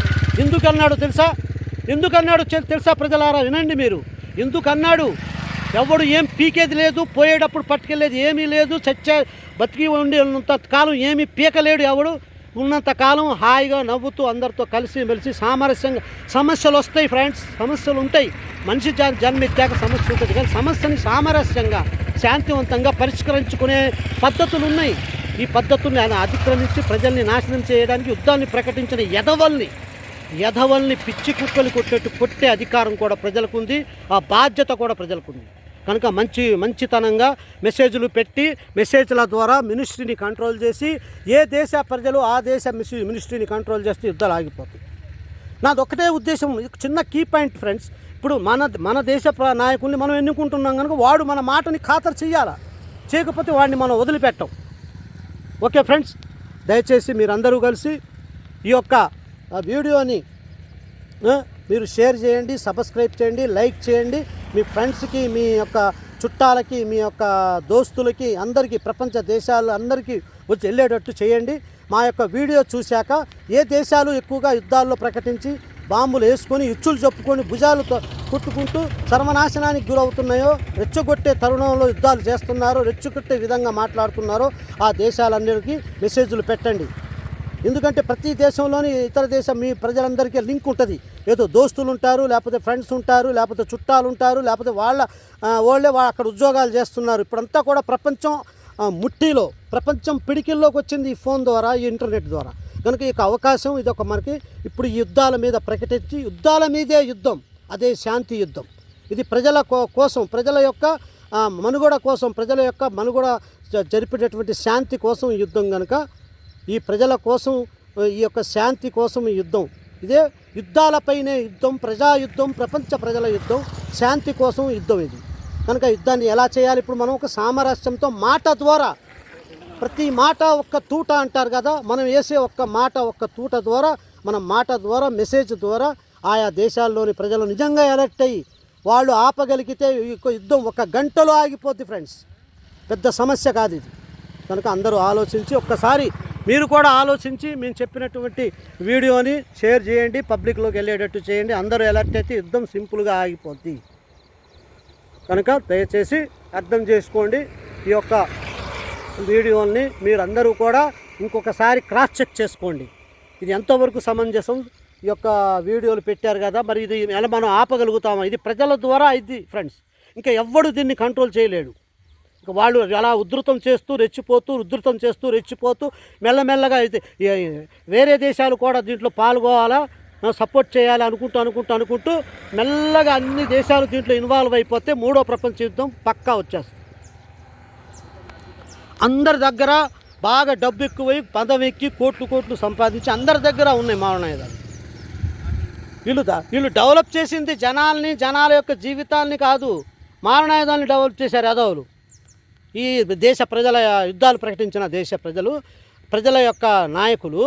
ఎందుకన్నాడు తెలుసా ప్రజలారా? వినండి మీరు. ఎందుకన్నాడు? ఎవడు ఏం పీకేది లేదు, పోయేటప్పుడు పట్టుకెళ్ళేది ఏమీ లేదు, బతికి ఉండేంత కాలం ఏమీ పీకలేడు ఎవడు. ఉన్నంతకాలం హాయిగా నవ్వుతూ అందరితో కలిసిమెలిసి సామరస్యంగా. సమస్యలు వస్తాయి ఫ్రెండ్స్, సమస్యలు ఉంటాయి. మనిషి జన్మెత్తాక సమస్య ఉంటుంది, కానీ సమస్యని సామరస్యంగా, శాంతివంతంగా పరిష్కరించుకునే పద్ధతులు ఉన్నాయి. ఈ పద్ధతుల్ని ఆయన అతిక్రమించి ప్రజల్ని నాశనం చేయడానికి యుద్ధాన్ని ప్రకటించిన ఎదవల్ని పిచ్చి కుక్కలు కొట్టే అధికారం కూడా ప్రజలకు ఉంది, ఆ బాధ్యత కూడా ప్రజలకు ఉంది. కనుక మంచితనంగా మెసేజ్లు పెట్టి, మెసేజ్ల ద్వారా మినిస్ట్రీని కంట్రోల్ చేసి, ఏ దేశ ప్రజలు ఆ దేశ మినిస్ట్రీని కంట్రోల్ చేస్తే యుద్ధాలు ఆగిపోతాయి. నాది ఒకటే ఉద్దేశం. చిన్న కీ పాయింట్ ఫ్రెండ్స్. ఇప్పుడు మన దేశ నాయకుల్ని మనం ఎన్నుకుంటున్నాం కనుక వాడు మన మాటని ఖాతరు చేయాలా, చేయకపోతే వాడిని మనం వదిలిపెట్టాం. ఓకే ఫ్రెండ్స్, దయచేసి మీరందరూ కలిసి ఈ యొక్క వీడియోని మీరు షేర్ చేయండి, సబ్స్క్రైబ్ చేయండి, లైక్ చేయండి. మీ ఫ్రెండ్స్కి, మీ యొక్క చుట్టాలకి, మీ యొక్క దోస్తులకి, అందరికీ, ప్రపంచ దేశాలు అందరికీ వచ్చి వెళ్ళేటట్టు చేయండి. మా యొక్క వీడియో చూశాక ఏ దేశాలు ఎక్కువగా యుద్ధాల్లో ప్రకటించి బాంబులు వేసుకొని ఇచ్చులు చెప్పుకొని భుజాలతో కుట్టుకుంటూ సర్వనాశనానికి గురవుతున్నాయో, రెచ్చగొట్టే తరుణంలో యుద్ధాలు చేస్తున్నారో, రెచ్చగొట్టే విధంగా మాట్లాడుతున్నారో ఆ దేశాలన్నిటికీ మెసేజ్లు పెట్టండి. ఎందుకంటే ప్రతి దేశంలోని ఇతర దేశం మీ ప్రజలందరికీ లింక్ ఉంటుంది. ఏదో దోస్తులు ఉంటారు, లేకపోతే ఫ్రెండ్స్ ఉంటారు, లేకపోతే చుట్టాలు ఉంటారు, లేకపోతే వాళ్ళే అక్కడ ఉద్యోగాలు చేస్తున్నారు. ఇప్పుడంతా కూడా ప్రపంచం ముట్టిలో, ప్రపంచం పిడికిల్లోకి వచ్చింది ఈ ఫోన్ ద్వారా, ఈ ఇంటర్నెట్ ద్వారా. కనుక ఈ అవకాశం ఇదొక మనకి ఇప్పుడు ఈ యుద్ధాల మీద ప్రకటించి, యుద్ధాల మీదే యుద్ధం, అదే శాంతి యుద్ధం. ఇది ప్రజల కోసం, ప్రజల యొక్క మనుగడ కోసం, ప్రజల యొక్క మనుగడ జరిపేటటువంటి శాంతి కోసం ఈ యుద్ధం. కనుక ఈ ప్రజల కోసం, ఈ యొక్క శాంతి కోసం ఈ యుద్ధం. ఇదే యుద్ధాలపైనే యుద్ధం, ప్రజాయుద్ధం, ప్రపంచ ప్రజల యుద్ధం, శాంతి కోసం యుద్ధం ఇది. కనుక యుద్ధాన్ని ఎలా చేయాలి? ఇప్పుడు మనం ఒక సామరస్యంతో మాట ద్వారా, ప్రతి మాట ఒక్క తూట అంటారు కదా, మనం వేసే ఒక్క మాట ఒక్క తూట ద్వారా, మన మాట ద్వారా, మెసేజ్ ద్వారా ఆయా దేశాల్లోని ప్రజలు నిజంగా ఎలర్ట్ అయ్యి వాళ్ళు ఆపగలిగితే యుద్ధం 1 గంటలో ఆగిపోద్ది ఫ్రెండ్స్. పెద్ద సమస్య కాదు ఇది. కనుక అందరూ ఆలోచించి, ఒక్కసారి మీరు కూడా ఆలోచించి మేము చెప్పినటువంటి వీడియోని షేర్ చేయండి, పబ్లిక్లోకి వెళ్ళేటట్టు చేయండి. అందరూ ఎలర్ట్ అయితే యుద్ధం సింపుల్గా ఆగిపోద్ది. కనుక దయచేసి అర్థం చేసుకోండి. ఈ యొక్క వీడియోని మీరందరూ కూడా ఇంకొకసారి క్రాస్ చెక్ చేసుకోండి. ఇది ఎంతవరకు సమంజసం? ఈ యొక్క వీడియోలు పెట్టారు కదా, మరి ఇది ఎలా మనం ఆపగలుగుతామా? ఇది ప్రజల ద్వారా ఇది ఫ్రెండ్స్. ఇంకా ఎవ్వడు దీన్ని కంట్రోల్ చేయలేడు. ఇంకా వాళ్ళు అలా ఉధృతం చేస్తూ రెచ్చిపోతూ మెల్లమెల్లగా అయితే వేరే దేశాలు కూడా దీంట్లో పాల్గొవాలా, సపోర్ట్ చేయాలి అనుకుంటూ మెల్లగా అన్ని దేశాలు దీంట్లో ఇన్వాల్వ్ అయిపోతే 3వ ప్రపంచ యుద్ధం పక్కా వచ్చేస్తుంది. అందరి దగ్గర బాగా డబ్బు ఎక్కువై పదం ఎక్కి కోట్లు సంపాదించి అందరి దగ్గర ఉన్నాయి మారణాయుధాలు. వీళ్ళు డెవలప్ చేసింది జనాల యొక్క జీవితాల్ని కాదు, మారణాయుధాలను డెవలప్ చేశారు యాదవులు. ఈ దేశ ప్రజల యుద్ధాలు ప్రకటించిన ప్రజల యొక్క నాయకులు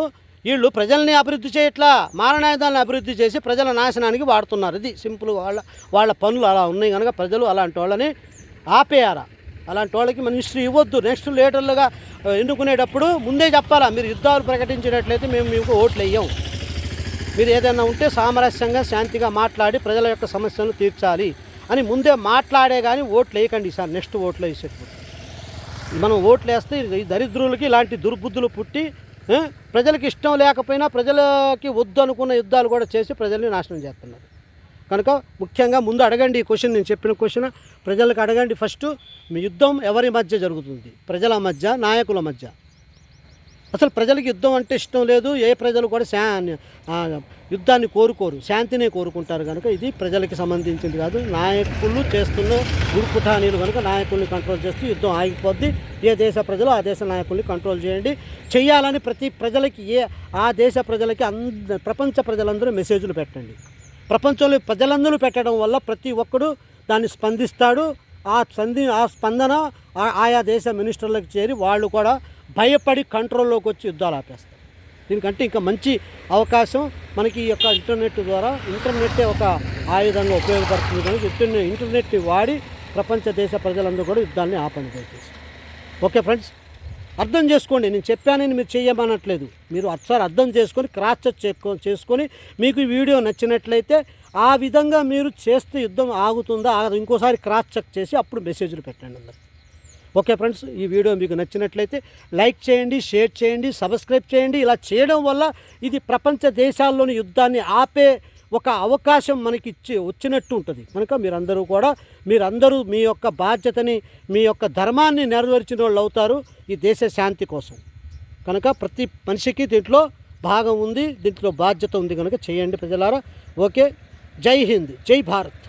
వీళ్ళు ప్రజల్ని అభివృద్ధి చేయట్లా, మారణాయుధాలను అభివృద్ధి చేసి ప్రజల నాశనానికి వాడుతున్నారు. ఇది సింపుల్. వాళ్ళ పనులు అలా ఉన్నాయి. కనుక ప్రజలు అలాంటి వాళ్ళని ఆపేయారా, అలాంటి వాళ్ళకి మినిస్ట్రీ ఇవ్వద్దు. నెక్స్ట్ లీడర్లుగా ఎన్నుకునేటప్పుడు ముందే చెప్పాలా, మీరు యుద్ధాలు ప్రకటించేటట్లయితే మేము మీకు ఓట్లు వేయం, మీరు ఏదైనా ఉంటే సామరస్యంగా శాంతిగా మాట్లాడి ప్రజల యొక్క సమస్యలను తీర్చాలి అని ముందే మాట్లాడే కానీ ఓట్లు వేయకండి సార్. నెక్స్ట్ ఓట్లు వేసేటప్పుడు మనం ఓట్లు వేస్తే ఈ దరిద్రులకి ఇలాంటి దుర్బుద్ధులు పుట్టి ప్రజలకు ఇష్టం లేకపోయినా ప్రజలకి వద్దు అనుకున్న యుద్ధాలు కూడా చేసి ప్రజల్ని నాశనం చేస్తున్నారు. కనుక ముఖ్యంగా ముందు అడగండి. ఈ క్వశ్చన్, నేను చెప్పిన క్వశ్చన్ ప్రజలకు అడగండి. ఫస్ట్ మీ యుద్ధం ఎవరి మధ్య జరుగుతుంది? ప్రజల మధ్య, నాయకుల మధ్య. అసలు ప్రజలకు యుద్ధం అంటే ఇష్టం లేదు. ఏ ప్రజలు కూడా యుద్ధాన్ని కోరుకోరు, శాంతినే కోరుకుంటారు. కనుక ఇది ప్రజలకి సంబంధించింది కాదు. నాయకులు చేస్తున్న గురుపుఠానీలు కనుక నాయకుల్ని కంట్రోల్ చేస్తూ యుద్ధం ఆగిపోద్ది. ఏ దేశ ప్రజలు ఆ దేశ నాయకుల్ని కంట్రోల్ చేయాలని ప్రతి ప్రజలకి, ఆ దేశ ప్రజలకి ప్రపంచ ప్రజలందరూ మెసేజ్లు పెట్టండి. ప్రపంచంలో ప్రజలందరూ పెట్టడం వల్ల ప్రతి ఒక్కడు దాన్ని స్పందిస్తాడు. ఆ స్పందన ఆయా దేశ మినిస్టర్లకు చేరి వాళ్ళు కూడా భయపడి కంట్రోల్లోకి వచ్చి యుద్ధాలు ఆపేస్తారు. దీనికంటే ఇంకా మంచి అవకాశం మనకి ఈ యొక్క ఇంటర్నెట్టే ఒక ఆయుధంగా ఉపయోగపడుతుంది. కనుక ఇంటర్నెట్ని వాడి ప్రపంచ దేశ ప్రజలందరూ కూడా యుద్ధాన్ని ఆపండి దయచేసి. ఓకే ఫ్రెండ్స్, అర్థం చేసుకోండి. నేను చెప్పానని మీరు చేయమనట్లేదు. మీరు ఒకసారి అర్థం చేసుకొని క్రాస్ చెక్ చేసుకొని మీకు ఈ వీడియో నచ్చినట్లయితే ఆ విధంగా మీరు చేస్తే యుద్ధం ఆగుతుందా ఆగదు ఇంకోసారి క్రాస్ చెక్ చేసి అప్పుడు మెసేజ్లు పెట్టండి అందరు. ఓకే ఫ్రెండ్స్, ఈ వీడియో మీకు నచ్చినట్లయితే లైక్ చేయండి, షేర్ చేయండి, సబ్స్క్రైబ్ చేయండి. ఇలా చేయడం వల్ల ఇది ప్రపంచ దేశాల్లోని యుద్ధాన్ని ఆపే ఒక అవకాశం మనకి వచ్చినట్టు ఉంటుంది. కనుక మీరందరూ మీ యొక్క బాధ్యతని, మీ యొక్క ధర్మాన్ని నెరవేర్చిన వాళ్ళు అవుతారు ఈ దేశ శాంతి కోసం. కనుక ప్రతి మనిషికి దీంట్లో భాగం ఉంది, దీంట్లో బాధ్యత ఉంది. కనుక చేయండి ప్రజలారా. ఓకే, జై హింద్, జై భారత్.